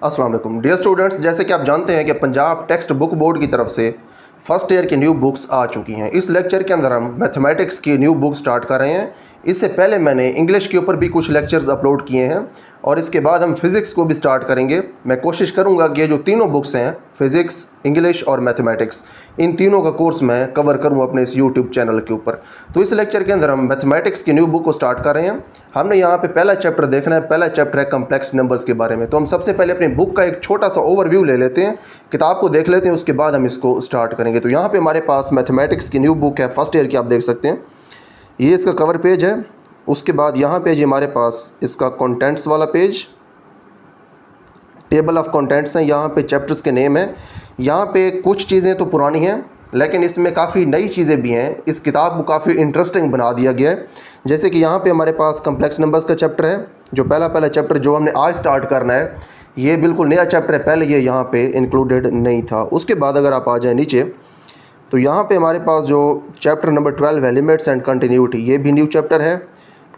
अस्सलाम वालेकुम dear students, जैसे कि आप जानते हैं कि पंजाब टेक्स्ट बुक बोर्ड की तरफ से फ़र्स्ट ईयर की न्यू बुक्स आ चुकी हैं। इस लेक्चर के अंदर हम मैथमेटिक्स की न्यू बुक स्टार्ट कर रहे हैं। इससे पहले मैंने इंग्लिश के ऊपर भी कुछ लेक्चर्स अपलोड किए हैं और इसके बाद हम फिज़िक्स को भी स्टार्ट करेंगे। मैं कोशिश करूंगा कि ये जो तीनों बुक्स हैं, फ़िज़िक्स, इंग्लिश और मैथमेटिक्स, इन तीनों का कोर्स मैं कवर करूं अपने इस यूट्यूब चैनल के ऊपर। तो इस लेक्चर के अंदर हम मैथमेटिक्स की न्यू बुक को स्टार्ट कर रहे हैं। हमने यहाँ पे पहला चैप्टर देखना है। पहला चैप्टर है कम्प्लेक्स नंबर्स के बारे में। तो हम सबसे पहले अपनी बुक का एक छोटा सा ओवरव्यू ले लेते हैं, किताब को देख लेते हैं, उसके बाद हम इसको स्टार्ट करेंगे। तो यहाँ पे हमारे पास मैथमेटिक्स की न्यू बुक है, फर्स्ट ईयर की, आप देख सकते हैं। ये इसका कवर पेज है। उसके बाद यहाँ पे जी हमारे पास इसका कंटेंट्स वाला पेज, टेबल ऑफ कंटेंट्स हैं। यहाँ पे चैप्टर्स के नेम है। यहाँ पे कुछ चीज़ें तो पुरानी हैं, लेकिन इसमें काफ़ी नई चीज़ें भी हैं। इस किताब को काफ़ी इंटरेस्टिंग बना दिया गया है। जैसे कि यहाँ पे हमारे पास कम्प्लेक्स नंबर्स का चैप्टर है, जो पहला चैप्टर जो हमने आज स्टार्ट करना है, ये बिल्कुल नया चैप्टर है। पहले ये यहाँ पे इंक्लूडेड नहीं था। उसके बाद अगर आप आ जाए नीचे, तो यहाँ पे हमारे पास जो चैप्टर नंबर 12 है, लिमिट्स एंड कंटिन्यूटी, ये भी न्यू चैप्टर है।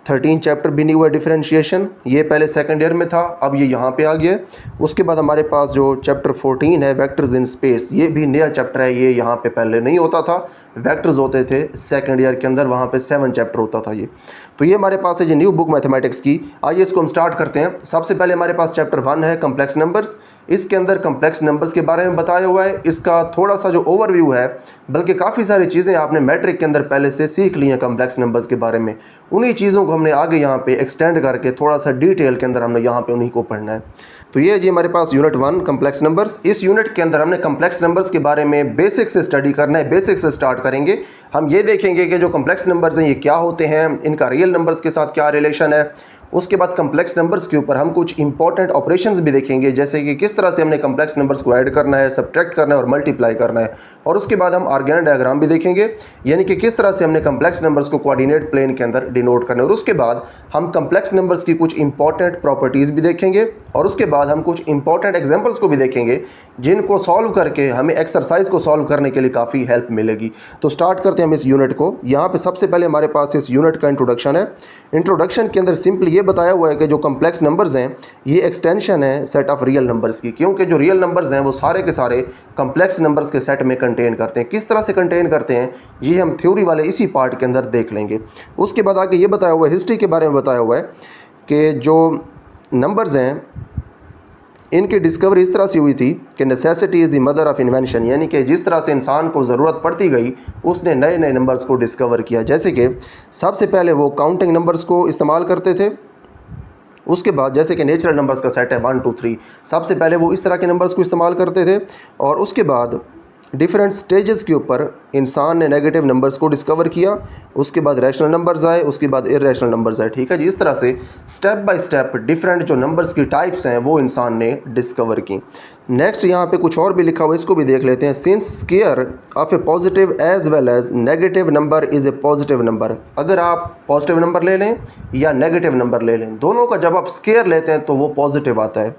13 चैप्टर भी न्यू है, डिफरेंशिएशन, ये पहले सेकंड ईयर में था, अब ये यहाँ पे आ गया। उसके बाद हमारे पास जो चैप्टर 14 है, वेक्टर्स इन स्पेस, ये भी नया चैप्टर है। ये यहाँ पे पहले नहीं होता था, वेक्टर्स होते थे सेकंड ईयर के अंदर, वहाँ पे 7 चैप्टर होता था ये। तो ये हमारे पास है ये न्यू बुक मैथमेटिक्स की। आइए इसको हम स्टार्ट करते हैं। सबसे पहले हमारे पास चैप्टर 1 है, कम्प्लेक्स नंबर्स। इसके अंदर कम्प्लेक्स नंबर्स के बारे में बताया हुआ है। इसका थोड़ा सा जो ओवरव्यू है, बल्कि काफ़ी सारी चीज़ें आपने मैट्रिक के अंदर पहले से सीख ली हैं कम्प्लेक्स नंबर्स के बारे में। उन्हीं चीज़ों को हमने आगे यहाँ पे एक्सटेंड करके थोड़ा सा डिटेल के अंदर हमने यहाँ पे उन्हीं को पढ़ना है। तो ये जी हमारे पास यूनिट 1 कम्प्लेक्स नंबर्स। इस यूनिट के अंदर हमने कम्प्लेक्स नंबर्स के बारे में बेसिक से स्टडी करना है। बेसिक से स्टार्ट करेंगे। हम ये देखेंगे कि जो कम्प्लेक्स नंबर्स हैं ये क्या होते हैं, इनका रियल नंबर्स के साथ क्या रिलेशन है। उसके बाद कम्प्लेक्स नंबर्स के ऊपर हम कुछ इंपॉर्टेंट ऑपरेशंस भी देखेंगे, जैसे कि किस तरह से हमने कम्प्लेक्स नंबर्स को ऐड करना है, सब्ट्रैक्ट करना है और मल्टीप्लाई करना है। और उसके बाद हम आर्गेन डायग्राम भी देखेंगे, यानी कि किस तरह से हमने कम्प्लेक्स नंबर्स को कोऑर्डिनेट प्लेन के अंदर डिनोट करना है। और उसके बाद हम कम्प्लेक्स नंबर्स की कुछ इंपॉर्टेंट प्रॉपर्टीज़ भी देखेंगे। और उसके बाद हम कुछ इंपॉर्टेंट एग्जाम्पल्स को भी देखेंगे, जिनको सॉल्व करके हमें एक्सरसाइज को सॉल्व करने के लिए काफ़ी हेल्प मिलेगी। तो स्टार्ट करते हैं हम इस यूनिट को। यहाँ पे सबसे पहले हमारे पास इस यूनिट का इंट्रोडक्शन है। इंट्रोडक्शन के अंदर सिंपली ये बताया हुआ है कि जो कम्प्लेक्स नंबर्स हैं ये एक्सटेंशन है सेट ऑफ रियल नंबर्स की, क्योंकि जो रियल नंबर्स हैं वो सारे के सारे कम्प्लेक्स नंबर्स के सेट में कंटेन करते हैं। किस तरह से कंटेन करते हैं ये हम थ्योरी वाले इसी पार्ट के अंदर देख लेंगे। उसके बाद आगे ये बताया हुआ है, हिस्ट्री के बारे में बताया हुआ है कि जो नंबर्स हैं इनकी डिस्कवरी इस तरह से हुई थी कि necessity is the mother of invention, यानी कि जिस तरह से इंसान को ज़रूरत पड़ती गई उसने नए नए नंबर्स को डिस्कवर किया। जैसे कि सबसे पहले वो काउंटिंग नंबर्स को इस्तेमाल करते थे। उसके बाद जैसे कि नेचुरल नंबर्स का सेट है 1 2 3, सबसे पहले वो इस तरह के नंबर्स को इस्तेमाल करते थे। और उसके बाद डिफरेंट स्टेजेस के ऊपर इंसान ने नेगेटिव नंबर्स को डिस्कवर किया। उसके बाद रैशनल नंबर्स आए, उसके बाद इर्रेशनल नंबर्स आए। ठीक है जी, इस तरह से स्टेप बाय स्टेप डिफरेंट जो नंबर्स की टाइप्स हैं वो इंसान ने डिस्कवर की। नेक्स्ट यहाँ पे कुछ और भी लिखा हुआ है, इसको भी देख लेते हैं। Since square of a positive as well as negative number is a positive number. अगर आप पॉजिटिव नंबर ले लें या नेगेटिव नंबर ले लें, दोनों का जब आप स्क्वायर लेते हैं तो वो पॉजिटिव आता है।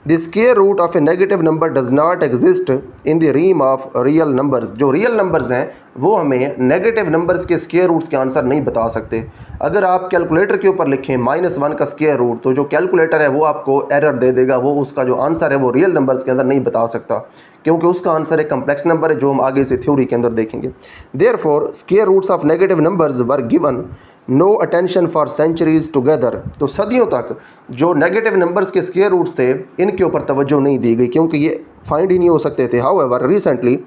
The square root of a negative number does not exist in the realm of real numbers. जो रियल नंबर्स हैं वो हमें नेगेटिव नंबर्स के स्क्वायर रूट्स के आंसर नहीं बता सकते। अगर आप कैलकुलेटर के ऊपर लिखें -1 का स्क्वायर रूट, तो जो कैलकुलेटर है वो आपको एरर दे देगा, वो उसका जो आंसर है वो रियल नंबर्स के अंदर नहीं बता सकता, क्योंकि उसका आंसर एक कम्प्लेक्स नंबर है जो हम आगे से थ्योरी के अंदर देखेंगे। Therefore square roots of negative numbers were given no attention for centuries together. तो सदियों तक जो नेगेटिव नंबर्स के स्क्वायर रूट्स थे इनके ऊपर तवज्जो नहीं दी गई, क्योंकि ये फाइंड ही नहीं हो सकते थे। However recently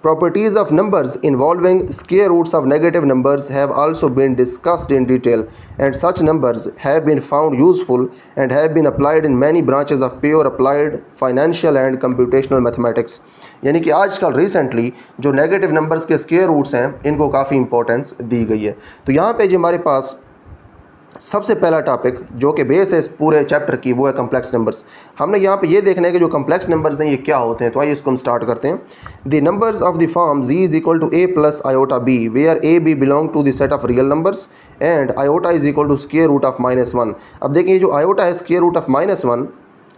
properties of numbers involving square roots of negative numbers have also been discussed in detail, and such numbers have been found useful and have been applied in many branches of pure applied financial and computational mathematics। यानी कि आजकल recently जो negative numbers के square roots हैं इनको काफ़ी importance दी गई है। तो यहाँ पे जो हमारे पास सबसे पहला टॉपिक जो कि बेस है इस पूरे चैप्टर की, वो है कम्प्लेक्स नंबर्स। हमने यहाँ पे ये देखना है कि जो कम्प्लेक्स नंबर्स हैं ये क्या होते हैं। तो आइए इसको हम स्टार्ट करते हैं। The numbers of the form z is equal to a plus iota b, where a b belong to the set of real numbers and iota is equal to square root of -1। अब देखिए जो iota है square root of -1,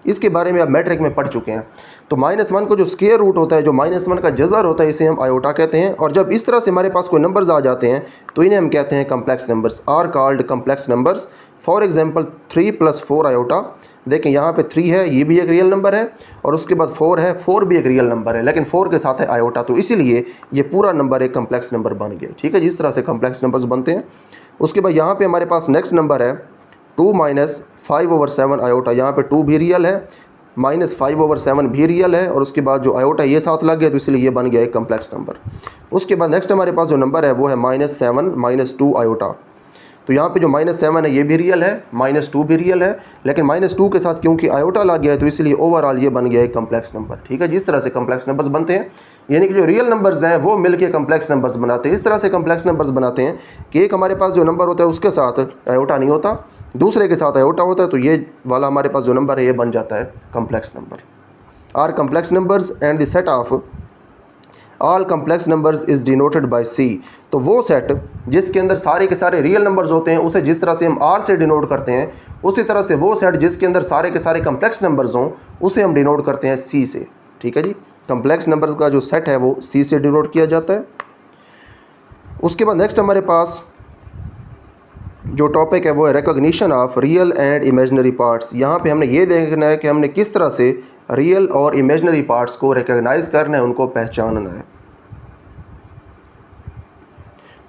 इसके बारे में आप matric में पढ़ चुके हैं। तो -1 को जो स्क्वायर रूट होता है, जो -1 का जज़र होता है, इसे हम आयोटा कहते हैं। और जब इस तरह से हमारे पास कोई नंबर्स आ जाते हैं तो इन्हें हम कहते हैं complex numbers, are called complex numbers. For example 3 + 4 iota देखें यहाँ पे 3 है, ये भी एक रियल नंबर है, और उसके बाद 4 है, 4 भी एक रियल नंबर है, लेकिन 4 के साथ है आयोटा, तो इसीलिए ये पूरा नंबर एक कम्प्लेक्स नंबर बन गया। ठीक है, जिस तरह से कम्प्लेक्स नंबर्स बनते हैं। उसके बाद यहाँ पे हमारे पास नेक्स्ट नंबर है 2 माइनस 5/7 आयोटा। यहाँ पे 2 भी रियल है, माइनस 5/7 भी रियल है, और उसके बाद जो आयोटा ये साथ लग गया, तो इसलिए ये बन गया एक कम्प्लेक्स नंबर। उसके बाद नेक्स्ट हमारे पास जो नंबर है वो है -7 - 2 आयोटा। तो यहाँ पे जो -7 है ये भी रियल है, -2 भी रियल है, लेकिन -2 के साथ क्योंकि आयोटा लग गया है, तो इसलिए ओवरऑल ये बन गया एक कम्प्लेक्स नंबर। ठीक है, जिस तरह से कम्प्लेक्स नंबर्स बनते हैं, यानी कि जो रियल नंबर्स हैं वो मिलके कम्प्लेक्स नंबर्स बनाते हैं। इस तरह से कम्प्लेक्स नंबर्स बनाते हैं कि एक हमारे पास जो नंबर होता है उसके साथ आयोटा नहीं होता, दूसरे के साथ आयोटा होता है, तो ये वाला हमारे पास जो नंबर है ये बन जाता है complex number. Are complex numbers and the set of all complex numbers is denoted by C. तो वो सेट जिसके अंदर सारे के सारे रियल नंबर्स होते हैं उसे जिस तरह से हम आर से डिनोट करते हैं, उसी तरह से वो सेट जिसके अंदर सारे के सारे कम्प्लेक्स नंबर्स हों उसे हम डिनोट करते हैं सी से। ठीक है जी, कम्प्लेक्स नंबर्स का जो सेट है वो सी से डिनोट किया जाता है। उसके बाद नेक्स्ट हमारे पास जो टॉपिक है वो है recognition of real and imaginary parts. यहाँ पे हमने ये देखना है कि हमने किस तरह से रियल और इमेजिनरी पार्ट्स को रिकॉग्नाइज करना है, उनको पहचानना है।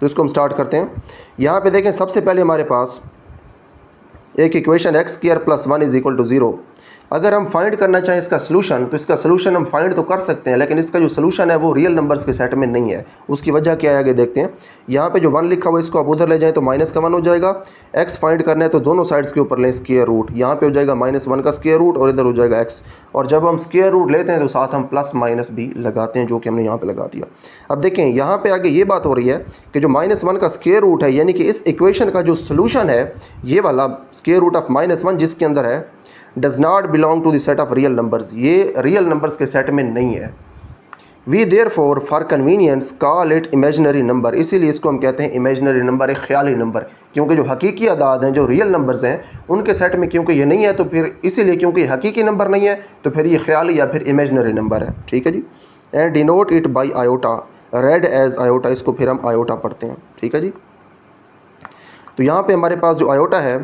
तो इसको हम स्टार्ट करते हैं। यहाँ पे देखें, सबसे पहले हमारे पास एक इक्वेशन x² + 1 = 0। अगर हम फाइंड करना चाहें इसका सलूशन, तो इसका सलूशन हम फाइंड तो कर सकते हैं, लेकिन इसका जो सलूशन है वो रियल नंबर्स के सेट में नहीं है। उसकी वजह क्या है आगे देखते हैं। यहाँ पे जो 1 लिखा हुआ है इसको आप उधर ले जाएं तो माइनस का 1 हो जाएगा। x फाइंड करना है तो दोनों साइड्स के ऊपर लें स्क्वायर रूट। यहाँ पे हो जाएगा -1 का स्क्वायर रूट और इधर हो जाएगा x। और जब हम स्क्वायर रूट लेते हैं तो साथ हम प्लस माइनस भी लगाते हैं, जो कि हमने यहाँ पर लगा दिया। अब देखें यहाँ पर आगे ये बात हो रही है कि जो -1 का स्क्वायर रूट है, यानी कि इस इक्वेशन का जो सोल्यूशन है ये वाला स्क्वायर रूट ऑफ -1 जिसके अंदर है, does not belong to the set of real numbers. ये रियल नंबर्स के सेट में नहीं है। We therefore for convenience call it imaginary number. इसीलिए इसको हम कहते हैं इमेजिनरी नंबर, एक ख्याली नंबर, क्योंकि जो हकीकी अदाद हैं, जो रियल नंबर्स हैं, उनके सेट में क्योंकि ये नहीं है, तो फिर इसीलिए क्योंकि हकीकी नंबर नहीं है तो फिर ये ख्याली या फिर इमेजिनरी नंबर है। ठीक है जी। And denote it by iota, read as iota, इसको फिर हम आयोटा पढ़ते हैं। ठीक है जी। तो यहाँ पर हमारे पास जो आयोटा है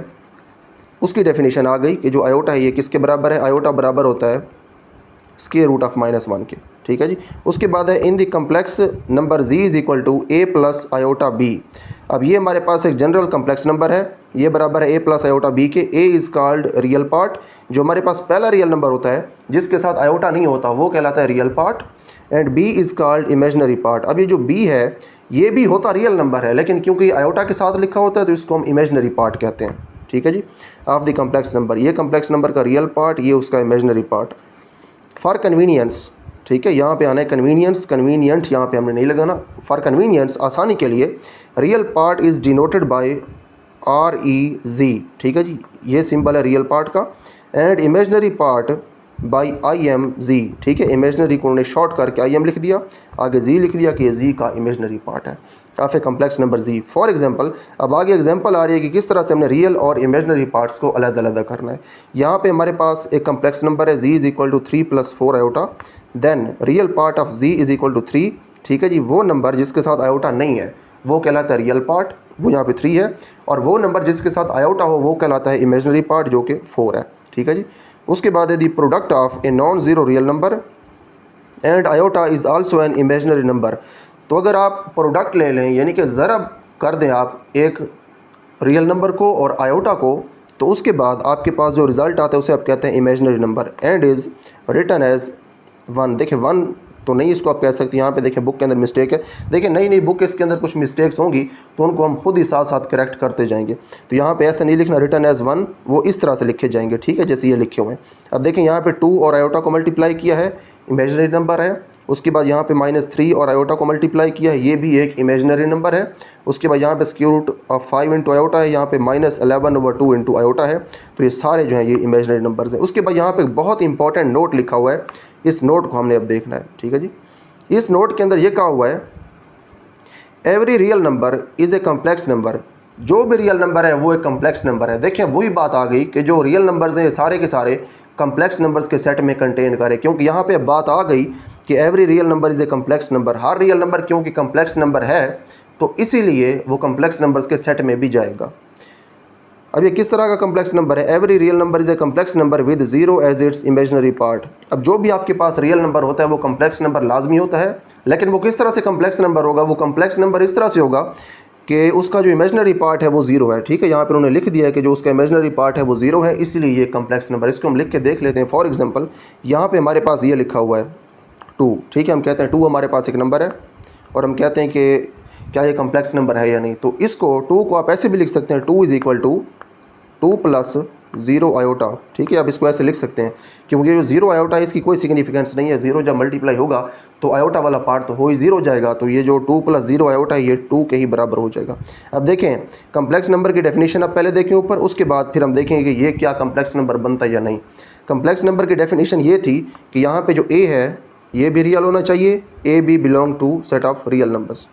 उसकी डेफिनेशन आ गई कि जो आयोटा है ये किसके बराबर है। आयोटा बराबर होता है स्क्वायर रूट ऑफ -1 के। ठीक है जी। उसके बाद है in the complex number z = a + iota b। अब ये हमारे पास एक जनरल कम्प्लेक्स नंबर है, ये बराबर है a + आयोटा b के। a is called real part, जो हमारे पास पहला रियल नंबर होता है जिसके साथ आयोटा नहीं होता वो कहलाता है real part. And b is called imaginary part. अब ये जो b है ये भी होता रियल नंबर है, लेकिन क्योंकि आयोटा के साथ लिखा होता है तो इसको हम इमेजिनरी पार्ट कहते हैं। ठीक है जी। ऑफ द कम्प्लेक्स नंबर, ये कम्प्लेक्स नंबर का रियल पार्ट, ये उसका इमेजिनरी पार्ट। फॉर कन्वीनियंस, ठीक है, यहाँ पे आना है कन्वीनियंस, कन्वीनियंट यहाँ पे हमने नहीं लगाना। फॉर कन्वीनियंस, आसानी के लिए, real part is denoted bye REZ। ठीक है जी, ये सिंबल है रियल पार्ट का। And imaginary part by IMZ। ठीक है, इमेजिनरी को उन्होंने शॉर्ट करके IM लिख दिया, आगे Z लिख दिया कि ये Z का इमेजिनरी पार्ट है of a complex number Z। For example, अब आगे एग्जांपल आ रही है कि किस तरह से हमने रियल और इमेजिनरी पार्ट्स को अलग अलग करना है। यहाँ पे हमारे पास एक कम्प्लेक्स नंबर है Z = 3 + 4 iota. Then real part of Z = 3। ठीक है जी, वो नंबर जिसके साथ आयोटा नहीं है वो कहलाता है रियल पार्ट, वो यहाँ पे 3 है, और वो नंबर जिसके साथ आयोटा हो वो कहलाता है इमेजिनरी पार्ट, जो कि 4 है। ठीक है जी। उसके बाद है the product of a non zero real number and iota is also an imaginary number. तो अगर आप प्रोडक्ट ले लें, यानी कि ज़रब कर दें आप एक रियल नंबर को और आयोटा को, तो उसके बाद आपके पास जो रिज़ल्ट आता है उसे आप कहते हैं imaginary number. And is written as 1। देखिए 1 तो नहीं इसको आप कह सकते, यहाँ पे देखें बुक के अंदर मिस्टेक है। देखिए नई बुक इसके अंदर कुछ मिस्टेक्स होंगी तो उनको हम खुद ही साथ साथ करेक्ट करते जाएंगे। तो यहाँ पे ऐसा नहीं लिखना रिटर्न एज 1, वो इस तरह से लिखे जाएंगे। ठीक है, जैसे ये लिखे हुए हैं। अब देखें यहाँ पे 2 और आयोटा को मल्टीप्लाई किया है, इमेजिनरी नंबर है। उसके बाद यहाँ पे -3 और आयोटा को मल्टीप्लाई किया है, ये भी एक इमेजिनरी नंबर है। उसके बाद यहाँ पे स्क्वायर रूट ऑफ 5 × आयोटा है, यहाँ पे -11/2 × आयोटा है। तो ये सारे जो हैं ये इमेजिनरी नंबर्स हैं। उसके बाद यहाँ पे बहुत इंपॉर्टेंट नोट लिखा हुआ है, इस नोट को हमने अब देखना है। ठीक है जी। इस नोट के अंदर ये कहा हुआ है every real number is a complex number. जो भी रियल नंबर है वो एक कम्प्लेक्स नंबर है। देखिए वही बात आ गई कि जो रियल नंबर्स हैं सारे के सारे कम्प्लेक्स नंबर्स के सेट में कंटेन करें, क्योंकि यहाँ पे बात आ गई कि every real number is a complex number. Her real number क्योंकि कम्प्लेक्स नंबर है तो इसीलिए वो कम्प्लेक्स नंबर्स के सेट में भी जाएगा। अब ये किस तरह का कम्प्लेक्स नंबर है? Every real number is a complex number with zero as its imaginary part. अब जो भी आपके पास रियल नंबर होता है वो कम्प्लेक्स नंबर लाजमी होता है, लेकिन वो किस तरह से कम्प्लेक्स नंबर होगा? वो कम्प्लेक्स नंबर इस तरह से होगा कि उसका जो इमेजिनरी पार्ट है वो ज़ीरो है। ठीक है, यहाँ पर उन्होंने लिख दिया है कि जो उसका इमेजिनरी पार्ट है वो ज़ीरो है, इसलिए ये कम्प्लेक्स नंबर। इसको हम लिख के देख लेते हैं। फॉर एग्जांपल यहाँ पे हमारे पास ये लिखा हुआ है 2। ठीक है, हम कहते हैं 2 हमारे पास एक नंबर है और हम कहते हैं कि क्या ये कम्प्लेक्स नंबर है या नहीं। तो इसको 2 को आप ऐसे भी लिख सकते हैं, 2 is equal to 2 plus 0 iota. ठीक है, आप इसको ऐसे लिख सकते हैं क्योंकि ये जो 0 आयोटा है इसकी कोई सिग्निफिकेंस नहीं है। 0 जब मल्टीप्लाई होगा तो आयोटा वाला पार्ट तो हो ही 0 जाएगा, तो ये जो 2 प्लस 0 आयोटा है ये 2 के ही बराबर हो जाएगा। अब देखें कम्प्लेक्स नंबर की डेफिनेशन आप पहले देखें ऊपर, उसके बाद फिर हम देखेंगे कि ये क्या कम्प्लेक्स नंबर बनता है या नहीं। कम्प्लेक्स नंबर की डेफिनेशन ये थी कि यहाँ पे जो ए है ये भी रियल होना चाहिए, a b belong to set of real numbers.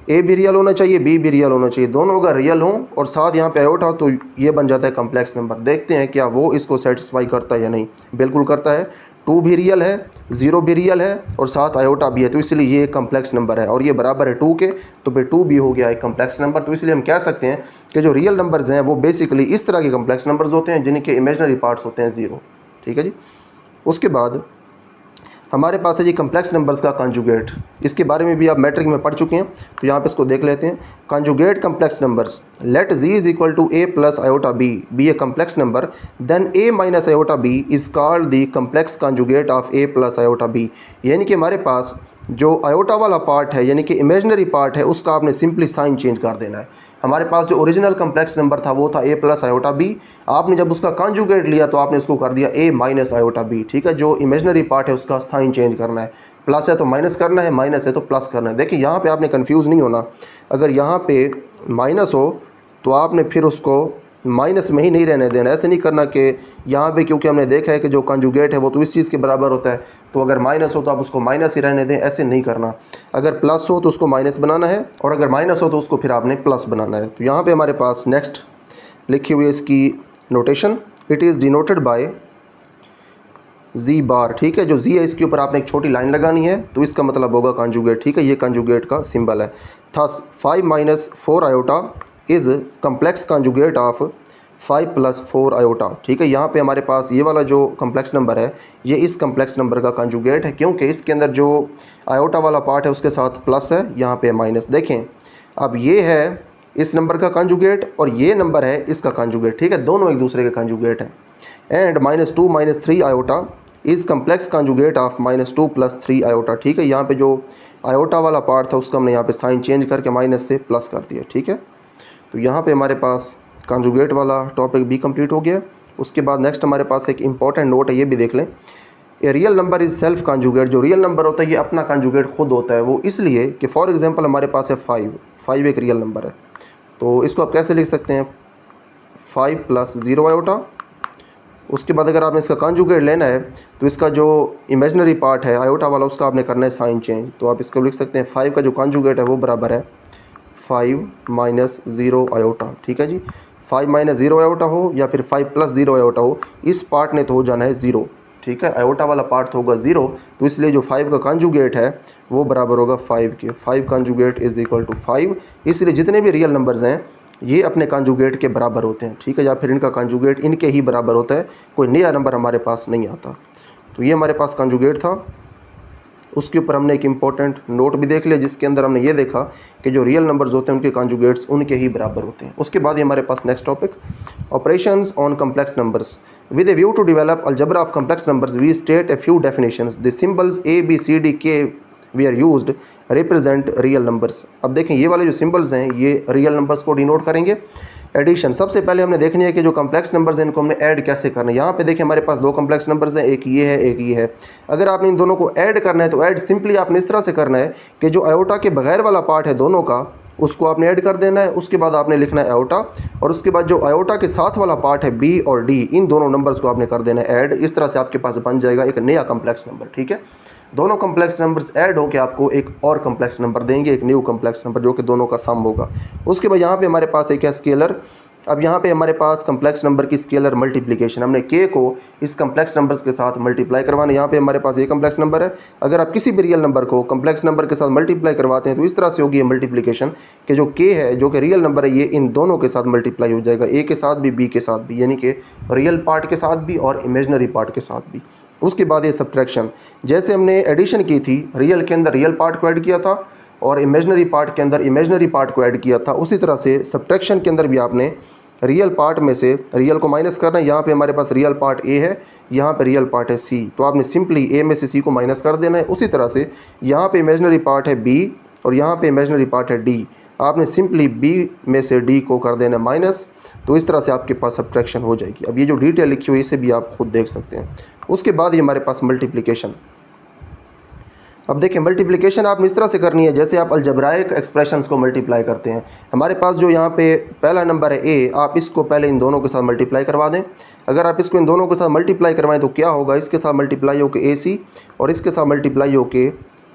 A भी रियल होना चाहिए, बी भी रियल होना चाहिए, दोनों अगर रियल हों और साथ यहाँ पे आयोटा हो तो ये बन जाता है कम्प्लेक्स नंबर। देखते हैं क्या वो इसको सेटिस्फाई करता है या नहीं। बिल्कुल करता है, 2 भी रियल है, 0 भी रियल है और साथ आयोटा भी है, तो इसलिए ये एक कम्प्लेक्स नंबर है और ये बराबर है 2 के, तो फिर 2 भी हो गया एक कम्प्लेक्स नंबर। तो इसलिए हम कह सकते हैं कि जो रियल नंबर्स हैं वो बेसिकली इस तरह के कम्प्लेक्स नंबर्स होते हैं जिनके इमेजनरी पार्ट्स होते हैं 0। ठीक है जी। उसके बाद हमारे पास है जी कम्प्लेक्स नंबर्स का कॉन्जुगेट। इसके बारे में भी आप मैट्रिक में पढ़ चुके हैं, तो यहाँ पे इसको देख लेते हैं। Conjugate complex numbers, let G is equal to A plus iota B be a complex number, then A minus iota B is called the complex conjugate of A plus iota B. यानी कि हमारे पास जो iota वाला part है यानी कि imaginary part है उसका आपने सिंपली साइन चेंज कर देना है। हमारे पास जो ओरिजिनल कम्प्लेक्स नंबर था वो था ए प्लस आयोटा बी, आपने जब उसका कॉन्जुगेट लिया तो आपने इसको कर दिया ए माइनस आयोटा बी। ठीक है, जो इमेजनरी पार्ट है उसका साइन चेंज करना है, प्लस है तो माइनस करना है, माइनस है तो प्लस करना है। देखिए यहाँ पे आपने कंफ्यूज नहीं होना, अगर यहाँ पे माइनस हो तो आपने फिर उसको माइनस में ही नहीं रहने देना। ऐसे नहीं करना कि यहाँ पे क्योंकि हमने देखा है कि जो कॉन्जुगेट है वो तो इस चीज़ के बराबर होता है, तो अगर माइनस हो तो आप उसको माइनस ही रहने दें, ऐसे नहीं करना। अगर प्लस हो तो उसको माइनस बनाना है और अगर माइनस हो तो उसको फिर आपने प्लस बनाना है। तो यहाँ पे हमारे पास नेक्स्ट लिखी हुई है इसकी notation, it is denoted by z bar. ठीक है, जो जी है इसके ऊपर आपने एक छोटी लाइन लगानी है तो इसका मतलब होगा कॉन्जुगेट। ठीक है, ये कॉन्जुगेट का सिंबल है। Thus 5 minus 4 iota is complex conjugate of 5 plus 4 iota. ठीक है, यहाँ पे हमारे पास ये वाला जो कम्प्लेक्स नंबर है ये इस कम्प्लेक्स नंबर का कॉन्जुगेट है, क्योंकि इसके अंदर जो आयोटा वाला पार्ट है उसके साथ प्लस है, यहाँ पे माइनस। देखें अब ये है इस नंबर का कॉन्जुगेट और ये नंबर है इसका कॉन्जुगेट। ठीक है, दोनों एक दूसरे के कॉन्जुगेट हैं। And -2 - 3 iota is complex conjugate of -2 + 3 iota. ठीक है, यहाँ पे जो आयोटा वाला पार्ट था उसका हमने यहाँ पे साइन चेंज करके माइनस से प्लस कर दिया। ठीक है, तो यहाँ पे हमारे पास कॉन्जुगेट वाला टॉपिक भी कंप्लीट हो गया। उसके बाद नेक्स्ट हमारे पास एक इंपॉर्टेंट नोट है, ये भी देख लें। A real number is self conjugate. जो रियल नंबर होता है ये अपना कॉन्जुगेट खुद होता है। वो इसलिए कि फॉर एग्जांपल हमारे पास है 5 एक रियल नंबर है, तो इसको आप कैसे लिख सकते हैं 5 + 0 आयोटा। उसके बाद अगर आपने इसका कॉन्जुगेट लेना है तो इसका जो इमेजनरी पार्ट है आयोटा वाला उसका आपने करना है साइन चेंज, तो आप इसको लिख सकते हैं 5 का जो कॉन्जुगेट है वो बराबर है 5 - 0 आयोटा। ठीक है जी, 5 - 0 आयोटा हो या फिर 5 + 0 आयोटा हो, इस पार्ट ने तो हो जाना है 0। ठीक है, आयोटा वाला पार्ट तो होगा 0, तो इसलिए जो 5 का कॉन्जुगेट है वो बराबर होगा 5 के। 5 कॉन्जुगेट इज़ इक्वल टू 5, इसलिए जितने भी रियल नंबर्स हैं ये अपने कॉन्जुगेट के बराबर होते हैं। ठीक है, या फिर इनका कॉन्जुगेट इनके ही बराबर होता है, कोई नया नंबर हमारे पास नहीं आता। तो ये हमारे पास कॉन्जुगेट था। उसके ऊपर हमने एक इम्पॉर्टेंट नोट भी देख लिया जिसके अंदर हमने ये देखा कि जो रियल नंबर्स होते हैं उनके कॉन्जुगेट्स उनके ही बराबर होते हैं। उसके बाद ये हमारे पास next topic operations on complex numbers with a view to develop algebra of complex numbers we state a few definitions the symbols a b c d k we are used represent real numbers. अब देखें ये वाले जो symbols हैं ये real numbers को denote करेंगे। Addition, सबसे पहले हमने देखनी है कि जो कम्प्लेक्स नंबर्स हैं इनको हमने ऐड कैसे करना है। यहाँ पे देखिए हमारे पास 2 कम्प्लेक्स नंबर्स हैं, एक ये है एक ये है। अगर आपने इन दोनों को ऐड करना है तो ऐड सिंपली आपने इस तरह से करना है कि जो आयोटा के बगैर वाला पार्ट है दोनों का उसको आपने ऐड कर देना है। उसके बाद आपने लिखना है आयोटा और उसके बाद जो आयोटा के साथ वाला पार्ट है बी और डी, इन दोनों नंबर्स को आपने कर देना है ऐड। इस तरह से आपके पास बन जाएगा एक नया कम्प्लेक्स नंबर। ठीक है, दोनों कम्प्लेक्स नंबर्स ऐड होकर आपको एक और कम्प्लेक्स नंबर देंगे, एक न्यू कम्प्लेक्स नंबर जो कि दोनों का सम होगा। उसके बाद यहाँ पे हमारे पास एक है स्केलर अब यहाँ पे हमारे पास कम्प्लेक्स नंबर की स्केलर मल्टीप्लिकेशन, हमने के को इस कम्प्लेक्स नंबर्स के साथ मल्टीप्लाई करवाना। यहाँ पे हमारे पास ये कम्प्लेक्स नंबर है, अगर आप किसी भी रियल नंबर को कम्प्लेक्स नंबर के साथ मल्टीप्लाई करवाते हैं तो इस तरह से होगी ये मल्टीप्लिकेशन कि जो के है जो कि रियल नंबर है ये इन दोनों के साथ मल्टीप्लाई हो जाएगा, ए के साथ भी बी के साथ भी, यानी कि रियल पार्ट के साथ भी और इमेजनरी पार्ट के साथ भी। उसके बाद ये सब्ट्रैक्शन, जैसे हमने एडिशन की थी, रियल के अंदर रियल पार्ट को ऐड किया था और इमेजनरी पार्ट के अंदर इमेजनरी पार्ट को ऐड किया था, उसी तरह से सब्ट्रैक्शन के अंदर भी आपने रियल पार्ट में से रियल को माइनस करना है। यहाँ पे हमारे पास रियल पार्ट ए है, यहाँ पे रियल पार्ट है सी, तो आपने सिंपली ए में से सी को माइनस कर देना है। उसी तरह से यहाँ पे इमेजनरी पार्ट है बी और यहाँ पे इमेजनरी पार्ट है डी, आपने सिंपली बी में से डी को कर देना है माइनस, तो इस तरह से आपके पास सब्ट्रैक्शन हो जाएगी। अब ये जो डिटेल लिखी हुई है इसे भी आप खुद देख सकते हैं। उसके बाद ये हमारे पास मल्टीप्लिकेशन। अब देखिए मल्टीप्लिकेशन आपने इस तरह से करनी है जैसे आप अलजब्राइक एक्सप्रेशंस को मल्टीप्लाई करते हैं। हमारे पास जो यहाँ पे पहला नंबर है ए, आप इसको पहले इन दोनों के साथ मल्टीप्लाई करवा दें। अगर आप इसको इन दोनों के साथ मल्टीप्लाई करवाएं तो क्या होगा, इसके साथ मल्टीप्लाई हो के ए सी और इसके साथ मल्टीप्लाई हो के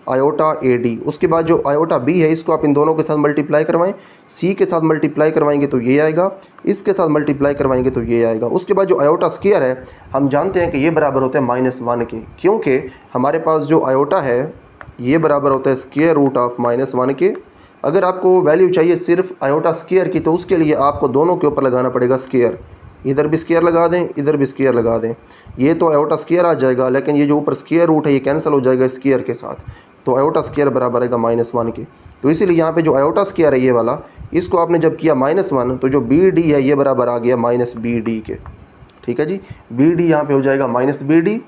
आयोटा ए डी। उसके बाद जो आयोटा बी है इसको आप इन दोनों के साथ मल्टीप्लाई करवाएं, सी के साथ मल्टीप्लाई करवाएंगे तो ये आएगा, इसके साथ मल्टीप्लाई करवाएंगे तो ये आएगा। उसके बाद जो आयोटा स्क्वायर है हम जानते हैं कि ये बराबर होता है -1 के, क्योंकि हमारे पास जो आयोटा है ये बराबर होता है स्क्वायर रूट ऑफ -1 के। अगर आपको वैल्यू चाहिए सिर्फ आयोटा स्क्वायर की तो उसके लिए आपको दोनों के ऊपर लगाना पड़ेगा स्क्वायर, इधर भी स्क्वायर लगा दें इधर भी स्क्वायर लगा दें, ये तो आयोटा स्क्वायर आ जाएगा, लेकिन ये जो ऊपर स्क्वायर रूट है ये कैंसिल हो जाएगा स्क्वायर के साथ, तो आयोटा स्क्वायर बराबर आएगा -1 के। तो इसीलिए यहाँ पे जो आयोटा स्क्वायर है ये वाला, इसको आपने जब किया -1 तो जो बी डी है ये बराबर आ गया -BD के। ठीक है जी, BD यहाँ पे हो जाएगा -BD।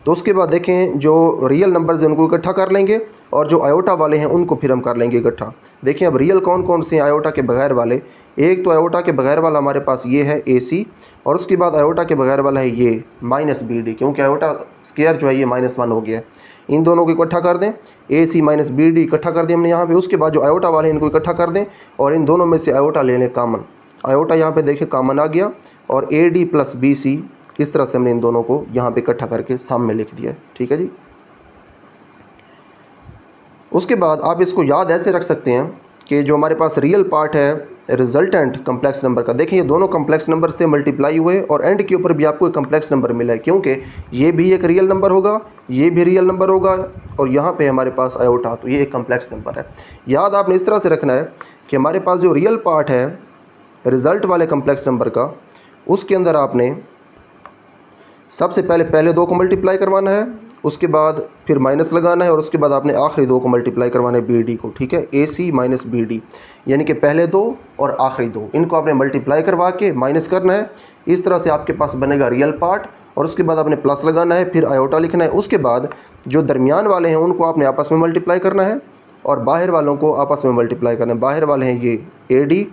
तो उसके बाद देखें जो रियल नंबर्स हैं उनको इकट्ठा कर लेंगे और जो आयोटा वाले हैं उनको फिर हम कर लेंगे इकट्ठा। देखिए अब रियल कौन कौन से हैं आयोटा के बगैर वाले, एक तो आयोटा के बगैर वाला हमारे पास ये है AC और उसके बाद आयोटा के बगैर वाला है ये -BD, क्योंकि आयोटा स्क्वायर जो है ये -1 हो गया है। इन दोनों को इकट्ठा कर दें, AC -BD इकट्ठा कर दें हमने यहाँ पे। उसके बाद जो आयोटा वाले हैं इनको इकट्ठा कर दें और इन दोनों में से आयोटा ले लें कॉमन। आयोटा यहाँ पे देखिए कॉमन आ गया और AD + BC, इस तरह से हमने इन दोनों को यहाँ पे इकट्ठा करके सम में लिख दिया है। ठीक है जी। उसके बाद आप इसको याद ऐसे रख सकते हैं कि जो हमारे पास रियल पार्ट है रिजल्टेंट कम्प्लेक्स नंबर का, देखिए ये दोनों कम्प्लेक्स नंबर से मल्टीप्लाई हुए और एंड के ऊपर भी आपको एक कम्प्लेक्स नंबर मिला है, क्योंकि ये भी एक रियल नंबर होगा, ये भी रियल नंबर होगा और यहाँ पे हमारे पास आयोटा, तो ये एक कम्प्लेक्स नंबर है। याद आपने इस तरह से रखना है कि हमारे पास जो रियल पार्ट है रिज़ल्ट वाले कम्प्लेक्स नंबर का, उसके अंदर आपने सबसे पहले 2 को मल्टीप्लाई करवाना है, उसके बाद फिर माइनस लगाना है और उसके बाद आपने आखिरी 2 को मल्टीप्लाई करवाना है BD को। ठीक है, AC - BD, यानी कि पहले 2 और आखिरी 2 इनको आपने मल्टीप्लाई करवा के माइनस करना है। इस तरह से आपके पास बनेगा रियल पार्ट और उसके बाद आपने प्लस लगाना है, फिर आयोटा लिखना है। उसके बाद जो दरमियान वाले हैं उनको आपने आपस में मल्टीप्लाई करना है और बाहर वालों को आपस में मल्टीप्लाई करना है। बाहर वाले हैं ये AD,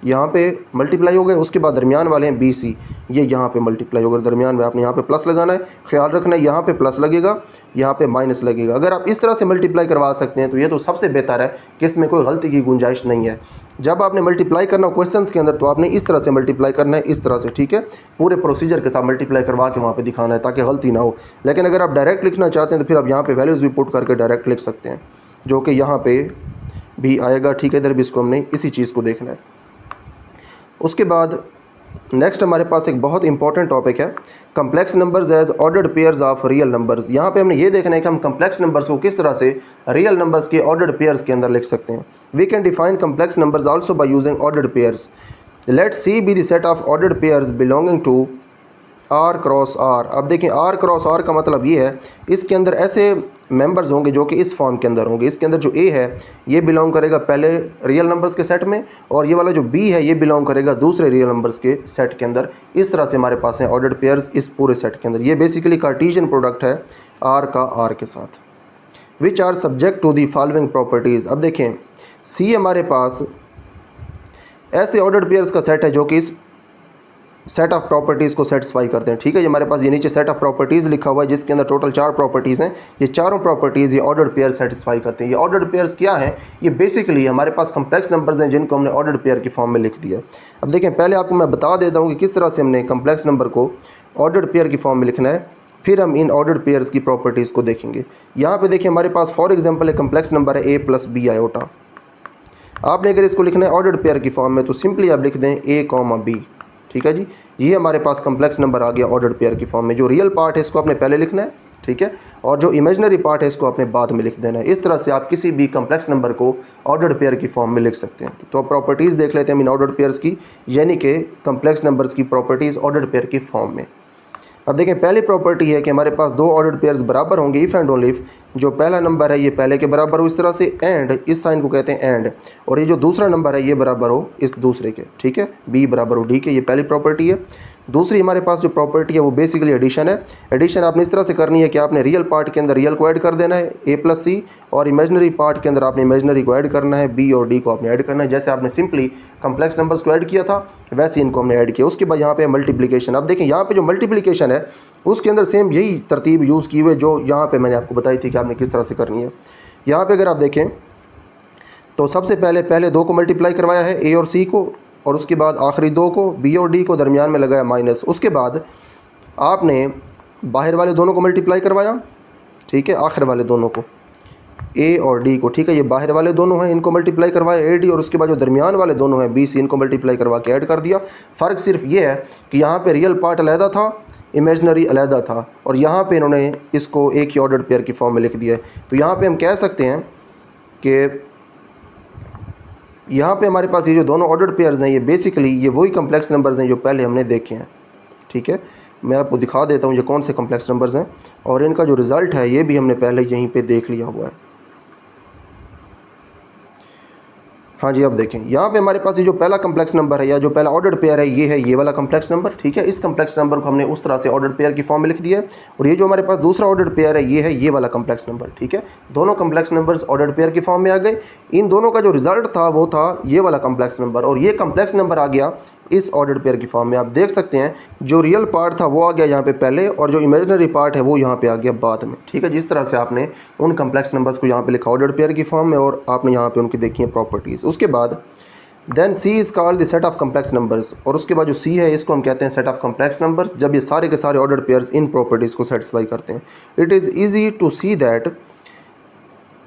यहाँ पे मल्टीप्लाई हो गए, उसके बाद दरमियान वाले हैं BC, ये यहाँ पे मल्टीप्लाई हो गए, दरमियान में आपने यहाँ पे प्लस लगाना है। ख्याल रखना है यहाँ पे प्लस लगेगा, यहाँ पे माइनस लगेगा। अगर आप इस तरह से मल्टीप्लाई करवा सकते हैं तो ये तो सबसे बेहतर है कि इसमें कोई गलती की गुंजाइश नहीं है। जब आपने मल्टीप्लाई करना हो क्वेश्चंस के अंदर तो आपने इस तरह से मल्टीप्लाई करना है, इस तरह से। ठीक है, पूरे प्रोसीजर के साथ मल्टीप्लाई करवा के वहाँ पर दिखाना है ताकि गलती ना हो। लेकिन अगर आप डायरेक्ट लिखना चाहते हैं तो फिर आप यहाँ पर वैल्यूज़ भी पुट करके डायरेक्ट लिख सकते हैं, जो कि यहाँ पर भी आएगा। ठीक है, इधर भी इसको हमने इसी चीज़ को देखना है। उसके बाद नेक्स्ट हमारे पास एक बहुत इंपॉर्टेंट टॉपिक है complex numbers as ordered pairs of real numbers. यहाँ पे हमने ये देखना है कि हम कम्प्लेक्स नंबर्स को किस तरह से रियल नंबर्स के ऑर्डर्ड पेयर्स के अंदर लिख सकते हैं। We can define complex numbers also by using ordered pairs. Let C be the set of ordered pairs belonging to R × R। अब देखें R × R का मतलब ये है, इसके अंदर ऐसे मेंबर्स होंगे जो कि इस फॉर्म के अंदर होंगे। इसके अंदर जो A है ये बिलोंग करेगा पहले रियल नंबर्स के सेट में और ये वाला जो B है ये बिलोंग करेगा दूसरे रियल नंबर्स के सेट के अंदर। इस तरह से हमारे पास हैं ऑर्डर्ड पेयर्स इस पूरे सेट के अंदर। ये बेसिकली कार्टेशियन प्रोडक्ट है R का R के साथ। Which are subject to the following properties. अब देखें C हमारे पास ऐसे ऑर्डर्ड पेयर्स का सेट है जो कि इस सेट ऑफ प्रॉपर्टीज़ को सेटिस्फाई करते हैं। ठीक है, ये हमारे पास ये नीचे सेट ऑफ प्रॉपर्टीज़ लिखा हुआ है जिसके अंदर टोटल 4 प्रॉपर्टीज़ हैं। ये चारों प्रॉपर्टीज़ ये ऑर्डर्ड पेयर सेटिस्फाई करते हैं। ये ऑर्डर्ड पेयर्स क्या हैं, ये बेसिकली हमारे पास कम्प्लेक्स नंबर्स हैं जिनको हमने ऑर्डर्ड पेयर की फॉर्म में लिख दिया। अब देखें, पहले आपको मैं बता देता हूँ कि किस तरह से हमने कम्प्लेक्स नंबर को ऑर्डर्ड पेयर की फॉर्म में लिखना है, फिर हम इन ऑर्डर्ड पेयर्स की प्रॉपर्टीज़ को देखेंगे। यहाँ पर देखिए हमारे पास फॉर एग्जाम्पल एक कम्प्लेक्स नंबर है A + B आयोटा। आपने अगर इसको लिखना है ऑर्डर्ड पेयर की फॉर्म में तो सिंपली आप लिख दें ए कॉमा बी। ठीक है जी, ये हमारे पास कम्प्लेक्स नंबर आ गया ऑर्डर्ड पेयर की फॉर्म में। जो रियल पार्ट है इसको आपने पहले लिखना है, ठीक है, और जो इमेजिनरी पार्ट है इसको आपने बाद में लिख देना है। इस तरह से आप किसी भी कम्प्लेक्स नंबर को ऑर्डर्ड पेयर की फॉर्म में लिख सकते हैं। तो प्रॉपर्टीज़ देख लेते हैं इन ऑर्डर्ड पेयर्स की, यानी कि कम्प्लेक्स नंबर्स की प्रॉपर्टीज़ ऑर्डर्ड पेयर की फॉर्म में। अब देखें, पहली प्रॉपर्टी है कि हमारे पास दो ऑर्डर्ड पेयर्स बराबर होंगे इफ़ एंड ओनली इफ जो पहला नंबर है ये पहले के बराबर हो, इस तरह से, एंड इस साइन को कहते हैं एंड, और ये जो दूसरा नंबर है ये बराबर हो इस दूसरे के, ठीक है, बी बराबर हो डी के। ये पहली प्रॉपर्टी है। दूसरी हमारे पास जो प्रॉपर्टी है वो बेसिकली एडिशन है। एडिशन आपने इस तरह से करनी है कि आपने रियल पार्ट के अंदर रियल को ऐड कर देना है ए प्लस सी, और इमेजिनरी पार्ट के अंदर आपने इमेजिनरी को ऐड करना है बी, और डी को आपने ऐड करना है। जैसे आपने सिंपली कम्प्लेक्स नंबर्स को ऐड किया था वैसे इनको हमने ऐड किया। उसके बाद यहाँ पे मल्टीप्लिकेशन। अब देखें यहाँ पे जो मल्टीप्लिकेशन है उसके अंदर सेम यही तरतीब यूज़ की हुई जो यहाँ पे मैंने आपको बताई थी कि आपने किस तरह से करनी है। यहाँ पे अगर आप देखें तो सबसे पहले दो को मल्टीप्लाई करवाया है ए और सी को, और उसके बाद आखिरी दो को बी और डी को, दरमियान में लगाया माइनस। उसके बाद आपने बाहर वाले दोनों को मल्टीप्लाई करवाया, ठीक है, आखिर वाले दोनों को ए और डी को, ठीक है, ये बाहर वाले दोनों हैं इनको मल्टीप्लाई करवाया ए डी, और उसके बाद जो दरमियान वाले दोनों हैं बी सी, इनको मल्टीप्लाई करवा के ऐड कर दिया। फ़र्क सिर्फ ये है कि यहाँ पे रियल पार्ट अलहदा था, इमेजनरी अलहदा था, और यहाँ पे इन्होंने इसको एक ही ऑर्डर्ड पेयर की फॉर्म में लिख दिया है। तो यहाँ पे हम कह सकते हैं कि यहाँ पे हमारे पास ये जो दोनों ऑर्डर्ड पेयर्स हैं ये बेसिकली ये वही कम्प्लेक्स नंबर्स हैं जो पहले हमने देखे हैं। ठीक है, मैं आपको दिखा देता हूँ ये कौन से कम्प्लेक्स नंबर्स हैं, और इनका जो रिज़ल्ट है ये भी हमने पहले यहीं पे देख लिया हुआ है। हाँ जी, अब देखें यहाँ पे हमारे पास ये जो पहला कम्प्लेक्स नंबर है या जो पहला ऑर्डर्ड पेयर है ये वाला कम्प्लेक्स नंबर, ठीक है। इस कम्प्लेक्स नंबर को हमने उस तरह से ऑर्डर्ड पेयर की फॉर्म में लिख दिया है, और ये जो हमारे पास दूसरा ऑर्डर्ड पेयर है ये वाला कम्प्लेक्स नंबर, ठीक है। दोनों कम्प्लेक्स नंबर्स ऑर्डर्ड पेयर की फॉर्म में आ गए। इन दोनों का जो रिजल्ट था वो था ये वाला कम्प्लेक्स नंबर, और ये कम्प्लेक्स नंबर आ गया इस ऑर्डर्ड पेयर की फॉर्म में। आप देख सकते हैं जो रियल पार्ट था वो आ गया यहाँ पे पहले, और जो इमेजिनरी पार्ट है वो यहाँ पे आ गया बाद में, ठीक है। जिस तरह से आपने उन कम्प्लेक्स नंबर्स को यहाँ पे लिखा ऑर्डर्ड पेयर की फॉर्म में, और आपने यहाँ पे उनकी देखी है प्रॉपर्टीज़। उसके बाद then C is called the set of complex numbers, और उसके बाद जो सी है इसको हम कहते हैं सेट ऑफ कम्प्लेक्स नंबर्स, जब ये सारे के सारे ऑर्डर्ड पेयर्स इन प्रॉपर्टीज़ को सेटिस्फाई करते हैं। It is easy to see that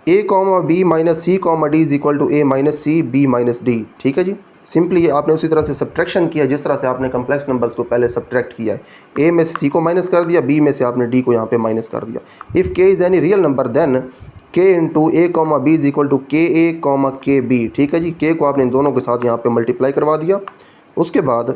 a comma b minus c comma d is equal to a minus c b minus d, ठीक है जी। सिंपली आपने उसी तरह से सब्ट्रैक्शन किया जिस तरह से आपने कम्प्लेक्स नंबर्स को पहले सब्ट्रैक्ट किया है। ए में से सी को माइनस कर दिया, बी में से आपने डी को यहाँ पे माइनस कर दिया। If k is any real number then k into a comma b is equal to k a comma के बी, ठीक है जी। के को आपने इन दोनों के साथ यहाँ पे मल्टीप्लाई करवा दिया। उसके बाद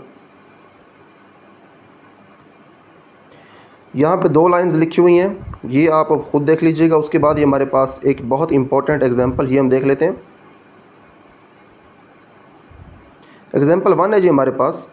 यहाँ पे दो लाइंस लिखी हुई हैं, ये आप खुद देख लीजिएगा। उसके बाद ये हमारे पास एक बहुत इंपॉर्टेंट एग्जांपल ये हम देख लेते हैं। एग्जांपल 1 है जी हमारे पास,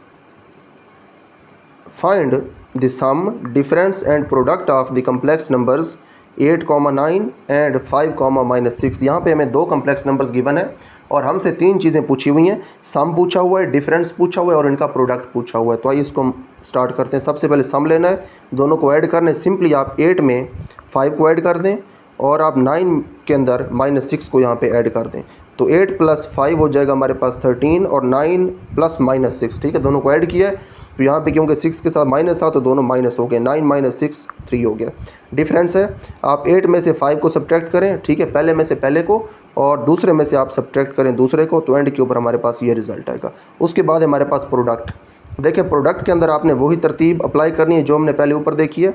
find the sum difference and product of the complex numbers 8,9 and 5,-6। यहाँ पे हमें दो कम्प्लेक्स नंबर्स गिवन है और हमसे तीन चीज़ें पूछी हुई हैं। सम पूछा हुआ है, डिफरेंस पूछा हुआ है, और इनका प्रोडक्ट पूछा हुआ है। तो आइए इसको हम स्टार्ट करते हैं। सबसे पहले सम लेना है, दोनों को ऐड करना है। सिंपली आप 8 में 5 को ऐड कर दें, और आप 9 के अंदर -6 को यहाँ पे ऐड कर दें। तो 8 + 5 हो जाएगा हमारे पास 13, और 9 + -6, ठीक है। दोनों को ऐड किया है, तो यहाँ पे क्योंकि 6 के साथ माइनस था तो दोनों माइनस हो गए। 9 - 6 3 हो गया। डिफरेंस है, आप 8 में से 5 को सब्ट्रैक्ट करें, ठीक है, पहले में से पहले को, और दूसरे में से आप सब्ट्रैक्ट करें दूसरे को, तो एंड के ऊपर हमारे पास ये रिजल्ट आएगा। उसके बाद हमारे पास प्रोडक्ट। देखिए प्रोडक्ट के अंदर आपने वही तरतीब अप्लाई करनी है जो हमने पहले ऊपर देखी है,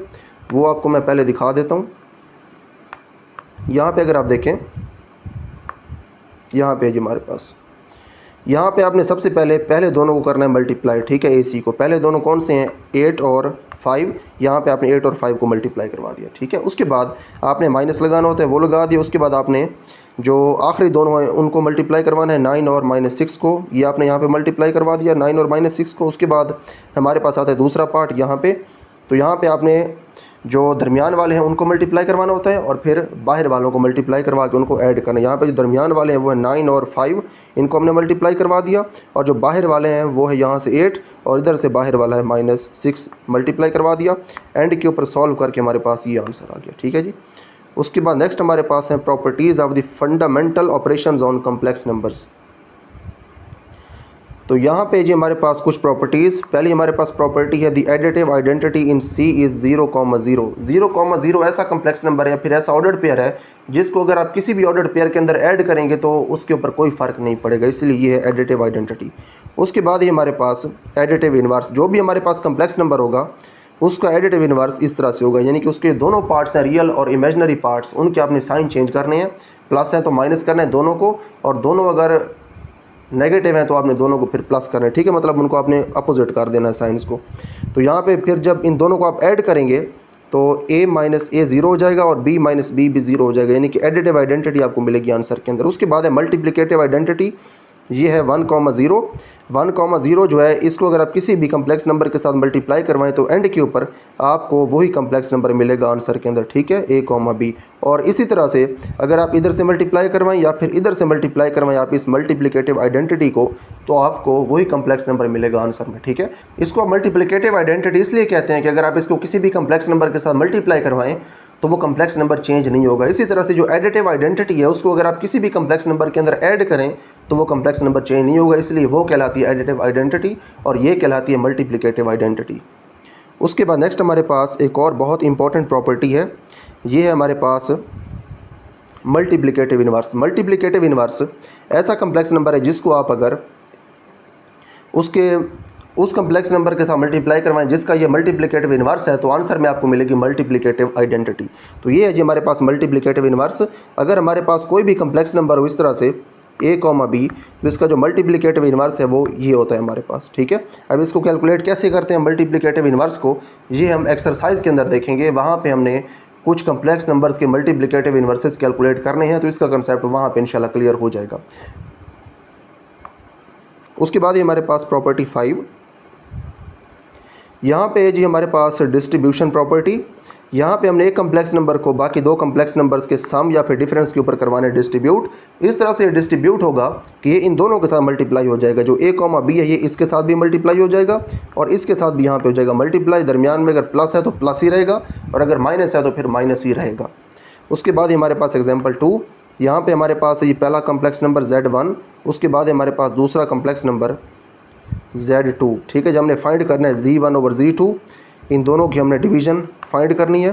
वो आपको मैं पहले दिखा देता हूँ। यहाँ पे अगर आप देखें, यहाँ पे जी हमारे पास, यहाँ पे आपने सबसे पहले दोनों को करना है मल्टीप्लाई, ठीक है, ए सी को। पहले दोनों कौन से हैं, 8 और 5। यहाँ पे आपने 8 और 5 को मल्टीप्लाई करवा दिया, ठीक है। उसके बाद आपने माइनस लगाना होता है, वो लगा दिया। उसके बाद आपने जो आखिरी दोनों हैं उनको मल्टीप्लाई करवाना है, 9 और -6 को। ये आपने यहाँ पे मल्टीप्लाई करवा दिया 9 और -6 को। उसके बाद हमारे पास आता है दूसरा पार्ट यहाँ पे। तो यहाँ पे आपने जो दरमियान वाले हैं उनको मल्टीप्लाई करवाना होता है, और फिर बाहर वालों को मल्टीप्लाई करवा के उनको ऐड करना है। यहाँ पे जो दरमियान वाले हैं वो है 9 और 5, इनको हमने मल्टीप्लाई करवा दिया। और जो बाहर वाले हैं वो है यहाँ से 8, और इधर से बाहर वाला है -6, मल्टीप्लाई करवा दिया। एंड के ऊपर सॉल्व करके हमारे पास ये आंसर आ गया, ठीक है जी। उसके बाद नेक्स्ट हमारे पास है properties of the fundamental operations on complex numbers. तो यहाँ पे जी हमारे पास कुछ प्रॉपर्टीज़, पहली हमारे पास प्रॉपर्टी है the additive identity in C is 0,0। 0,0 ऐसा कम्प्लेक्स नंबर है या फिर ऐसा ऑर्डर्ड पेयर है जिसको अगर आप किसी भी ऑर्डर्ड पेयर के अंदर ऐड करेंगे तो उसके ऊपर कोई फ़र्क नहीं पड़ेगा, इसलिए ये है एडिटिव आइडेंटिटी। उसके बाद ही हमारे पास एडिटिव इनवर्स, जो भी हमारे पास कम्प्लेक्स नंबर होगा उसका एडिटिव इनवर्स इस तरह से होगा, यानी कि उसके दोनों पार्ट्स हैं रियल और इमेजनरी पार्ट्स, उनके आपने साइन चेंज करने हैं, प्लस है तो माइनस करना है दोनों को, और दोनों अगर नेगेटिव है तो आपने दोनों को फिर प्लस करना है, ठीक है, मतलब उनको आपने अपोजिट कर देना है साइंस को। तो यहाँ पे फिर जब इन दोनों को आप ऐड करेंगे तो a माइनस ए 0 हो जाएगा और b माइनस बी भी 0 हो जाएगा, यानी कि एडिटिव आइडेंटिटी आपको मिलेगी आंसर के अंदर। उसके बाद है मल्टीप्लिकेटिव आइडेंटिटी, ये है 1,0। 1,0 जो है इसको अगर आप किसी भी कम्प्लेक्स नंबर के साथ मल्टीप्लाई करवाएं तो एंड के ऊपर आपको वही कम्प्लेक्स नंबर मिलेगा आंसर के अंदर, ठीक है, a, b। और इसी तरह से अगर आप इधर से मल्टीप्लाई करवाएं या फिर इधर से मल्टीप्लाई करवाएं आप इस मल्टीप्लिकेटिव आइडेंटिटी को, तो आपको वही कम्प्लेक्स नंबर मिलेगा आंसर में, ठीक है। इसको आप मल्टीप्लिकेटिव आइडेंटिटी इसलिए कहते हैं कि अगर आप इसको किसी भी कम्प्लेक्स नंबर के साथ मल्टीप्लाई करवाएं तो वो कम्प्लेक्स नंबर चेंज नहीं होगा। इसी तरह से जो एडिटिव आइडेंटिटी है उसको अगर आप किसी भी कम्प्लेक्स नंबर के अंदर ऐड करें तो वो कम्प्लेक्स नंबर चेंज नहीं होगा, इसलिए वो कहलाती है एडिटिव आइडेंटिटी और ये कहलाती है मल्टीप्लिकेटिव आइडेंटिटी। उसके बाद नेक्स्ट हमारे पास एक और बहुत इंपॉर्टेंट प्रॉपर्टी है, ये है हमारे पास मल्टीप्लिकेटिव इनवर्स। मल्टीप्लिकेटिव इनवर्स ऐसा कम्प्लेक्स नंबर है जिसको आप अगर उस कम्प्लेक्स नंबर के साथ मल्टीप्लाई करवाएं जिसका ये मल्टीप्लिकेटिव इनवर्स है तो आंसर में आपको मिलेगी मल्टीप्लिकेटिव आइडेंटिटी। तो ये है जी हमारे पास मल्टीप्लिकेटिव इनवर्स। अगर हमारे पास कोई भी कम्प्लेक्स नंबर हो इस तरह से a, b, तो इसका जो मल्टीप्लिकेटिव इनवर्स है वो ये होता है हमारे पास, ठीक है। अब इसको कैलकुलेट कैसे करते हैं मल्टीप्लिकेटिव इनवर्स को, ये हम एक्सरसाइज के अंदर देखेंगे। वहाँ पर हमने कुछ कम्प्लेक्स नंबर्स के मल्टीप्लिकेटिव इनवर्सेस कैलकुलेट करने हैं, तो इसका कंसेप्ट वहाँ पर इंशाल्लाह क्लियर हो जाएगा। उसके बाद ही हमारे पास प्रॉपर्टी 5, यहाँ पे जी हमारे पास डिस्ट्रीब्यूशन प्रॉपर्टी। यहाँ पे हमने एक कम्प्लेक्स नंबर को बाकी दो कम्प्लेक्स नंबर्स के सम या फिर डिफरेंस के ऊपर करवाने डिस्ट्रीब्यूट। इस तरह से डिस्ट्रीब्यूट होगा कि ये इन दोनों के साथ मल्टीप्लाई हो जाएगा, जो a, b है ये इसके साथ भी मल्टीप्लाई हो जाएगा और इसके साथ भी यहाँ पे हो जाएगा मल्टीप्लाई। दरमियान में अगर प्लस है तो प्लस ही रहेगा और अगर माइनस है तो फिर माइनस ही रहेगा। उसके बाद हमारे पास एग्जाम्पल 2, यहाँ पर हमारे पास ये पहला कम्प्लेक्स नंबर Z1, उसके बाद हमारे पास दूसरा कम्प्लेक्स नंबर Z2, ठीक है। जब हमने फाइंड करना है Z1 ओवर Z2, इन दोनों की हमने डिवीज़न फाइंड करनी है,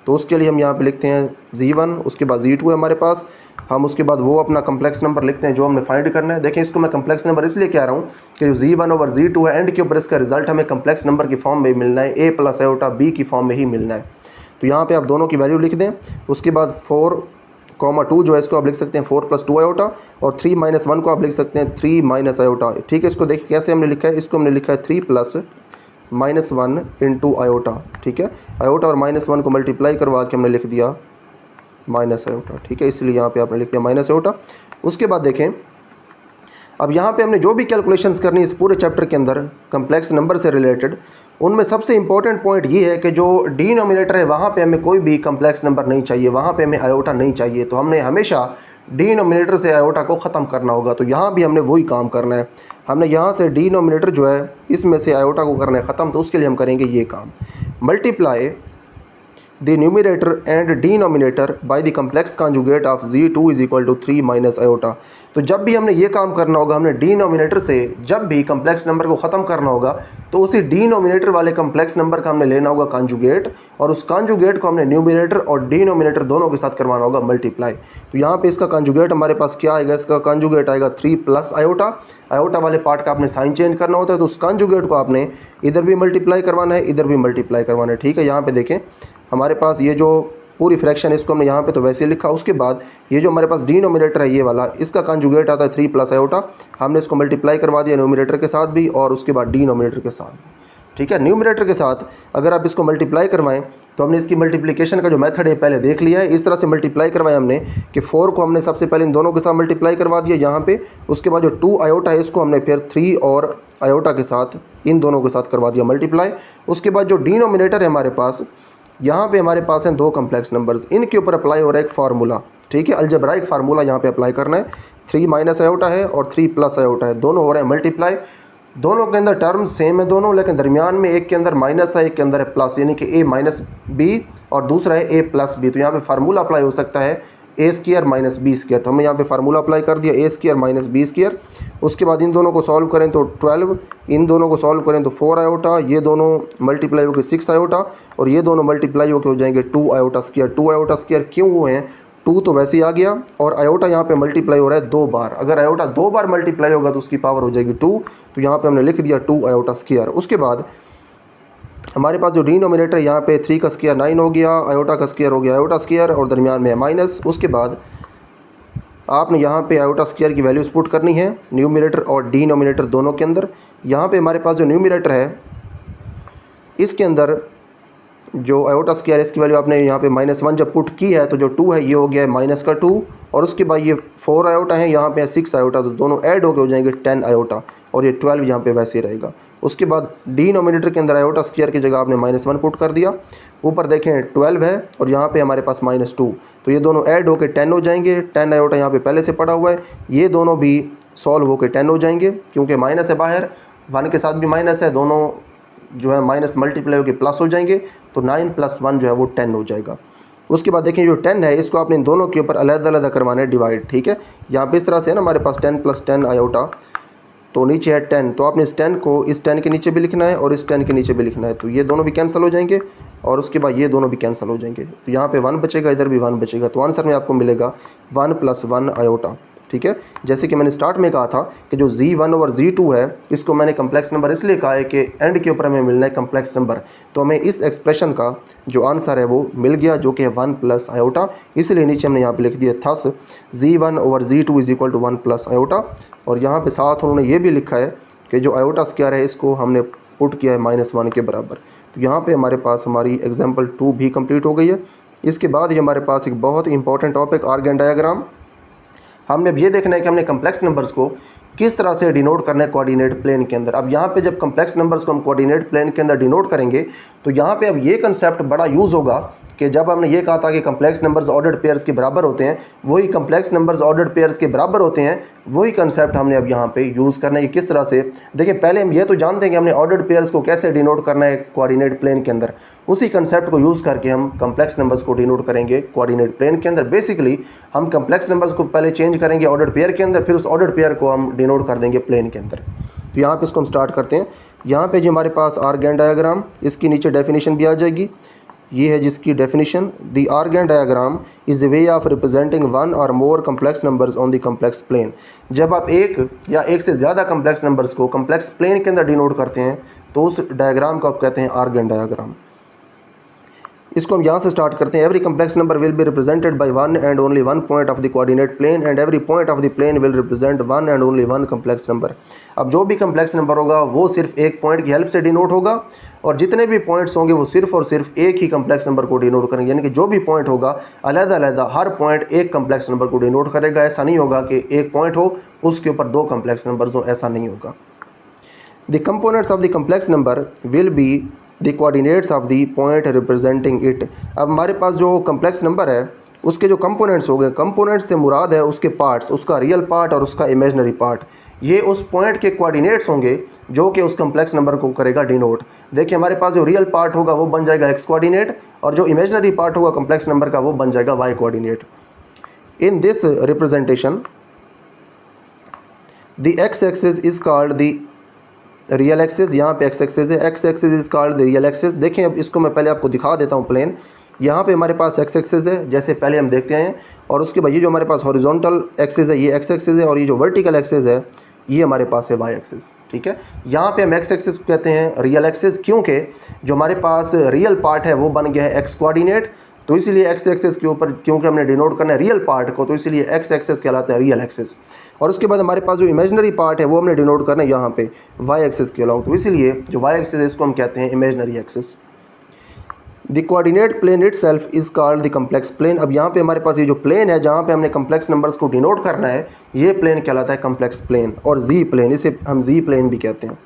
तो उसके लिए हम यहाँ पे लिखते हैं Z1, उसके बाद Z2 है हमारे पास। हम उसके बाद वो अपना कम्प्लेक्स नंबर लिखते हैं जो हमने फाइंड करना है। देखें इसको मैं कम्प्लेक्स नंबर इसलिए कह रहा हूँ कि जो Z1 ओवर Z2 है एंड के ऊपर इसका रिजल्ट हमें कम्प्लेक्स नंबर की फॉर्म में मिलना है, a प्लस आयोटा b की फॉर्म में ही मिलना है। तो यहाँ पर आप दोनों की वैल्यू लिख दें। उसके बाद 4,2 जो है इसको आप लिख सकते हैं 4 + 2 आयोटा और 3 - 1 को आप लिख सकते हैं 3 - आयोटा, ठीक है। इसको देखिए कैसे हमने लिखा है, इसको हमने लिखा है 3 + -1 इंटू आयोटा, ठीक है। आयोटा और -1 को मल्टीप्लाई करवा के हमने लिख दिया माइनस आयोटा, ठीक है, इसलिए यहाँ पे आपने लिख दिया माइनस आयोटा। उसके बाद देखें अब यहाँ पे हमने जो भी कैलकुलेशंस करनी है इस पूरे चैप्टर के अंदर कम्प्लेक्स नंबर से रिलेटेड, उनमें सबसे इंपॉर्टेंट पॉइंट ये है कि जो डिनोमिनेटर है वहाँ पे हमें कोई भी कम्प्लेक्स नंबर नहीं चाहिए, वहाँ पे हमें आयोटा नहीं चाहिए। तो हमने हमेशा डिनोमिनेटर से आयोटा को ख़त्म करना होगा। तो यहाँ भी हमने वही काम करना है, हमने यहाँ से डिनोमिनेटर जो है इसमें से आयोटा को करना है ख़त्म। तो उसके लिए हम करेंगे ये काम, multiply the numerator and denominator by the complex conjugate of Z2 = 3 - iota. तो जब भी हमने ये काम करना होगा, हमने डिनोमिनेटर से जब भी कम्प्लेक्स नंबर को ख़त्म करना होगा तो उसी डिनोमिनेटर वाले कम्प्लेक्स नंबर का हमने लेना होगा कॉन्जुगेट, और उस कॉन्जुगेट को हमने न्यूमिनेटर और डिनोमिनेटर दोनों के साथ करवाना होगा मल्टीप्लाई। तो यहाँ पे इसका कॉन्जुगेट हमारे पास क्या आएगा, इसका कॉन्जुगेट आएगा 3 + आयोटा। आयोटा वाले पार्ट का आपने साइन चेंज करना होता है, तो उस कॉन्जुगेट को आपने इधर भी मल्टीप्लाई करवाना है, इधर भी मल्टीप्लाई करवाना है, ठीक है। यहाँ पर देखें हमारे पास ये जो पूरी फ्रैक्शन है इसको हमने यहाँ पे तो वैसे लिखा। उसके बाद ये जो हमारे पास डिनोमिनेटर है ये वाला, इसका कॉन्जुगेट आता है 3 + आयोटा। हमने इसको मल्टीप्लाई करवा दिया न्यूमिनेटर के साथ भी और उसके बाद डिनोमिनेटर के साथ भी, ठीक है। न्यूमिनेटर के साथ अगर आप इसको मल्टीप्लाई करवाएं तो हमने इसकी मल्टीप्लिकेशन का जो मेथड है पहले देख लिया है। इस तरह से मल्टीप्लाई करवाया हमने कि 4 को हमने सबसे पहले इन दोनों के साथ मल्टीप्लाई करवा दिया यहाँ पे। उसके बाद जो 2 आयोटा है इसको हमने फिर 3 और आयोटा के साथ इन दोनों के साथ करवा दिया मल्टीप्लाई। उसके बाद जो डिनोमिनेटर है हमारे पास, यहाँ पे हमारे पास हैं 2 कम्प्लेक्स नंबर्स, इनके ऊपर अप्लाई हो रहा है एक फार्मूला, ठीक है, अलजेब्राइक फार्मूला यहाँ पे अप्लाई करना है। 3 - आयोटा है और 3 + आयोटा है, दोनों हो रहे हैं मल्टीप्लाई। दोनों के अंदर टर्म्स सेम है दोनों, लेकिन दरमियान में एक के अंदर माइनस है एक के अंदर है प्लस, यानी कि a - b और दूसरा है a + b। तो यहाँ पे फार्मूला अप्लाई हो सकता है a square minus b square, तो हमने यहाँ पे फार्मूला अप्लाई कर दिया ए स्क्वायर माइनस बी स्क्वायर। उसके बाद इन दोनों को सॉल्व करें तो 12, इन दोनों को सॉल्व करें तो 4 आयोटा, ये दोनों मल्टीप्लाई होकर 6 आयोटा, और ये दोनों मल्टीप्लाई होकर हो जाएंगे 2 आयोटा स्क्वायर। 2 आयोटा स्क्वायर क्यों हुए हैं, 2 तो वैसे ही आ गया, और आयोटा यहाँ पे मल्टीप्लाई हो रहा है 2 बार। अगर आयोटा 2 बार मल्टीप्लाई होगा तो उसकी पावर हो जाएगी 2, तो यहाँ पे हमने लिख दिया 2 आयोटा स्क्वायर। उसके बाद हमारे पास जो डिनोमिनेटर यहाँ पे 3 का स्क्वायर 9 हो गया, आयोटा का स्क्वायर हो गया आयोटा स्क्वायर, और दरमियान में है माइनस। उसके बाद आपने यहाँ पे आयोटा स्क्वायर की वैल्यूज़ पुट करनी है न्यूमिनेटर और डिनोमिनेटर दोनों के अंदर। यहाँ पे हमारे पास जो न्यूमिनेटर है इसके अंदर जो आयोटा स्क्वायर है इसकी वैल्यू आपने यहाँ पे -1 जब पुट की है तो जो 2 है ये हो गया है माइनस का 2, और उसके बाद ये 4 आयोटा है, यहाँ पे 6 आयोटा, तो दोनों ऐड होकर हो जाएंगे 10 आयोटा, और ये 12 यहाँ पे वैसे ही रहेगा। उसके बाद डिनोमिनेटर के अंदर आयोटा स्क्वायर की जगह आपने -1 पुट कर दिया, ऊपर देखें 12 है और यहाँ पे हमारे पास -2, तो ये दोनों ऐड होकर 10 हो जाएंगे। 10 आयोटा यहाँ पे पहले से पड़ा हुआ है, ये दोनों भी सॉल्व होकर 10 हो जाएंगे, क्योंकि माइनस है बाहर, 1 के साथ भी माइनस है, दोनों जो है माइनस मल्टीप्लाई होकर प्लस हो जाएंगे, तो 9 + 1 जो है वो 10 हो जाएगा। उसके बाद देखें जो 10 है इसको आपने इन दोनों के ऊपर अलग-अलग करवाना है डिवाइड, ठीक है। यहाँ पे इस तरह से है ना, हमारे पास 10 + 10 आयोटा, तो नीचे है 10, तो आपने इस 10 को इस 10 के नीचे भी लिखना है और इस 10 के नीचे भी लिखना है, तो ये दोनों भी कैंसिल हो जाएंगे, और उसके बाद ये दोनों भी कैंसिल हो जाएंगे, तो यहाँ पे 1 बचेगा, इधर भी 1 बचेगा, तो आंसर में आपको मिलेगा 1 + 1 आयोटा, ठीक है। जैसे कि मैंने स्टार्ट में कहा था कि जो Z1/Z2 है इसको मैंने कम्प्लेक्स नंबर इसलिए कहा है कि एंड के ऊपर हमें मिलना है कम्प्लेक्स नंबर, तो हमें इस एक्सप्रेशन का जो आंसर है वो मिल गया, जो कि है 1 + आयोटा, इसलिए नीचे हमने यहाँ पे लिख दिया थस Z1/Z2 = 1 + आयोटा। और यहाँ पे साथ उन्होंने ये भी लिखा है कि जो आयोटा स्क्वायर है इसको हमने पुट किया है -1 के बराबर। तो यहाँ पे हमारे पास हमारी एग्जाम्पल 2 भी कंप्लीट हो गई है। इसके बाद ये हमारे पास एक बहुत इंपॉर्टेंट टॉपिक आर्गन डायग्राम। हमने अब ये देखना है कि हमने कम्प्लेक्स नंबर्स को किस तरह से डिनोट करना है कोऑर्डिनेट प्लेन के अंदर। अब यहाँ पे जब कम्प्लेक्स नंबर्स को हम कोऑर्डिनेट प्लेन के अंदर डिनोट करेंगे तो यहाँ पे अब ये कंसेप्ट बड़ा यूज़ होगा कि जब हमने ये कहा था कि कम्प्लेक्स नंबर्स ऑर्डर्ड पेयर्स के बराबर होते हैं, वही कम्प्लेक्स नंबर्स ऑर्डर्ड पेयर्स के बराबर होते हैं, वही कंसेप्ट हमने अब यहाँ पे यूज़ करना है कि किस तरह से। देखिए पहले हम ये तो जानते हैं कि हमने ऑर्डर्ड पेयर्स को कैसे डिनोट करना है कोऑर्डिनेट प्लेन के अंदर, उसी कंसेप्ट को यूज़ करके हम कम्प्लेक्स नंबर्स को डिनोट करेंगे कोऑर्डिनेट प्लेन के अंदर। बेसिकली हम कम्प्लेक्स नंबर्स को पहले चेंज करेंगे ऑर्डर्ड पेयर के अंदर, फिर उस ऑर्डर्ड पेयर को हम डिनोट कर देंगे प्लेन के अंदर। तो यहाँ पे इसको हम स्टार्ट करते हैं। यहाँ पे जो हमारे पास आर्गन डायग्राम, इसकी नीचे डेफिनेशन भी आ जाएगी, ये है जिसकी definition, the Argand diagram is a way of representing 1 और more complex numbers on the complex plane. जब आप एक या एक से ज़्यादा कम्प्लेक्स नंबर्स को कम्प्लेक्स प्लेन के अंदर डिनोट करते हैं तो उस डायग्राम को आप कहते हैं आर्गन डायग्राम। इसको हम यहाँ से स्टार्ट करते हैं। Every complex number will be represented by 1 and only 1 point of the coordinate plane and every point of the plane will represent 1 and only 1 complex number. अब जो भी कम्प्लेक्स नंबर होगा वो सिर्फ एक पॉइंट की हेल्प से डिनोट होगा, और जितने भी पॉइंट्स होंगे वो सिर्फ और सिर्फ एक ही कम्प्लेक्स नंबर को डिनोट करेंगे। यानी कि जो भी पॉइंट होगा अलग-अलग हर पॉइंट एक कम्प्लेक्स नंबर को डिनोट करेगा। ऐसा नहीं होगा कि एक पॉइंट हो उसके ऊपर 2 कम्प्लेक्स नंबर्स हो, ऐसा नहीं होगा। The components of the complex number will be the coordinates of the point representing it. अब हमारे पास जो कम्प्लेक्स नंबर है उसके जो कंपोनेंट्स हो गए, कंपोनेंट्स से मुराद है उसके पार्ट्स, उसका रियल पार्ट और उसका इमेजनरी पार्ट। ये उस पॉइंट के कोऑर्डिनेट्स होंगे जो कि उस कम्प्लेक्स नंबर को करेगा डिनोट। देखिए हमारे पास जो रियल पार्ट होगा वो बन जाएगा x कोऑर्डिनेट, और जो इमेजनरी पार्ट होगा कम्प्लेक्स नंबर का वो बन जाएगा y coordinate. In this representation the x axis is called the real axis. यहाँ पे x एक्सिस है, x axis is called the real axis. देखें अब इसको मैं पहले आपको दिखा देता हूँ प्लेन। यहाँ पे हमारे पास x एक्सिस है जैसे पहले हम देखते हैं, और उसके बाद ये जो हमारे पास हॉरिजॉन्टल एक्सिस है ये x एक्सिस है, और ये जो वर्टिकल एक्सिस है ये हमारे पास है y एक्सिस, ठीक है। यहाँ पे हम x एक्सिस कहते हैं रियल एक्सिस, क्योंकि जो हमारे पास रियल पार्ट है वो बन गया है x कोऑर्डिनेट, तो इसीलिए x एक्सिस के ऊपर क्योंकि हमने डिनोट करना है रियल पार्ट को, तो इसीलिए x एक्सिस कहलाता है रियल एक्सिस। और उसके बाद हमारे पास जो इमेजनरी पार्ट है वो हमने डिनोट करना है यहाँ पे y एक्सिस के अलॉन्ग, तो इसीलिए जो y एक्सिस है इसको हम कहते हैं imaginary axis. The coordinate plane itself is called the complex plane. अब यहाँ पे हमारे पास ये जो प्लेन है जहाँ पे हमने कम्प्लेक्स नंबर्स को डिनोट करना है, ये प्लेन कहलाता है कम्प्लेक्स प्लेन, और जी प्लेन, इसे हम जी प्लेन भी कहते हैं।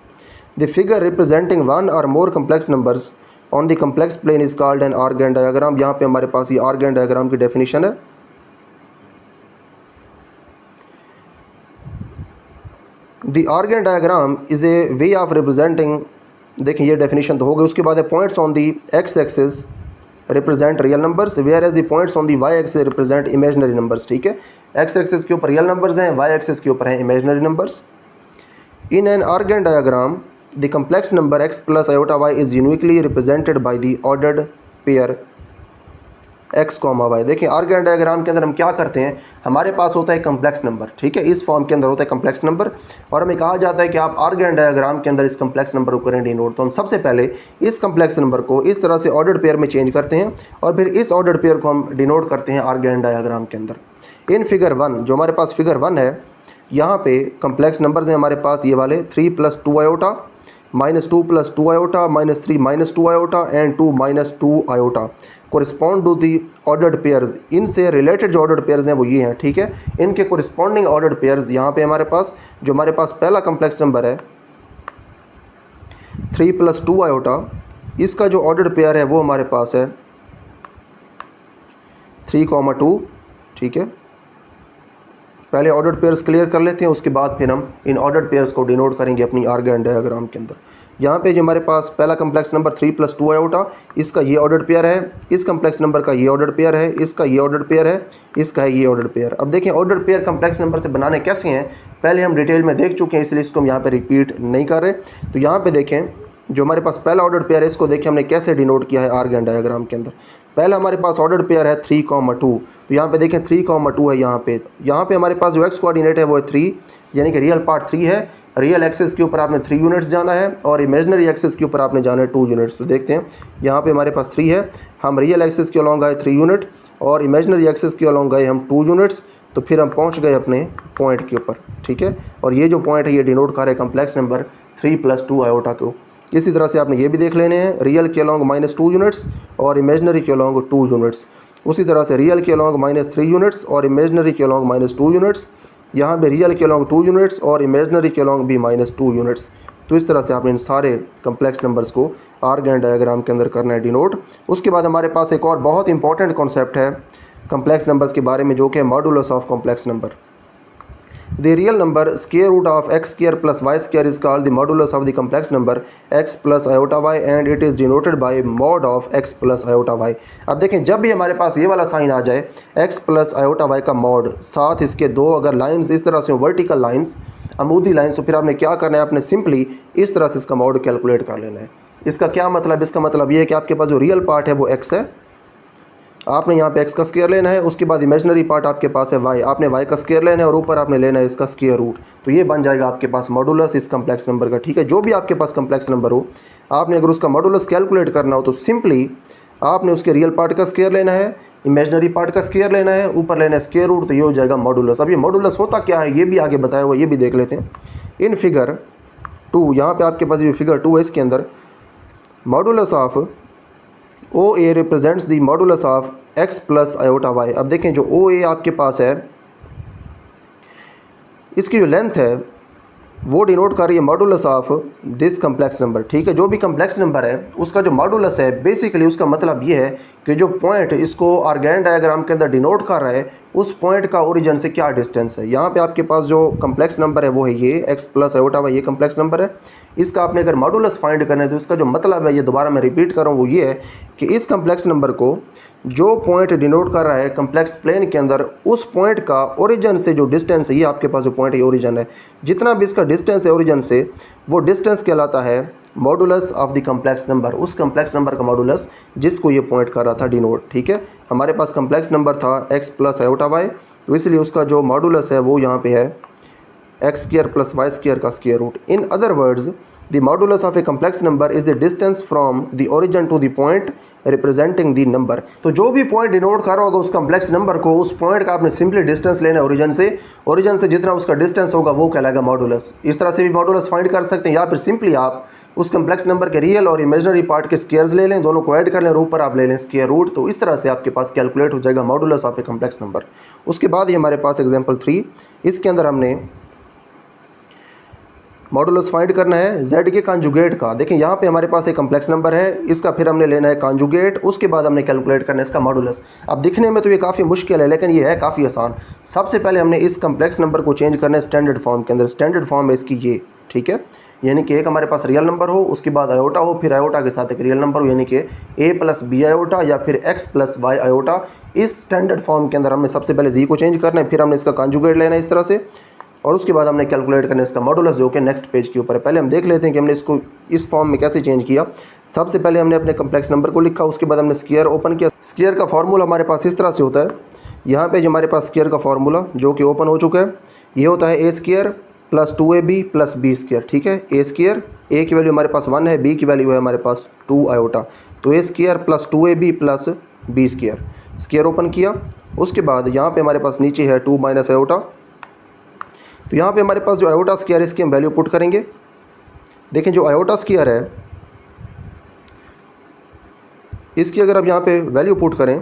द फिगर रिप्रेजेंटिंग 1 और more complex numbers on the complex plane is called an Argand diagram. यहाँ पे हमारे पास ये आर्गन डायग्राम की डेफिनेशन है। The Argand diagram is a way of representing, देखिए ये डेफिनेशन तो हो गई। उसके बाद है points on the x axis represent real numbers, whereas the points on the y axis represent imaginary numbers. ठीक है, एक्स एक्सिस के ऊपर रियल नंबर्स हैं, वाई एक्सिस के ऊपर हैं imaginary numbers. In an Argand diagram the complex number x plus iota y is uniquely represented by the ordered pair x comma y। देखिए Argand diagram के अंदर हम क्या करते हैं, हमारे पास होता है कम्प्लेक्स नंबर, ठीक है, इस फॉर्म के अंदर होता है कम्प्लेक्स नंबर, और हमें कहा जाता है कि आप आर्गन डायग्राम के अंदर इस कम्प्लेक्स नंबर को करें डिनोट। तो हम सबसे पहले इस कम्प्लेक्स नंबर को इस तरह से ऑर्डर्ड पेयर में चेंज करते हैं और फिर इस ऑर्डर्ड पेयर को हम डिनोट करते हैं आर्गन डायग्राम के अंदर। इन फिगर 1, जो हमारे पास फिगर 1 है, यहाँ पे कम्प्लेक्स नंबर्स हैं हमारे पास ये वाले 3 + 2 iota, -2 + 2 iota, -3 - 2 iota and 2 - 2 iota correspond to the ordered pairs. इनसे रिलेटेड जो ऑर्डर्ड पेयर्स हैं वो ये हैं, ठीक है। इनके कोरिस्पॉन्डिंग ऑर्डर्ड पेयर्स यहाँ पे हमारे पास, जो हमारे पास पहला कम्प्लेक्स नंबर है 3 + 2 आयोटा, इसका जो ऑर्डर्ड पेयर है वो हमारे पास है 3, 2, ठीक है। पहले ऑर्डर्ड पेयर्स क्लियर कर लेते हैं, उसके बाद फिर हम इन ऑर्डर्ड पेयर्स को डिनोट करेंगे अपनी आर्गन डायग्राम के अंदर। यहाँ पे जो हमारे पास पहला कम्प्लेक्स नंबर 3 + 2 आयोटा, इसका ये ऑर्डर्ड पेयर है, इस कम्प्लेक्स नंबर का ये ऑर्डर्ड पेयर है, इसका ये ऑर्डर्ड पेयर है, इसका है ये ऑर्डर्ड पेयर। अब देखें ऑर्डर्ड पेयर कम्प्लेक्स नंबर से बनाने कैसे हैं, पहले हम डिटेल में देख चुके हैं, इसलिए इसको हम यहाँ पे रिपीट नहीं कर रहे। तो यहाँ पे देखें जो हमारे पास पहला ऑर्डर्ड पेयर है, इसको देखिए हमने कैसे डिनोट किया है आर्गन डायग्राम के अंदर। पहला हमारे पास ऑर्डर्ड पेयर है 3, 2, तो यहाँ पे देखें 3, 2 है यहाँ पे हमारे पास जो एक्स कोऑर्डिनेट है वो है 3, यानी कि रियल पार्ट 3 है। रियल एक्सिस के ऊपर आपने 3 यूनिट्स जाना है और इमेजिनरी एक्सिस के ऊपर आपने जाना है 2 यूनिट्स। तो देखते हैं यहाँ पे हमारे पास 3 है, हम रियल एक्सिस के अलॉन्ग आए 3 यूनिट और इमेजिनरी एक्सिस के अलॉन्ग गए हम 2 यूनिट्स। तो फिर हम पहुँच गए अपने पॉइंट के ऊपर, ठीक है। और ये जो पॉइंट है ये डिनोट कर रहे कम्प्लेक्स नंबर 3 + 2 आयोटा को। इसी तरह से आपने ये भी देख लेने हैं, रियल के अलॉन्ग -2 यूनिट्स और इमेजिनरी के अलॉन्ग 2 यूनिट्स। उसी तरह से रियल के अलॉन्ग -3 यूनिट्स और इमेजिनरी के अलॉन्ग -2 यूनिट्स। यहाँ पे रियल के अलॉन्ग 2 यूनिट्स और इमेजिनरी के अलॉन्ग भी -2 यूनिट्स। तो इस तरह से आपने इन सारे कम्प्लेक्स नंबर्स को आर्गन डायग्राम के अंदर करना है डिनोट। उसके बाद हमारे पास एक और बहुत इंपॉर्टेंट कॉन्सेप्ट है कम्प्लेक्स नंबर्स के बारे में, जो कि है modulus of complex number. The real number square root of x² + y² is called the modulus of the complex number x + iota y and it is denoted by mod of x + iota y। अब देखें जब भी हमारे पास ये वाला sign आ जाए x + iota y का मॉड, साथ इसके दो अगर लाइंस इस तरह से वर्टिकल लाइंस, अमूदी लाइंस, तो फिर आपने क्या करना है, आपने सिंपली इस तरह से इसका मॉड कैलकुलेट कर लेना है। इसका क्या मतलब, इसका मतलब ये है कि आपके पास जो रियल पार्ट है वो x है, आपने यहाँ पे x का स्क्वायर लेना है, उसके बाद इमेजिनरी पार्ट आपके पास है y, आपने y का स्क्वायर लेना है और ऊपर आपने लेना है इसका स्क्वायर रूट। तो ये बन जाएगा आपके पास मॉडुलस इस कम्प्लेक्स नंबर का, ठीक है। जो भी आपके पास कम्प्लेक्स नंबर हो, आपने अगर उसका मॉडुलस कैलकुलेट करना हो तो सिंपली आपने उसके रियल पार्ट का स्क्वायर लेना है, इमेजिनरी पार्ट का स्क्वायर लेना है, ऊपर लेना है स्क्वायर रूट, तो ये हो जाएगा मॉडुलस। अब ये मॉडुलस होता क्या है ये भी आगे बताया हुआ, ये भी देख लेते हैं। इन फिगर 2, यहाँ पर आपके पास जो फिगर 2 है, इसके अंदर modulus of OA represents the modulus of x + iota y। अब देखें जो OA आपके पास है, इसकी जो लेंथ है वो डिनोट कर रही है modulus of this complex number, ठीक है। जो भी कम्प्लेक्स नंबर है उसका जो मॉडुलस है, बेसिकली उसका मतलब ये है कि जो पॉइंट इसको आर्गन डायग्राम के अंदर डिनोट कर रहा है, उस पॉइंट का ओरिजिन से क्या डिस्टेंस है। यहाँ पे आपके पास जो कम्प्लेक्स नंबर है वो है ये x + iota y, ये कम्प्लेक्स नंबर है। इसका आपने अगर मॉडुलस फाइंड करना है तो इसका जो मतलब है, ये दोबारा मैं रिपीट कर रहा हूँ, वो ये है कि इस कम्प्लेक्स नंबर को जो पॉइंट डिनोट कर रहा है कम्प्लेक्स प्लेन के अंदर, उस पॉइंट का ओरिजिन से जो डिस्टेंस है, ये आपके पास जो पॉइंट है ओरिजिन है, जितना भी इसका डिस्टेंस है ओरिजिन से, वो डिस्टेंस कहलाता है modulus of the complex number. उस कम्प्लेक्स नंबर का मॉडुलस जिसको ये पॉइंट कर रहा था डिनोट, ठीक है। हमारे पास कम्प्लेक्स नंबर था x + iota y, तो इसलिए उसका जो मॉडुलस है वो यहाँ पे है x² + y² का square root. In other words the modulus of a complex number is the distance from the origin to the point representing the number. तो जो भी पॉइंट डिनोट कर रहा होगा उस कम्प्लेक्स नंबर को, उस पॉइंट का आपने सिंपली डिस्टेंस लेना है ओरिजिन से, ओरिजिन से जितना उसका डिस्टेंस होगा वो कहलाएगा मॉडुलस। इस तरह से भी मॉडुलस फाइंड कर सकते हैं, या फिर सिंपली आप उस कम्प्लेक्स नंबर के रियल और इमेजिनरी पार्ट के स्क्वायर्स ले लें, दोनों को ऐड कर लें और ऊपर आप ले लें स्क्वायर रूट। तो इस तरह से आपके पास कैलकुलेट हो जाएगा modulus of a complex number. उसके बाद ही हमारे पास एग्जाम्पल 3, इसके अंदर हमने मॉडुलस फाइंड करना है z के कॉन्जुगेट का। देखें यहाँ पे हमारे पास एक कम्प्लेक्स नंबर है, इसका फिर हमने लेना है कॉन्जुगेट, उसके बाद हमने कैलकुलेट करना है इसका मॉडुलस। अब दिखने में तो ये काफ़ी मुश्किल है, लेकिन ये है काफ़ी आसान। सबसे पहले हमने इस कम्प्लेक्स नंबर को चेंज करना है स्टैंडर्ड फॉर्म के अंदर। स्टैंडर्ड फॉर्म है इसकी ये, ठीक है, यानी कि एक हमारे पास रियल नंबर हो, उसके बाद आयोटा हो, फिर आयोटा के साथ एक रियल नंबर हो, यानी कि a प्लस बी आयोटा या फिर x प्लस वाई आयोटा। इस स्टैंडर्ड फॉर्म के अंदर हमने सबसे पहले जी को चेंज करना है, फिर हमने इसका कॉन्जुगेट लेना है इस तरह से, और उसके बाद हमने कैलकुलेट करना है इसका मॉडुलस, जो कि नेक्स्ट पेज के ऊपर है। पहले हम देख लेते हैं कि हमने इसको इस फॉर्म में कैसे चेंज किया। सबसे पहले हमने अपने कम्प्लेक्स नंबर को लिखा, उसके बाद हमने स्क्वायर ओपन किया। स्क्वायर का फार्मूला हमारे पास इस तरह से होता है, यहाँ पे जो हमारे पास स्क्वायर का फार्मूला जो कि ओपन हो चुका है, ये होता है a square plus 2ab plus b square. ठीक है, ए स्क्वायर, ए की वैल्यू हमारे पास 1 है, बी की वैल्यू है हमारे पास 2 आयोटा, तो a square plus 2ab plus b square. Square open किया, उसके बाद यहाँ पे हमारे पास नीचे है 2 माइनस आयोटा, तो यहाँ पे हमारे पास जो आयोटा स्क्वायर है इसकी हम वैल्यू पुट करेंगे। देखें जो आयोटा स्क्वायर है इसकी अगर आप यहाँ पे वैल्यू पुट करें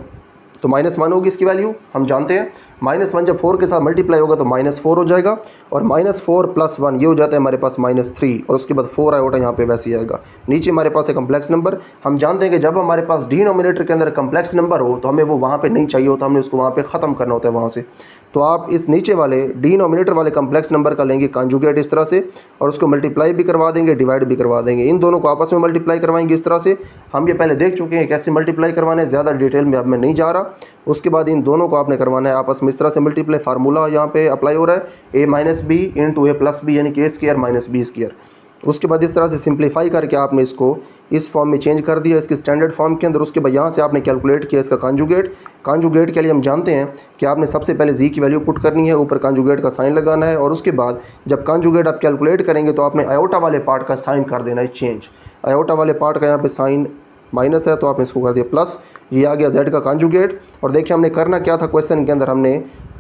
तो -1 होगी इसकी वैल्यू, हम जानते हैं -1 जब 4 के साथ मल्टीप्लाई होगा तो -4 हो जाएगा, और -4 प्लस 1 ये हो जाता है हमारे पास -3, और उसके बाद 4 आयोटा यहाँ पे वैसे ही आएगा। नीचे हमारे पास है कम्प्लेक्स नंबर। हम जानते हैं कि जब हमारे पास डिनोमिनेटर के अंदर कम्प्लेक्स नंबर हो तो हमें वो वहाँ पे नहीं चाहिए होता, हमने उसको वहाँ पे ख़त्म करना होता है वहाँ से। तो आप इस नीचे वाले डिनोमिनेटर वाले कम्प्लेक्स नंबर का लेंगे कॉन्जुगेट इस तरह से, और उसको मल्टीप्लाई भी करवा देंगे, डिवाइड भी करवा देंगे। इन दोनों को आपस में मल्टीप्लाई करवाएंगे इस तरह से। हम ये पहले देख चुके हैं कैसे मल्टीप्लाई करवाना है, ज़्यादा डिटेल में अब मैं नहीं जा रहा। उसके बाद इन दोनों को आपने करवाना है आपस में इस तरह से मल्टीप्लाई। फार्मूला यहाँ पे अप्लाई हो रहा है a minus b into a plus b, यानी कि a square minus b square. उसके बाद इस तरह से सिंप्लीफाई करके आपने इसको इस फॉर्म में चेंज कर दिया, इसके स्टैंडर्ड फॉर्म के अंदर। उसके बाद यहाँ से आपने कैलकुलेट किया इसका कॉन्जुगेट। कॉन्जुगेट के लिए हम जानते हैं कि आपने सबसे पहले जी की वैल्यू पुट करनी है, ऊपर कॉन्जुगेट का साइन लगाना है, और उसके बाद जब कॉन्जुगेट आप कैलकुलेट करेंगे तो आपने आयोटा वाले पार्ट का साइन कर देना है चेंज। आयोटा वाले पार्ट का यहाँ पे साइन माइनस है तो आपने इसको कर दिया प्लस, ये आ गया z का कॉन्जुगेट। और देखिए हमने करना क्या था क्वेश्चन के अंदर, हमने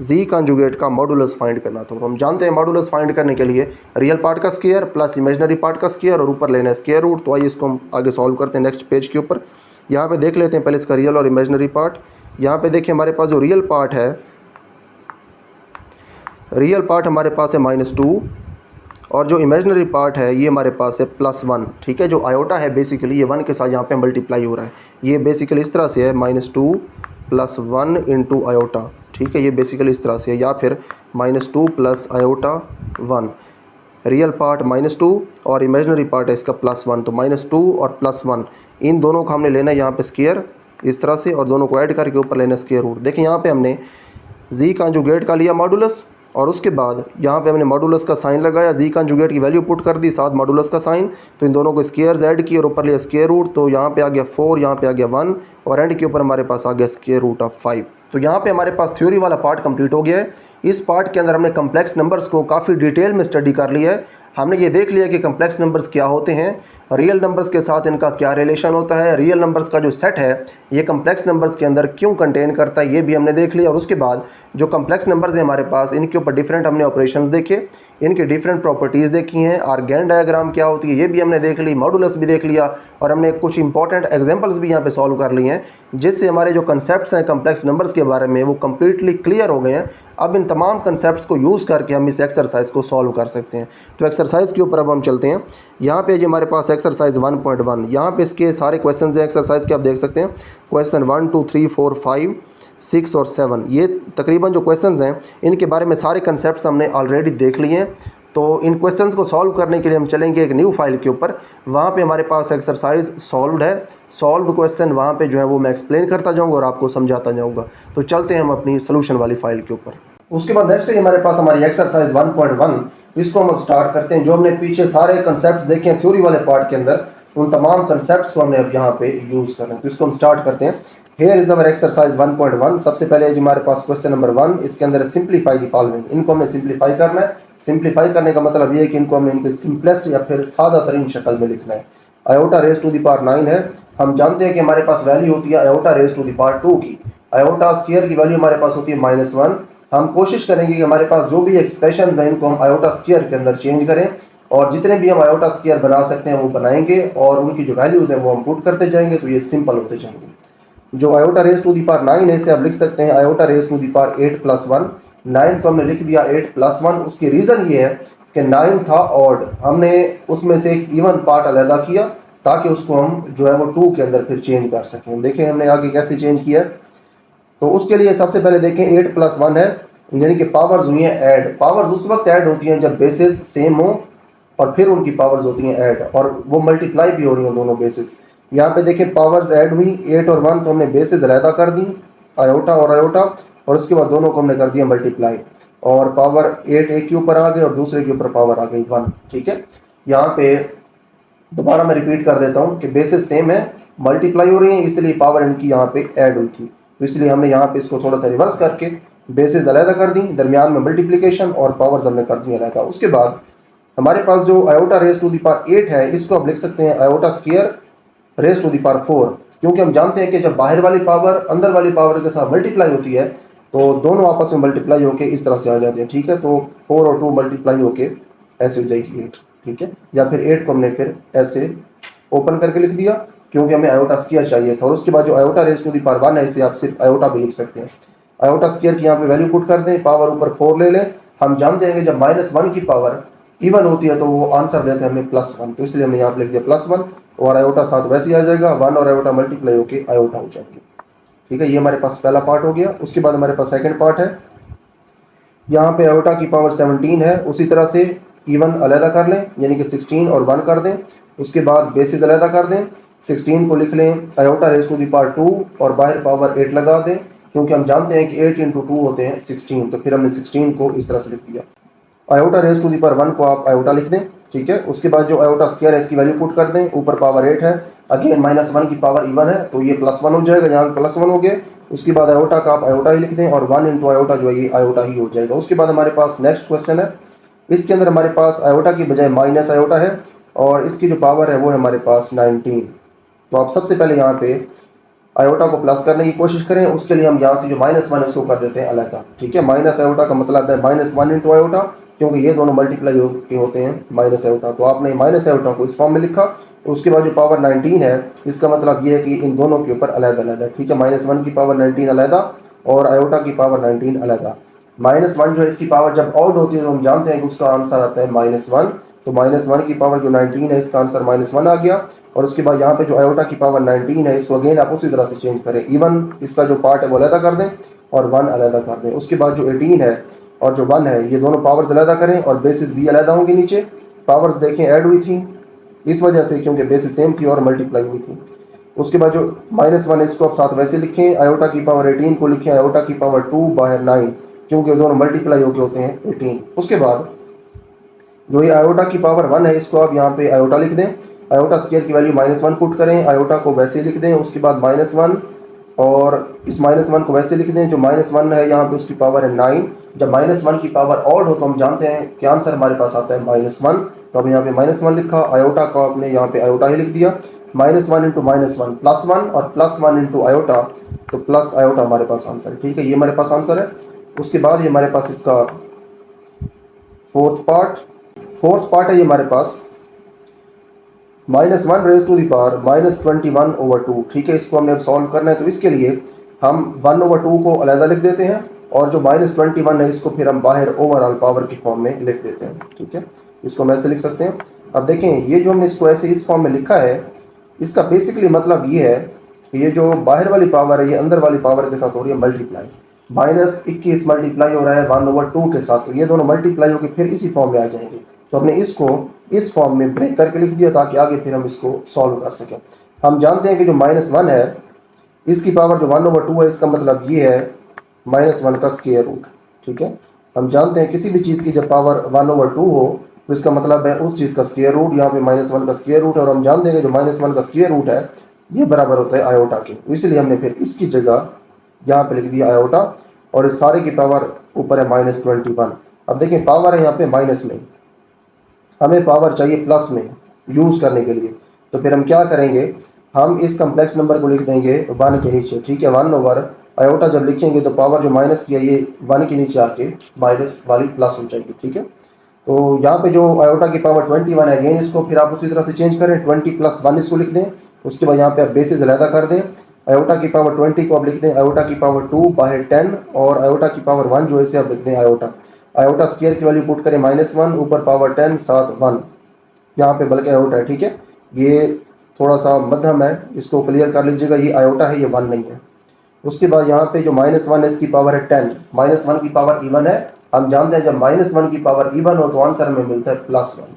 z कॉन्जुगेट का मॉडुलस फाइंड करना था। तो हम जानते हैं मॉडुलस फाइंड करने के लिए रियल पार्ट का स्क्वायर प्लस इमेजिनरी पार्ट का स्क्वायर और ऊपर लेना है स्क्वायर रूट। तो आइए इसको हम आगे सॉल्व करते हैं नेक्स्ट पेज के ऊपर। यहाँ पे देख लेते हैं पहले इसका रियल और इमेजिनरी पार्ट। यहाँ पे देखिए हमारे पास जो रियल पार्ट है, रियल पार्ट हमारे पास है -2, और जो इमेजिनरी पार्ट है ये हमारे पास है +1। ठीक है, जो आयोटा है बेसिकली ये 1 के साथ यहाँ पे मल्टीप्लाई हो रहा है, ये बेसिकली इस तरह से है -2 + 1 इंटू आयोटा। ठीक है, ये बेसिकली इस तरह से है, या फिर -2 + आयोटा 1। रियल पार्ट -2 और इमेजिनरी पार्ट है इसका +1, तो -2 और +1 इन दोनों को हमने लेना है यहाँ पे स्क्वायर इस तरह से, और दोनों को ऐड करके ऊपर लेना स्क्वायर रूट। देखिए यहाँ पे हमने जी कॉन्जुगेट का लिया मॉडुलस, और उसके बाद यहाँ पे हमने मॉडुलस का साइन लगाया, जी कॉन्जुगेट की वैल्यू पुट कर दी, साथ मॉडुलस का साइन, तो इन दोनों को स्क्वायर्स ऐड किए और ऊपर लिया स्क्वायर रूट। तो यहाँ पे आ गया 4, यहाँ पे आ गया 1, और एंड के ऊपर हमारे पास आ गया स्क्वायर रूट ऑफ 5। तो यहाँ पे हमारे पास थ्योरी वाला पार्ट कंप्लीट हो गया है। इस पार्ट के अंदर हमने कम्प्लेक्स नंबर्स को काफ़ी डिटेल में स्टडी कर लिया है। हमने ये देख लिया कि कम्प्लेक्स नंबर्स क्या होते हैं, रियल नंबर्स के साथ इनका क्या रिलेशन होता है, रियल नंबर्स का जो सेट है ये कम्प्लेक्स नंबर्स के अंदर क्यों कंटेन करता है, ये भी हमने देख लिया। और उसके बाद जो कम्प्लेक्स नंबर्स हैं हमारे पास, इनके ऊपर डिफरेंट हमने ऑपरेशंस देखे, इनके डिफरेंट प्रॉपर्टीज़ देखी हैं, आर्गेन डायग्राम क्या होती है ये भी हमने देख ली, मॉडुलस भी देख लिया, और हमने कुछ इंपॉर्टेंट एग्जांपल्स भी यहाँ पे सॉल्व कर लिए हैं, जिससे हमारे जो कंसेप्ट्स हैं कम्प्लेक्स नंबर्स के बारे में वो कम्प्लीटली क्लियर हो गए हैं। अब इन तमाम कंसेप्ट्स को यूज़ करके हम इस एक्सरसाइज को सॉल्व कर सकते हैं। तो एक्सरसाइज के ऊपर अब हम चलते हैं। यहाँ पे जो हमारे पास एक्सरसाइज 1.1, यहाँ पे इसके सारे क्वेश्चन हैं एक्सरसाइज के, आप देख सकते हैं क्वेश्चन 1 2 3 4 5 6 और 7, ये तकरीबन जो क्वेश्चंस हैं इनके बारे में सारे कंसेप्ट्स हमने ऑलरेडी देख लिए हैं। तो इन क्वेश्चंस को सॉल्व करने के लिए हम चलेंगे एक न्यू फाइल के ऊपर, वहाँ पे हमारे पास एक्सरसाइज सॉल्व्ड है, सॉल्व्ड क्वेश्चन वहाँ पे जो है वो मैं एक्सप्लेन करता जाऊँगा और आपको समझाता जाऊँगा। तो चलते हैं हम अपनी सोल्यूशन वाली फाइल के ऊपर। उसके बाद नेक्स्ट है हमारे पास हमारी एक्सरसाइज 1.1, इसको हम अब स्टार्ट करते हैं। जो हमने पीछे सारे कंसेप्ट देखे हैं थ्योरी वाले पार्ट के अंदर, उन तमाम कंसेप्ट्स को हमने अब यहाँ पे यूज़ करना है। तो इसको हम स्टार्ट करते हैं। Here is our exercise 1.1। सबसे पहले जो हमारे पास क्वेश्चन नंबर 1, इसके अंदर सिंप्लीफाई द फॉलोइंग। इनको हमने सिंप्लीफाई करना है। सिंप्लीफाई करने का मतलब ये है कि इनको हमने इनके सिंपलेस्ट या फिर सादा तरीन शक्ल में लिखना है। Iota raise to the power 9 है, हम जानते हैं कि हमारे पास वैल्यू होती है iota raise to the power 2 की। आयोटा स्क्वायर की वैल्यू हमारे पास होती है -1। हम कोशिश करेंगे कि हमारे पास जो भी एक्सप्रेशंस हैं इनको हम आयोटा स्क्वायर के अंदर चेंज करें, और जितने भी हम आयोटा स्क्वायर बना सकते हैं वो बनाएंगे, और उनकी जो वैल्यूज़ हैं वो हम पुट करते जाएंगे, तो ये सिंपल होते जाएंगे। जो iota raise to the power 9 है इसे आप लिख सकते हैं iota raise to the power 8 + 1। 9 को हमने लिख दिया 8 + 1। उसकी रीज़न ये है कि 9 था ऑड, हमने उसमें से एक इवन पार्ट अलहदा किया ताकि उसको हम जो है वो 2 के अंदर फिर चेंज कर सकें। देखें हमने आगे कैसे चेंज किया। तो उसके लिए सबसे पहले देखें 8 + 1 है, यानी कि पावर्स हुई हैं ऐड। पावर्स उस वक्त ऐड होती हैं जब बेसिस सेम हो, और फिर उनकी पावर्स होती हैं ऐड, और वो मल्टीप्लाई भी हो रही हैं दोनों बेसिस। यहाँ पे देखें पावर्स ऐड हुई 8 और 1, तो हमने बेसिस अलहदा कर दी आयोटा और आयोटा, और उसके बाद दोनों को हमने कर दिया मल्टीप्लाई, और पावर 8 एक के ऊपर आ गई और दूसरे के ऊपर पावर आ गई 1। ठीक है, यहाँ पे दोबारा मैं रिपीट कर देता हूँ कि बेसिस सेम है, मल्टीप्लाई हो रही है, इसलिए पावर इनकी यहाँ पे ऐड हुई थी, तो इसलिए हमने यहाँ पे इसको थोड़ा सा रिवर्स करके बेसिस अलहदा कर दी, दरमियान में मल्टीप्लिकेशन और पावर्स हमने कर दी अलहदा। उसके बाद हमारे पास जो iota raise to the power 8 है, इसको आप लिख सकते हैं iota square raise to the power 4, क्योंकि हम जानते हैं कि जब बाहर वाली पावर अंदर वाली पावर के साथ मल्टीप्लाई होती है तो दोनों आपस में मल्टीप्लाई होके इस तरह से आ जाते हैं। ठीक है, तो 4 और 2 मल्टीप्लाई होके ऐसे हो जाएगी 8। ठीक है, या फिर 8 को हमने फिर ऐसे ओपन करके लिख दिया क्योंकि हमें आयोटा स्क्वायर चाहिए था। और उसके बाद जो iota raise to the power 1 है, इसे आप सिर्फ आयोटा भी लिख सकते हैं। आयोटा स्क्वायर की यहाँ पे वैल्यू पुट कर दें, पावर ऊपर 4 ले लें। हम जानते हैं कि जब -1 की पावर इवन होती है तो वो आंसर देते हैं हमें +1, तो इसलिए हमने यहाँ पे लिख दिया +1, और आयोटा साथ वैसे ही आ जाएगा, 1 और आयोटा मल्टीप्लाई होके आयोटा हो जाएंगे। ठीक है, ये हमारे पास पहला पार्ट हो गया। उसके बाद हमारे पास सेकंड पार्ट है, यहाँ पे आयोटा की पावर 17 है, उसी तरह से इवन अलहदा कर लें, यानी कि 16 और 1 कर दें। उसके बाद बेसिस अलहदा कर दें, 16 को लिख लें iota raise to the power 2 और बाहर पावर 8 लगा दें, क्योंकि हम जानते हैं कि 8 × 2 होते हैं 16, तो फिर हमने 16 को इस तरह से लिख दिया। Iota raise to the power 1 को आप आयोटा लिख दें। ठीक है, उसके बाद जो आयोटा स्क्वायर है इसकी वैल्यू पुट कर दें, ऊपर पावर 8 है, अगेन -1 की पावर इवन है तो ये +1 हो जाएगा, यहाँ +1 हो गया। उसके बाद आयोटा का आप आयोटा ही लिख दें और 1 × आयोटा जो है ये आयोटा ही हो जाएगा। उसके बाद हमारे पास नेक्स्ट क्वेश्चन है, इसके अंदर हमारे पास आयोटा की बजाय माइनस आयोटा है और इसकी जो पावर है वो है हमारे पास 19। तो आप सबसे पहले यहाँ पे आयोटा को प्लस करने की कोशिश करें, उसके लिए हम यहाँ से जो -1 है उसको कर देते हैं अलहदा। ठीक है, माइनस आयोटा का मतलब है -1 × आयोटा, क्योंकि ये दोनों मल्टीप्लाई के होते हैं माइनस आयोटा, तो आपने माइनस आयोटा को इस फॉर्म में लिखा। उसके बाद जो पावर 19 है इसका मतलब ये है कि इन दोनों के ऊपर अलहदा अलहदा। ठीक है, -1 की पावर 19 अलहदा और आयोटा की पावर 19 अलहदा। -1 जो है इसकी पावर जब ऑड होती है तो हम जानते हैं कि उसका आंसर आता है -1, तो -1 की पावर जो 19 है इसका आंसर -1 आ गया। और उसके बाद यहाँ पे जो आयोटा की पावर 19 है इसको अगेन आप उसी तरह से चेंज करें, इवन इसका जो पार्ट है वो अलहदा कर दें और 1 अलहदा कर दें। उसके बाद जो 18 है और जो 1 है ये दोनों पावर्स अलहदा करें और बेसिस भी अलहदा होंगी। नीचे पावर्स देखें ऐड हुई थी इस वजह से क्योंकि बेसिस सेम थी और मल्टीप्लाई हुई थी। उसके बाद जो -1 इसको आप साथ वैसे लिखें, आयोटा की पावर 18 को लिखें आयोटा की पावर 2 बाहर 9, क्योंकि दोनों मल्टीप्लाई होके होते हैं 18। उसके बाद जो ये आयोटा की पावर 1 है इसको आप यहाँ पे आयोटा लिख दें, आयोटा स्क्वायर की वैल्यू -1 पुट करें, आयोटा को वैसे लिख दें। उसके बाद -1 और इस -1 को वैसे लिख दें, जो -1 है यहाँ पे उसकी पावर है 9। जब -1 की पावर ऑड हो तो हम जानते हैं कि आंसर हमारे पास आता है -1, तो हमने यहाँ पे -1 लिखा, आयोटा को आपने यहाँ पे आयोटा ही लिख दिया। -1 × -1 +1 और +1 × आयोटा, तो प्लस आयोटा हमारे पास आंसर है। ठीक है, ये हमारे पास आंसर है। उसके बाद ये हमारे पास इसका फोर्थ पार्ट है ये हमारे पास -1 रेज टू द पावर -21/2। ठीक है, इसको हमने अब सॉल्व करना है, तो इसके लिए हम 1/2 को अलहदा लिख देते हैं और जो -21 है इसको फिर हम बाहर ओवरऑल पावर की फॉर्म में लिख देते हैं। ठीक है, इसको हम ऐसे लिख सकते हैं। अब देखें ये जो हमने इसको ऐसे इस फॉर्म में लिखा है, इसका बेसिकली मतलब ये है कि ये जो बाहर वाली पावर है ये अंदर वाली पावर के साथ हो रही है मल्टीप्लाई, -21 मल्टीप्लाई हो रहा है 1/2 के साथ, तो ये दोनों मल्टीप्लाई होकर फिर इसी फॉर्म में आ जाएंगे। तो हमने इसको इस फॉर्म में ब्रेक करके लिख दिया ताकि आगे फिर हम इसको सॉल्व कर सकें। हम जानते हैं कि जो -1 है इसकी पावर जो 1/2 है, इसका मतलब ये है -1 का स्क्वायर रूट। ठीक है, हम जानते हैं किसी भी चीज़ की जब पावर 1/2 हो तो इसका मतलब है उस चीज़ का स्क्वायर रूट, यहाँ पे -1 का स्क्वायर रूट है, और हम जानते हैं कि जो -1 का स्क्वायर रूट है ये बराबर होता है आयोटा के, तो इसलिए हमने फिर इसकी जगह यहाँ पे लिख दिया आयोटा, और इस सारे की पावर ऊपर है -21। अब देखिए पावर है यहाँ पे माइनस में, हमें पावर चाहिए प्लस में यूज़ करने के लिए, तो फिर हम क्या करेंगे, हम इस कम्प्लेक्स नंबर को लिख देंगे 1 के नीचे। ठीक है, 1 ओवर आयोटा जब लिखेंगे तो पावर जो माइनस की है ये 1 के नीचे आके माइनस वाली प्लस हो जाएगी। ठीक है, तो यहाँ पे जो आयोटा की पावर 21 है, अगेन इसको फिर आप उसी तरह से चेंज करें, 20 + 1 इसको लिख दें। उसके बाद यहाँ पे आप बेसिस अलहदा कर दें, आयोटा की पावर 20 को आप लिख दें आयोटा की पावर 2 बाहर 10, और आयोटा की पावर 1 जो है इसे आप लिख दें आयोटा। आयोटा स्क्वायर की वैल्यू पुट करें -1, ऊपर पावर 10 साथ 1, यहाँ पे बल्कि आयोटा है। ठीक है, ये थोड़ा सा मध्यम है, इसको क्लियर कर लीजिएगा, ये आयोटा है ये 1 नहीं है। उसके बाद यहाँ पे जो -1 है इसकी पावर है 10, -1 की पावर इवन है, हम जानते हैं जब -1 की पावर इवन हो तो आंसर हमें मिलता है +1।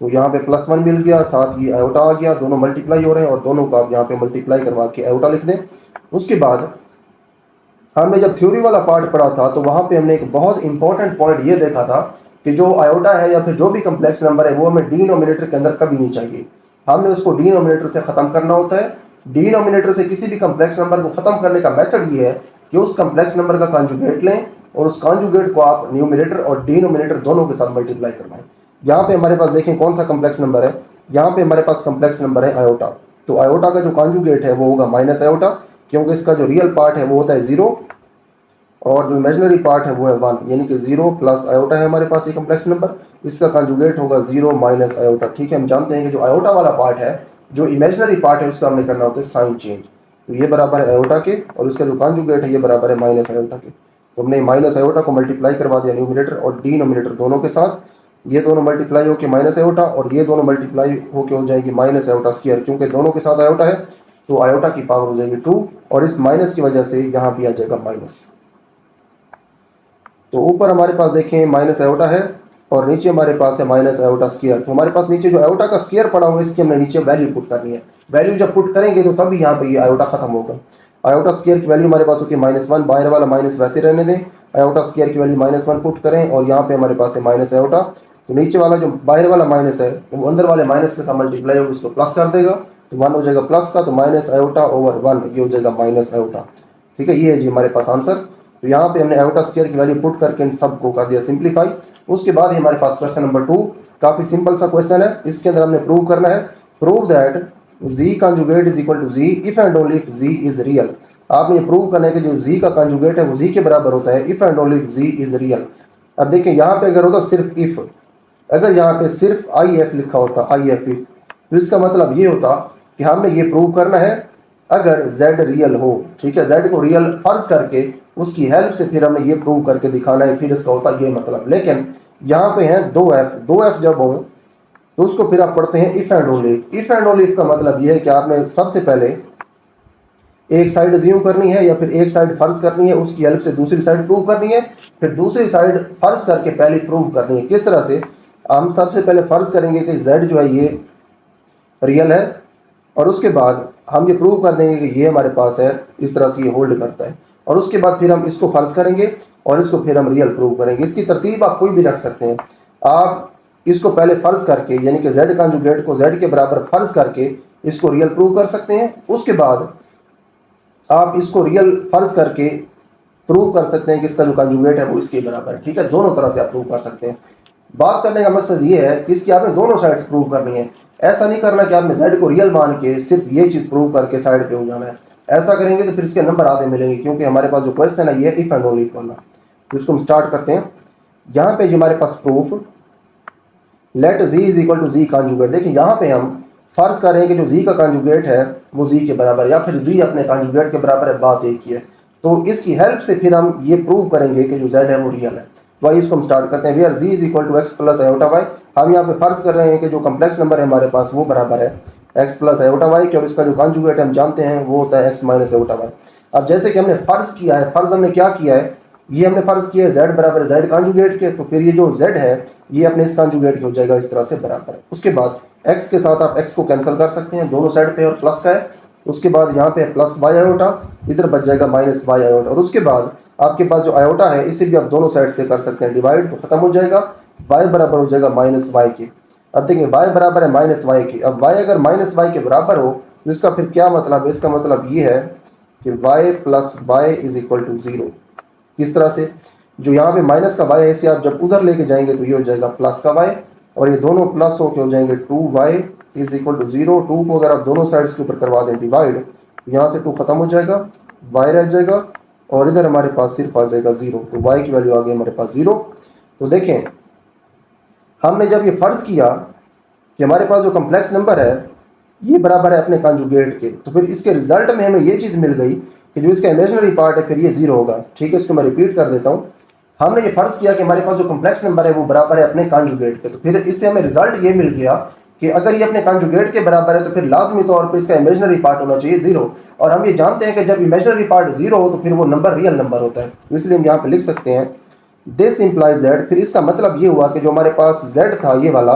तो यहाँ पे +1 मिल गया, साथ ये आयोटा आ गया, दोनों मल्टीप्लाई हो रहे हैं और दोनों को आप यहाँ पे मल्टीप्लाई करवा के आयोटा लिख दें। उसके बाद हमने जब थ्योरी वाला पार्ट पढ़ा था तो वहाँ पे हमने एक बहुत इंपॉर्टेंट पॉइंट ये देखा था कि जो आयोटा है या फिर जो भी कम्प्लेक्स नंबर है वो हमें डिनोमिनेटर के अंदर कभी नहीं चाहिए। हमने उसको डिनोमिनेटर से ख़त्म करना होता है। डिनोमिनेटर से किसी भी कम्प्लेक्स नंबर को ख़त्म करने का मेथड ये है कि उस कम्प्लेक्स नंबर का कॉन्जुगेट लें और उस कॉन्जुगेट को आप न्यूमिनेटर और डिनोमिनेटर दोनों के साथ मल्टीप्लाई करवाएं। यहाँ पे हमारे पास देखें कौन सा कम्प्लेक्स नंबर है, यहाँ पे हमारे पास कम्प्लेक्स नंबर है आयोटा। तो आयोटा का जो कॉन्जुगेट है वो होगा माइनस आयोटा, क्योंकि इसका जो रियल पार्ट है वो होता है 0 और जो इमेजिनरी पार्ट है वो है 1, यानी कि 0 प्लस आयोटा है हमारे पास ये कम्प्लेक्स नंबर, इसका कॉन्जुगेट होगा 0 माइनस आयोटा। ठीक है, हम जानते हैं कि जो आयोटा वाला पार्ट है, जो इमेजिनरी पार्ट है उसका हमने करना होता है साइन चेंज। तो ये बराबर है आयोटा के और उसका जो कॉन्जुगेट है ये बराबर है माइनस आयोटा के। तो हमने माइनस आयोटा को मल्टीप्लाई करवा दिया न्यूमिनेटर और डिनोमिनेटर दोनों के साथ। ये दोनों मल्टीप्लाई होकर माइनस आयोटा और ये दोनों मल्टीप्लाई होकर हो जाएगी माइनस आयोटा स्क्वायर, क्योंकि दोनों के साथ आयोटा है तो आयोटा की पावर हो जाएगी 2 और इस माइनस की वजह से यहाँ भी आ जाएगा माइनस। तो ऊपर हमारे पास देखें माइनस आयोटा है और नीचे हमारे पास है माइनस आयोटा स्क्वायर। तो हमारे पास नीचे जो आयोटा का स्क्वायर पड़ा हुआ है इसकी हमने नीचे वैल्यू पुट करनी है। वैल्यू जब पुट करेंगे तो तभी यहाँ पे ये आयोटा खत्म होगा। आयोटा स्क्वायर की वैल्यू हमारे पास होती है -1, बाहर वाला माइनस वैसे रहने दें, आयोटा स्क्वायर की वैल्यू -1 पुट करें और यहाँ पे हमारे पास है माइनस आयोटा। तो नीचे वाला जो बाहर वाला माइनस है वो अंदर वाले माइनस के साथ मल्टीप्लाई होगा, उसको प्लस कर देगा तो 1 हो जाएगा प्लस का, तो माइनस आयोटा ओवर 1 ये हो जाएगा माइनस आयोटा। ठीक है, ये है जी हमारे पास आंसर। तो यहाँ पे हमने आयोटा स्क्वायर की वैल्यू पुट करके इन सब को कर दिया सिंप्लीफाई। उसके बाद ही हमारे पास क्वेश्चन नंबर 2, काफ़ी सिंपल सा क्वेश्चन है। इसके अंदर हमने प्रूव करना है, prove that z conjugate is equal to z if and only if z is real. आपने ये प्रूव करना है कि जो z का कंजुगेट है वो z के बराबर होता है if and only if z is real. अब देखिए यहाँ पे अगर होता सिर्फ इफ, अगर यहाँ पे सिर्फ if लिखा होता if if, तो इसका मतलब ये होता कि हमने ये प्रूव करना है अगर z रियल हो। ठीक है, z को रियल फर्ज करके उसकी हेल्प से फिर हमें ये प्रूव करके दिखाना है, फिर इसका होता ये मतलब। लेकिन यहाँ पे है 2f जब हो तो उसको फिर आप पढ़ते हैं if and only. If and only का मतलब ये है कि आपने सबसे पहले एक साइड अज्यूम करनी है या फिर एक साइड फर्ज करनी है, उसकी हेल्प से दूसरी साइड प्रूव करनी है, फिर दूसरी साइड फर्ज करके पहले प्रूव करनी है। किस तरह से? हम सबसे पहले फर्ज करेंगे कि z जो है ये रियल है और उसके बाद हम ये प्रूव कर देंगे कि ये हमारे पास है, इस तरह से ये होल्ड करता है, और उसके बाद फिर हम इसको फर्ज करेंगे और इसको फिर हम रियल प्रूव करेंगे। इसकी तरतीब आप कोई भी रख सकते हैं। आप इसको पहले फर्ज करके यानी कि z कंजुगेट को z के बराबर फर्ज करके इसको रियल प्रूव कर सकते हैं। उसके बाद आप इसको रियल फर्ज करके प्रूव कर सकते हैं कि इसका जो कंजुगेट है वो इसके बराबर है। ठीक है, दोनों तरह से आप प्रूव कर सकते हैं। बात करने का मकसद ये है कि इसकी आपने दोनों साइड्स प्रूव करनी है। ऐसा नहीं करना कि आपने z को रियल मान के सिर्फ ये चीज़ प्रूव करके साइड पे हो जाना है। ऐसा करेंगे तो फिर इसके नंबर आधे मिलेंगे, क्योंकि हमारे पास जो क्वेश्चन है ये इफ एंड ओनली वाला। तो इसको हम स्टार्ट करते हैं। यहाँ पे जो हमारे पास proof let z is equal to z conjugate, देखिए यहाँ पे हम फर्ज कर रहे हैं कि जो z का कंजुगेट है वो z के बराबर या फिर z अपने कंजुगेट के बराबर है, बात एक ही है। तो इसकी हेल्प से फिर हम ये प्रूव करेंगे कि जो z है वो रियल है। तो आइए इसको हम स्टार्ट करते हैं। Where z is equal to x plus iota y, हम यहाँ पे फर्ज कर रहे हैं कि जो कम्प्लेक्स नंबर है हमारे पास वो बराबर है x प्लस आयोटा वाई के, और इसका जो कंजुगेट हम जानते हैं वो होता है x माइनस आयोटा वाई। अब जैसे कि हमने फर्ज किया है, फर्ज हमने क्या किया है, ये हमने फर्ज किया है z बराबर z कंजुगेट के, तो फिर ये जो z है ये अपने इस कंजुगेट के हो जाएगा इस तरह से बराबर। उसके बाद x के साथ आप x को कैंसिल कर सकते हैं, दोनों साइड पे और प्लस का है। उसके बाद यहाँ पे प्लस वाई आयोटा, इधर बच जाएगा माइनस वाई आयोटा, और उसके बाद आपके पास जो आयोटा है इसे भी आप दोनों साइड से कर सकते हैं डिवाइड, तो खत्म हो जाएगा। y बराबर हो जाएगा माइनस वाई के। अब देखिए y बराबर है माइनस वाई के। अब y अगर माइनस वाई के बराबर हो तो इसका फिर क्या मतलब है? इसका मतलब ये है कि y plus y is equal to 0। किस तरह से? जो यहाँ पे माइनस का y है इसे आप जब उधर लेके जाएंगे तो ये हो जाएगा प्लस का y, और ये दोनों प्लस होके हो जाएंगे 2y इज इक्वल टू 0। 2 को अगर आप दोनों साइड्स के ऊपर करवा दें डिवाइड, यहाँ से 2 खत्म हो जाएगा, y रह जाएगा और इधर हमारे पास सिर्फ आ जाएगा 0, तो y की वैल्यू आ गई हमारे पास 0। तो देखें हमने जब ये फर्ज किया कि हमारे पास जो कम्प्लेक्स नंबर है ये बराबर है अपने कंजुगेट के, तो फिर इसके रिजल्ट में हमें ये चीज़ मिल गई कि जो इसका इमेजिनरी पार्ट है फिर ये 0 होगा। ठीक है, इसको मैं रिपीट कर देता हूँ। हमने ये फर्ज किया कि हमारे पास जो कम्प्लेक्स नंबर है वो बराबर है अपने कंजुगेट के, तो फिर इससे हमें रिजल्ट ये मिल गया कि अगर ये अपने कंजुगेट के बराबर है तो फिर लाजमी तौर पर इसका इमेजिनरी पार्ट होना चाहिए 0, और हम ये जानते हैं कि जब इमेजिनरी पार्ट 0 हो तो फिर वो नंबर रियल नंबर होता है। तो इसलिए हम यहाँ पे लिख सकते हैं दिस इंप्लाइज दैट, फिर इसका मतलब ये हुआ कि जो हमारे पास z था ये वाला,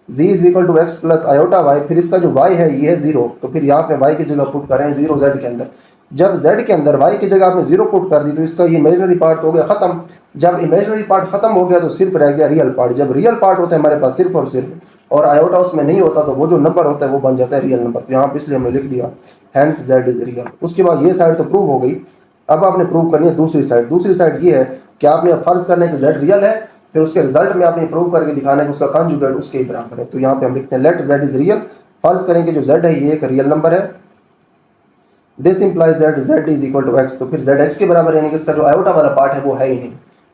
z is equal to x plus iota y, फिर इसका जो y है ये है 0, तो फिर यहाँ पे y की जगह पुट करें 0 z के अंदर। जब z के अंदर y की जगह आपने 0 पुट कर दी तो इसका ये इमेजिनरी पार्ट हो गया खत्म। जब इमेजिनरी पार्ट खत्म हो गया तो सिर्फ रह गया रियल पार्ट। जब रियल पार्ट होता है हमारे पास सिर्फ और सिर्फ और आयोटा उसमें नहीं होता तो वो जो नंबर होता है वो बन जाता है रियल नंबर। तो यहाँ पे इसलिए हमने लिख दिया हैंस z इज रियल। उसके बाद ये साइड तो प्रूव हो गई। अब आपने प्रूव करनी है दूसरी साइड। दूसरी साइड ये है कि आपने फर्ज करना है कि z रियल है, फिर उसके रिजल्ट में आपने प्रूव करके दिखाना है कि उसका कंजुगेट उसके ही बराबर है। तो यहाँ पे हम लिखते हैं लेट z इज रियल। फर्ज करें कि जो z है ये एक रियल नंबर है। This implies that z is equal to x, तो फिर z x के बराबर है, यानी कि इसका जो आयोटा वाला पार्ट है वो है ही नहीं।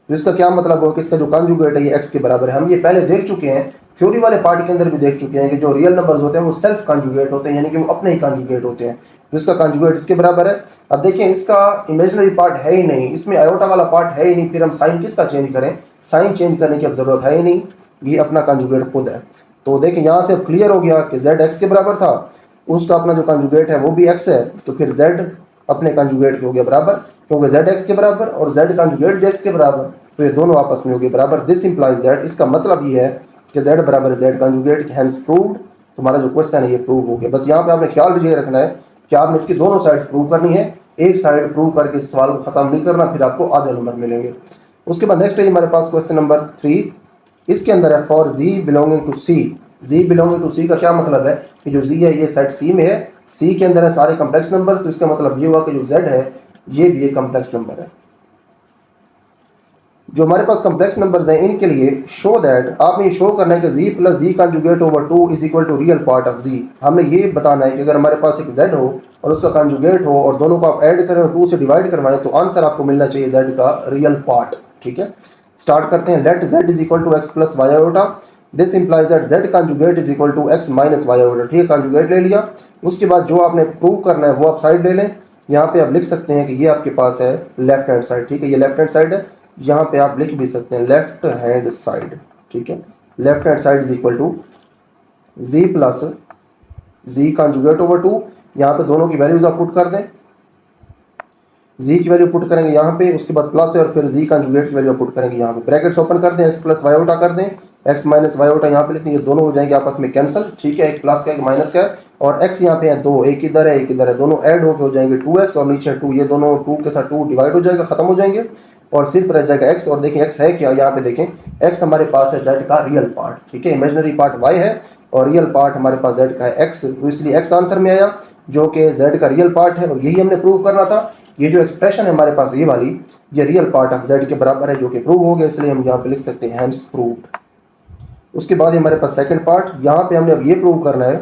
तो इसका क्या मतलब हो कि इसका जो कंजुगेट है ये x के बराबर है। हम ये पहले देख चुके हैं, थ्योरी वाले पार्ट के अंदर भी देख चुके हैं कि जो रियल नंबर्स होते हैं वो सेल्फ कंजुगेट होते हैं, यानी कि वो अपने ही कंजुगेट होते हैं। तो इसका कंजुगेट इसके बराबर है। अब देखिए इसका इमेजिनरी पार्ट है ही नहीं, इसमें आयोटा वाला पार्ट है ही नहीं, फिर हम साइन किसका चेंज करें? साइन चेंज करने की अब जरूरत है ही नहीं, ये अपना कंजुगेट खुद है। तो देखिए यहाँ से क्लियर हो गया कि z x के बराबर था, उसका अपना जो कंजुगेट है वो भी x है, तो फिर z अपने कंजुगेट के हो गया बराबर, क्योंकि z x के बराबर और z कंजुगेट भी x के बराबर, तो ये दोनों आपस में हो गए बराबर। दिस इंप्लाइज दैट, इसका मतलब ये है कि z बराबर z कंजुगेट, हैंस प्रूव्ड। तुम्हारा जो क्वेश्चन है ये प्रूव हो गया। बस यहाँ पे आपने ख्याल ये रखना है कि आपने इसकी दोनों साइड प्रूव करनी है, एक साइड प्रूव करके इस सवाल को खत्म नहीं करना, फिर आपको आधे नंबर मिलेंगे। उसके बाद नेक्स्ट है हमारे पास क्वेश्चन नंबर 3। इसके अंदर है for z belonging to c। z belonging to c का क्या मतलब है कि जो z है ये सेट c में है, c के अंदर है सारे कॉम्प्लेक्स नंबर्स, तो इसका मतलब ये हुआ कि जो z है ये भी एक कॉम्प्लेक्स नंबर है। जो हमारे पास कॉम्प्लेक्स नंबर्स हैं इनके लिए शो दैट, आपने ये शो करना है कि z plus z conjugate over 2 is equal to real part of z। हमने ये बताना है कि अगर हमारे पास एक z हो और उसका कंजुगेट हो और दोनों को आप ऐड करें और 2 से डिवाइड करवाएं तो आंसर आपको मिलना चाहिए z का रियल पार्ट। ठीक है, स्टार्ट करते हैं। Let z is equal to x plus y iota, this implies that z conjugate is equal to x minus y iota. ठीक है, कंजुगेट ले लिया। उसके बाद जो आपने प्रूव करना है वो आप साइड ले लें। यहाँ पे आप लिख सकते हैं कि ये आपके पास है लेफ्ट हैंड साइड। ठीक है, ये लेफ्ट हैंड साइड है, यहाँ पे आप लिख भी सकते हैं लेफ्ट हैंड साइड। ठीक है, left hand side is equal to z plus z conjugate over 2। यहाँ पे दोनों की वैल्यूज आप पुट कर दें, z की वैल्यू पुट करेंगे यहाँ पे, उसके बाद प्लस है और फिर z कंजुगेट की वैल्यू पुट करेंगे यहाँ पे। ब्रैकेट्स ओपन कर दें, x प्लस वाई आयोटा कर दें, x माइनस वाई आयोटा यहाँ पे लिख देंगे, दोनों हो जाएंगे आपस में कैंसिल। ठीक है, एक प्लस का एक माइनस का है और x यहाँ पे है 2, एक इधर है एक इधर है, दोनों ऐड होकर हो जाएंगे 2x और नीचे 2, ये दोनों 2 के साथ 2 डिवाइड हो जाएगा, खत्म हो जाएंगे और सिर्फ रह जाएगा x। और देखें x है क्या, यहाँ पे देखें x हमारे पास है z का रियल पार्ट। ठीक है, इमेजिनरी पार्ट y है और रियल पार्ट हमारे पास z का है x, तो इसलिए x आंसर में आया जो कि z का रियल पार्ट है और यही हमने प्रूव करना था। ये जो एक्सप्रेशन है हमारे पास ये वाली, ये रियल पार्ट ऑफ z के बराबर है जो कि प्रूव हो गया, इसलिए हम यहाँ पे लिख सकते हैं हैंस प्रूव्ड। उसके बाद हमारे पास सेकंड पार्ट, यहाँ पे हमने अब ये प्रूव करना है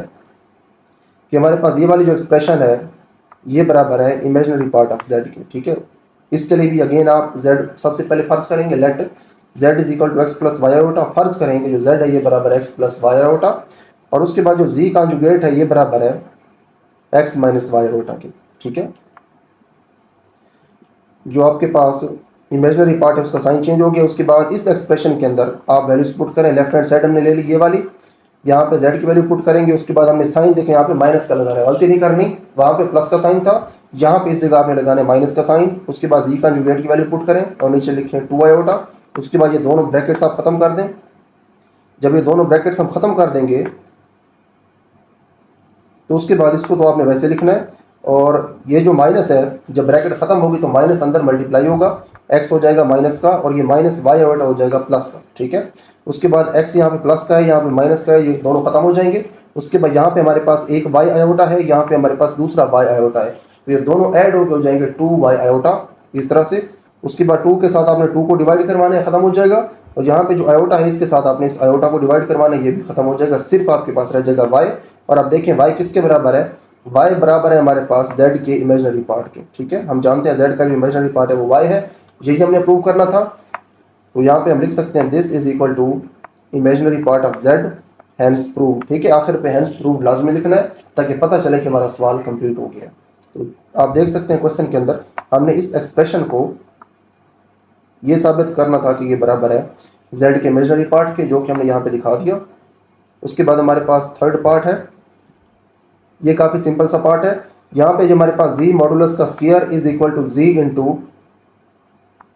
कि हमारे पास ये वाली जो एक्सप्रेशन है ये बराबर है इमेजिनरी पार्ट ऑफ z के। ठीक है, इसके लिए भी अगेन आप z सबसे पहले फर्ज करेंगे, let z is equal to x plus y iota. फर्ज करेंगे जो z है ये बराबर है एक्स प्लस वाई आयोटा और उसके बाद जो z कंजुगेट है ये बराबर है x माइनस वाई आयोटा के। ठीक है, जो आपके पास इमेजिनरी पार्ट है उसका साइन चेंज हो गया। उसके बाद इस एक्सप्रेशन के अंदर आप वैल्यूज पुट करें, लेफ्ट हैंड साइड हमने ले ली ये वाली, यहाँ पे z की वैल्यू पुट करेंगे। उसके बाद हमने साइन देखें यहाँ पे माइनस का लगाना है, गलती नहीं करनी, वहाँ पे प्लस का साइन था, यहाँ पे इस जगह आपने लगाना है माइनस का साइन। उसके बाद z कंजुगेट की वैल्यू पुट करें और नीचे लिखें 2 आयोटा। उसके बाद ये दोनों ब्रैकेट्स आप खत्म कर दें। जब ये दोनों ब्रैकेट्स हम खत्म कर देंगे तो उसके बाद इसको तो आपने वैसे लिखना है और ये जो माइनस है जब ब्रैकेट खत्म होगी तो माइनस अंदर मल्टीप्लाई होगा, x हो जाएगा माइनस का और ये माइनस वाई आयोटा हो जाएगा प्लस का। ठीक है, उसके बाद x यहाँ पे प्लस का है, यहाँ पे माइनस का है, ये दोनों खत्म हो जाएंगे। उसके बाद यहाँ पे हमारे पास एक वाई आयोटा है, यहाँ पे हमारे पास दूसरा वाई आयोटा है, तो ये दोनों ऐड होकर हो जाएंगे 2 वाई आयोटा इस तरह से। उसके बाद 2 के साथ आपने 2 को डिवाइड करवाना है, खत्म हो जाएगा और यहाँ पे जो आयोटा है इसके साथ आपने इस आयोटा को डिवाइड करवाना है, ये भी खत्म हो जाएगा, सिर्फ आपके पास रह जाएगा y। और अब देखें y किसके बराबर है, y बराबर है हमारे पास z के इमेजिनरी पार्ट के। ठीक है, हम जानते हैं z का जो इमेजिनरी पार्ट है वो y है, यही हमने प्रूव करना था। तो यहाँ पे हम लिख सकते हैं this is equal to imaginary part of z hence prove. ठीक है, आखिर पे हैंस प्रूव लाजमी लिखना है ताकि पता चले कि हमारा सवाल कंप्लीट हो गया। तो आप देख सकते हैं क्वेश्चन के अंदर हमने इस एक्सप्रेशन को ये साबित करना था कि ये बराबर है z के इमेजिनरी पार्ट के, जो कि हमने यहाँ पे दिखा दिया। उसके बाद हमारे पास थर्ड पार्ट है, ये काफ़ी सिंपल सा पार्ट है। यहाँ पे जो हमारे पास z मॉडुलस का square is equal to z into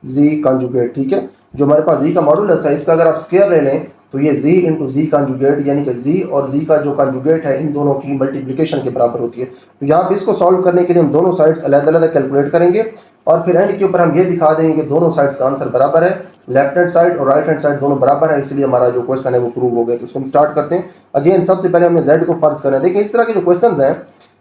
z conjugate. ठीक है, जो हमारे पास z का मॉडुलस है इसका अगर आप स्क्वायर ले लें तो ये z इंटू जी कॉन्जुगेट यानी कि z और z का जो कॉन्जुगेट है इन दोनों की मल्टीप्लिकेशन के बराबर होती है। तो यहाँ पे इसको सॉल्व करने के लिए हम दोनों साइड्स अलग-अलग कैलकुलेट करेंगे और फिर एंड के ऊपर हम ये दिखा देंगे कि दोनों साइड्स का आंसर बराबर है, लेफ्ट हैंड साइड और राइट हैंड साइड दोनों बराबर है, इसलिए हमारा जो क्वेश्चन है वो प्रूव हो गया। तो इसको हम स्टार्ट करते हैं। अगेन सबसे पहले हमने z को फर्ज करना है। देखिए इस तरह के जो क्वेश्चंस हैं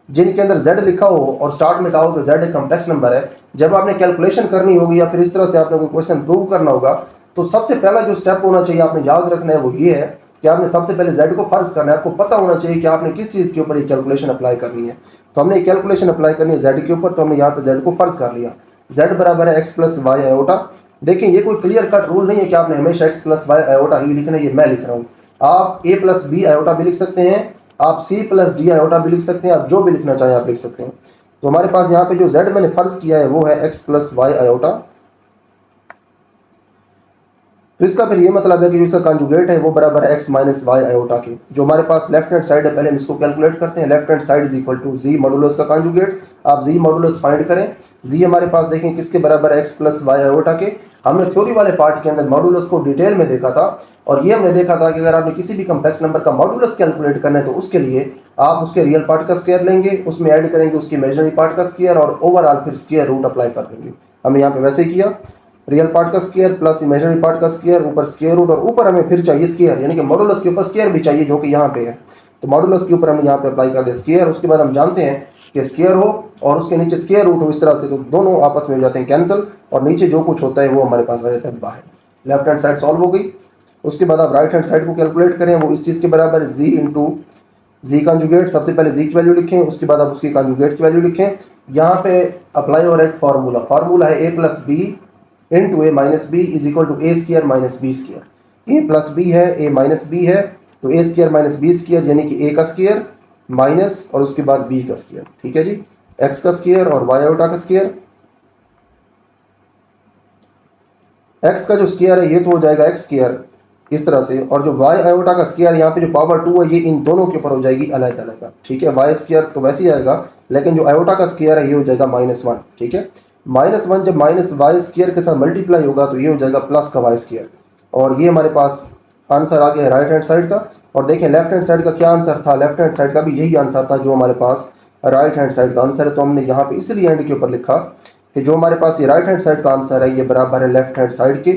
जिनके अंदर z लिखा हो और स्टार्ट में कहा हो कि z एक कॉम्प्लेक्स नंबर है, जब आपने कैलकुलेशन करनी होगी या फिर इस तरह से आपने कोई क्वेश्चन प्रूव करना होगा तो सबसे पहला जो स्टेप होना चाहिए आपने याद रखना है वो ये है कि आपने सबसे पहले z को फर्ज करना है। आपको पता होना चाहिए कि आपने किस चीज़ के ऊपर ये कैलकुलेशन अप्लाई करनी है। तो हमने कैलकुलेशन अप्लाई करनी है z के ऊपर, तो हमने यहाँ पे z को फर्ज कर लिया। z बराबर है x प्लस वाई आयोटा। देखिए ये कोई क्लियर कट रूल नहीं है कि आपने हमेशा x प्लस वाई आयोटा ही लिखना है, ये मैं लिख रहा हूँ। आप a प्लस बी आयोटा भी लिख सकते हैं, आप c प्लस डी आयोटा भी लिख सकते हैं, आप जो भी लिखना चाहें आप लिख सकते हैं। तो हमारे पास यहाँ पे जो z मैंने फर्ज किया है वो है x प्लस वाई आयोटा। तो इसका फिर ये मतलब है कि जो इसका कॉन्जुगेट है वो बराबर है x माइनस वाई आयोटा के। जो हमारे पास लेफ्ट हैंड साइड है पहले हम इसको कैलकुलेट करते हैं। Left hand side is equal to z modulus का कॉन्जुगेट। आप जी मॉडुलस फाइंड करें। जी हमारे पास देखें किसके बराबर है x प्लस वाई आयोटा के। हमने थ्योरी वाले पार्ट के अंदर मॉडुलस को डिटेल में देखा था और ये हमने देखा था कि अगर आपने किसी भी कम्प्लेक्स नंबर का मॉडुलस कैलकुलेट करना है तो उसके लिए आप उसके रियल पार्ट का स्क्वायर लेंगे, उसमें ऐड करेंगे उसकी इमेजिनरी पार्ट का स्क्वायर और ओवरऑल फिर स्क्वायर रूट अप्लाई कर देंगे। हमने यहाँ पे वैसे ही किया, रियल पार्ट का स्क्वायर प्लस इमेजिनरी पार्ट का स्क्वायर, ऊपर स्क्वायर रूट और ऊपर हमें फिर चाहिए स्क्वायर यानी कि मॉडुलस के ऊपर स्क्वायर भी चाहिए जो कि यहाँ पे है। तो मॉडुलस के ऊपर हम यहाँ पे अप्लाई कर दे स्क्वायर। उसके बाद हम जानते हैं कि स्क्वायर हो और उसके नीचे स्क्वायर रूट हो इस तरह से, तो दोनों आपस में हो जाते हैं कैंसिल और नीचे जो कुछ होता है वो हमारे पास आ जाता है बाहर। लेफ्ट हैंड साइड सॉल्व हो गई। उसके बाद आप राइट हैंड साइड को कैलकुलेट करें, वो इस चीज़ के बराबर है जी इंटू जी कॉन्जुगेट। सबसे पहले जी की वैल्यू लिखें, उसके बाद आप उसकी कॉन्जुगेट की वैल्यू लिखें। यहाँ पे अप्लाई हो रहा है एक फार्मूला है a plus b into a minus b is equal to a square minus b square. A plus b है, ए माइनस बी है, तो a square minus b square यानी कि ए का स्क्वायर माइनस और उसके बाद बी का स्क्वायर। ठीक है जी, एक्स का स्क्वायर और वाई आयोटा का स्क्वायर। एक्स का जो स्क्वायर है ये तो हो जाएगा एक्स स्क्वायर इस तरह से, और जो वाई आयोटा का स्क्वायर यहाँ पे जो पावर 2 है ये इन दोनों के ऊपर हो जाएगी अलग-अलग। ठीक है, वाई स्क्वायर तो वैसे ही आएगा लेकिन जो आयोटा का स्क्वायर है ये हो जाएगा -1। ठीक है, -1 जब माइनस वाई स्क्वायर के साथ मल्टीप्लाई होगा तो ये हो जाएगा प्लस का वाई स्क्वायर। और ये हमारे पास आंसर आ गया है राइट हैंड साइड का। और देखें लेफ्ट हैंड साइड का क्या आंसर था, लेफ्ट हैंड साइड का भी यही आंसर था जो हमारे पास राइट हैंड साइड का आंसर है। तो हमने यहाँ पे इसलिए एंड के ऊपर लिखा कि जो हमारे पास ये राइट हैंड साइड का आंसर है ये बराबर है लेफ्ट हैंड साइड के,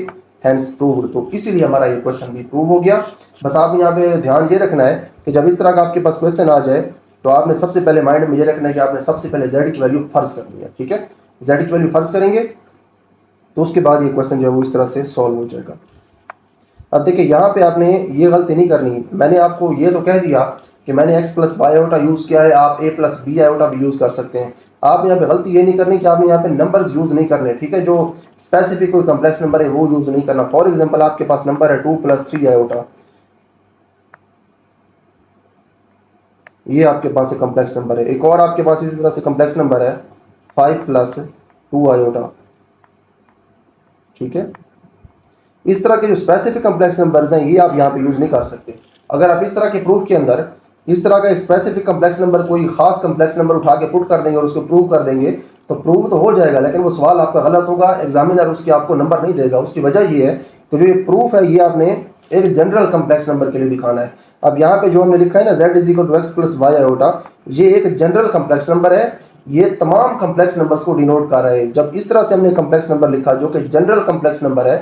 हैंस प्रूव्ड। तो इसीलिए हमारा ये क्वेश्चन भी प्रूव हो गया। बस आप यहाँ पे ध्यान ये रखना है कि जब इस तरह का आपके पास क्वेश्चन आ जाए तो आपने सबसे पहले माइंड में ये रखना है कि आपने सबसे पहले z की वैल्यू फर्ज करनी है। ठीक है, z की वैल्यू फर्ज करेंगे तो उसके बाद ये क्वेश्चन जो है वो इस तरह से सॉल्व हो जाएगा। अब देखिए यहाँ पे आपने ये गलती नहीं करनी। मैंने आपको ये तो कह दिया कि मैंने x plus y iota use किया है, आप a प्लस बी आयोटा भी यूज़ कर सकते हैं। आप यहाँ पे गलती ये नहीं करनी कि आपने यहाँ पे नंबर्स यूज़ नहीं करने। ठीक है, जो स्पेसिफिक कोई कम्प्लेक्स नंबर है वो यूज़ नहीं करना। फॉर एग्जांपल आपके पास नंबर है 2 + 3 आयोटा, ये आपके पास एक कम्प्लेक्स नंबर है। एक और आपके पास इसी तरह से कम्प्लेक्स नंबर है 5 + 2 आयोटा। ठीक है, इस तरह के जो स्पेसिफिक कम्प्लेक्स नंबर्स हैं ये आप यहाँ पे यूज़ नहीं कर सकते। अगर आप इस तरह के प्रूफ के अंदर इस तरह का एक स्पेसिफिक कम्प्लेक्स नंबर कोई खास कम्प्लेक्स नंबर उठा के पुट कर देंगे और उसको प्रूव कर देंगे तो प्रूव तो हो जाएगा लेकिन वो सवाल आपका गलत होगा, एग्जामिनर उसके आपको नंबर नहीं देगा। उसकी वजह ये है कि जो ये प्रूफ है ये आपने एक जनरल कम्प्लेक्स नंबर के लिए दिखाना है। अब यहाँ पे जो हमने लिखा है ना z = x + y आयोटा, ये एक जनरल कम्प्लेक्स नंबर है, ये तमाम कम्प्लेक्स नंबर्स को डिनोट कर रहा है। जब इस तरह से हमने कम्प्लेक्स नंबर लिखा जो कि जनरल कम्प्लेक्स नंबर है,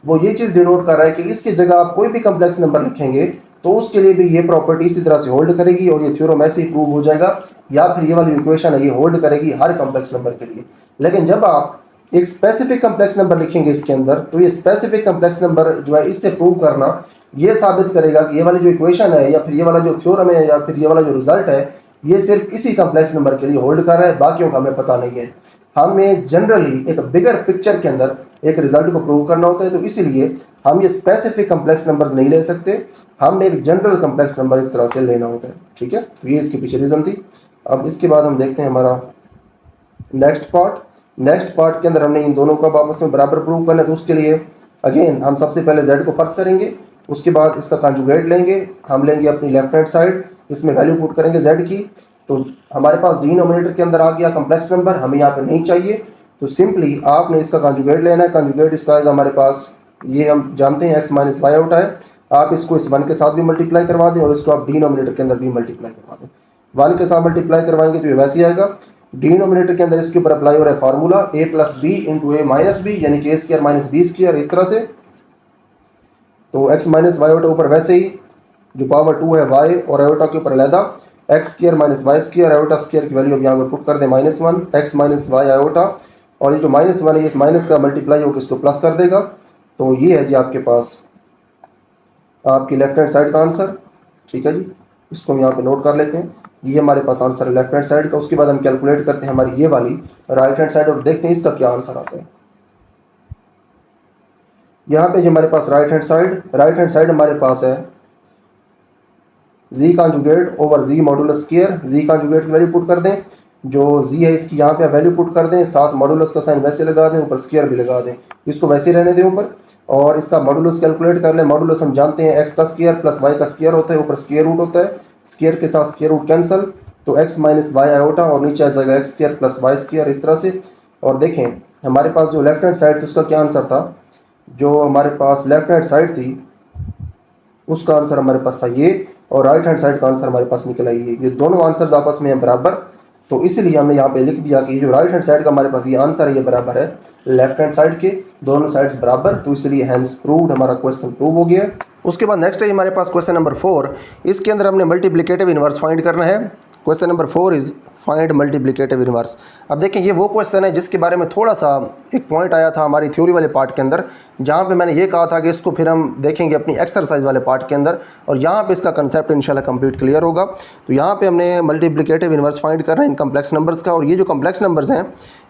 वो ये चीज़ डिनोट कर रहा है कि इसकी जगह आप कोई भी कम्प्लेक्स नंबर लिखेंगे तो उसके लिए भी ये प्रॉपर्टी इसी तरह से होल्ड करेगी और ये थ्योरम ऐसे ही प्रूव हो जाएगा, या फिर ये वाली इक्वेशन है ये होल्ड करेगी हर कम्प्लेक्स नंबर के लिए। लेकिन जब आप एक स्पेसिफिक कम्प्लेक्स नंबर लिखेंगे इसके अंदर तो ये स्पेसिफिक कम्प्लेक्स नंबर जो है इससे प्रूव करना ये साबित करेगा कि ये वाली जो इक्वेशन है या फिर ये वाला जो थ्योरम है या फिर ये वाला जो रिजल्ट है ये सिर्फ इसी कम्प्लेक्स नंबर के लिए होल्ड कर रहा है, बाकियों का हमें पता नहीं है। हमें जनरली एक बिगर पिक्चर के अंदर एक रिजल्ट को प्रूव करना होता है, तो इसीलिए हम ये स्पेसिफिक कम्प्लेक्स नंबर्स नहीं ले सकते, हमने एक जनरल कम्प्लेक्स नंबर इस तरह से लेना होता है। ठीक है, तो ये इसके पीछे रीज़न थी। अब इसके बाद हम देखते हैं हमारा नेक्स्ट पार्ट के अंदर हमने इन दोनों को आपस में बराबर प्रूव करना है। तो उसके लिए अगेन हम सबसे पहले z को फर्ज करेंगे, उसके बाद इसका कॉन्जुगेट लेंगे, हम लेंगे अपनी लेफ्ट हैंड साइड, इसमें वैल्यू पुट करेंगे z की। तो हमारे पास डिनोमिनेटर के अंदर आ गया कम्प्लेक्स नंबर, हमें यहाँ पे नहीं चाहिए, तो सिंपली आपने इसका कॉन्जुगेट लेना है। कॉन्जुगेट इसका आएगा हमारे पास, ये हम जानते हैं x - y आयोटा है। आप इसको इस 1 के साथ भी मल्टीप्लाई करवा दें और इसको आप डिनोमिनेटर के अंदर भी मल्टीप्लाई करवा दें। 1 के साथ मल्टीप्लाई करवाएंगे तो ये वैसे ही आएगा। डिनोमिनेटर के अंदर इसके ऊपर अप्लाई हो रहा है formula a plus b into a minus b, यानी कि a square minus b square, इस तरह से। तो x माइनस वाई आयोटा ऊपर वैसे ही जो पावर 2 है y और आयोटा के ऊपर अलहदा x square minus y square, iota square की वैल्यू अब यहाँ पर पुट कर दें -1 x माइनस वाई आयोटा, और ये जो -1 है इस माइनस का मल्टीप्लाई होकर इसको प्लस कर देगा। तो ये है जी आपके पास आपकी लेफ्ट हैंड साइड का आंसर। ठीक है जी, इसको हम यहाँ पे नोट कर लेते हैं। ये हमारे पास आंसर है लेफ्ट हैंड साइड का। उसके बाद हम कैलकुलेट करते हैं हमारी ये वाली राइट हैंड साइड और देखते हैं इसका क्या आंसर आता है। यहाँ पे जो हमारे पास राइट हैंड साइड हमारे पास है जी कॉन्जुगेट ओवर जी मॉडुलस स्क्वायर। जी कॉन्जुगेट की वैल्यू पुट कर दें, जो जी है इसकी यहाँ पे वैल्यू पुट कर दें, साथ मॉडुलस का साइन वैसे लगा दें, ऊपर स्क्वायर भी लगा दें, इसको वैसे ही रहने दें ऊपर। और इसका मॉडुलस कैलकुलेट कर लें। मॉडुलस हम जानते हैं एक्स का स्क्वायर प्लस वाई का स्क्वायर होता है, ऊपर स्क्वायर रूट होता है, स्क्वायर के साथ स्क्वायर रूट कैंसिल, तो एक्स माइनस वाई आयोटा और नीचे आ जाएगा x square plus y square, इस तरह से। और देखें हमारे पास जो लेफ्ट हैंड साइड थी उसका क्या आंसर था, जो हमारे पास लेफ्ट हैंड साइड थी उसका आंसर हमारे पास था ये, और राइट हैंड साइड का आंसर हमारे पास निकल आई ये दोनों आंसर्स आपस में हैं बराबर। तो इसलिए हमने यहाँ पे लिख दिया कि जो राइट हैंड साइड का हमारे पास ये आंसर है ये बराबर है लेफ्ट हैंड साइड के, दोनों साइड्स बराबर। तो इसलिए हैंस प्रूव्ड, हमारा क्वेश्चन प्रूव हो गया। उसके बाद नेक्स्ट है हमारे पास क्वेश्चन नंबर 4। इसके अंदर हमने मल्टीप्लिकेटिव इनवर्स फाइंड करना है। Question number 4 is find multiplicative inverse. अब देखें ये वो क्वेश्चन है जिसके बारे में थोड़ा सा एक पॉइंट आया था हमारी थ्योरी वाले पार्ट के अंदर, जहाँ पे मैंने ये कहा था कि इसको फिर हम देखेंगे अपनी एक्सरसाइज वाले पार्ट के अंदर, और यहाँ पे इसका कंसेप्ट इंशाल्लाह कंप्लीट क्लियर होगा। तो यहाँ पे हमने मल्टीप्लिकेटिव इनवर्स फाइंड करना है इन कम्प्लेक्स नंबर्स का, और ये जो कम्प्लेक्स नंबर्स हैं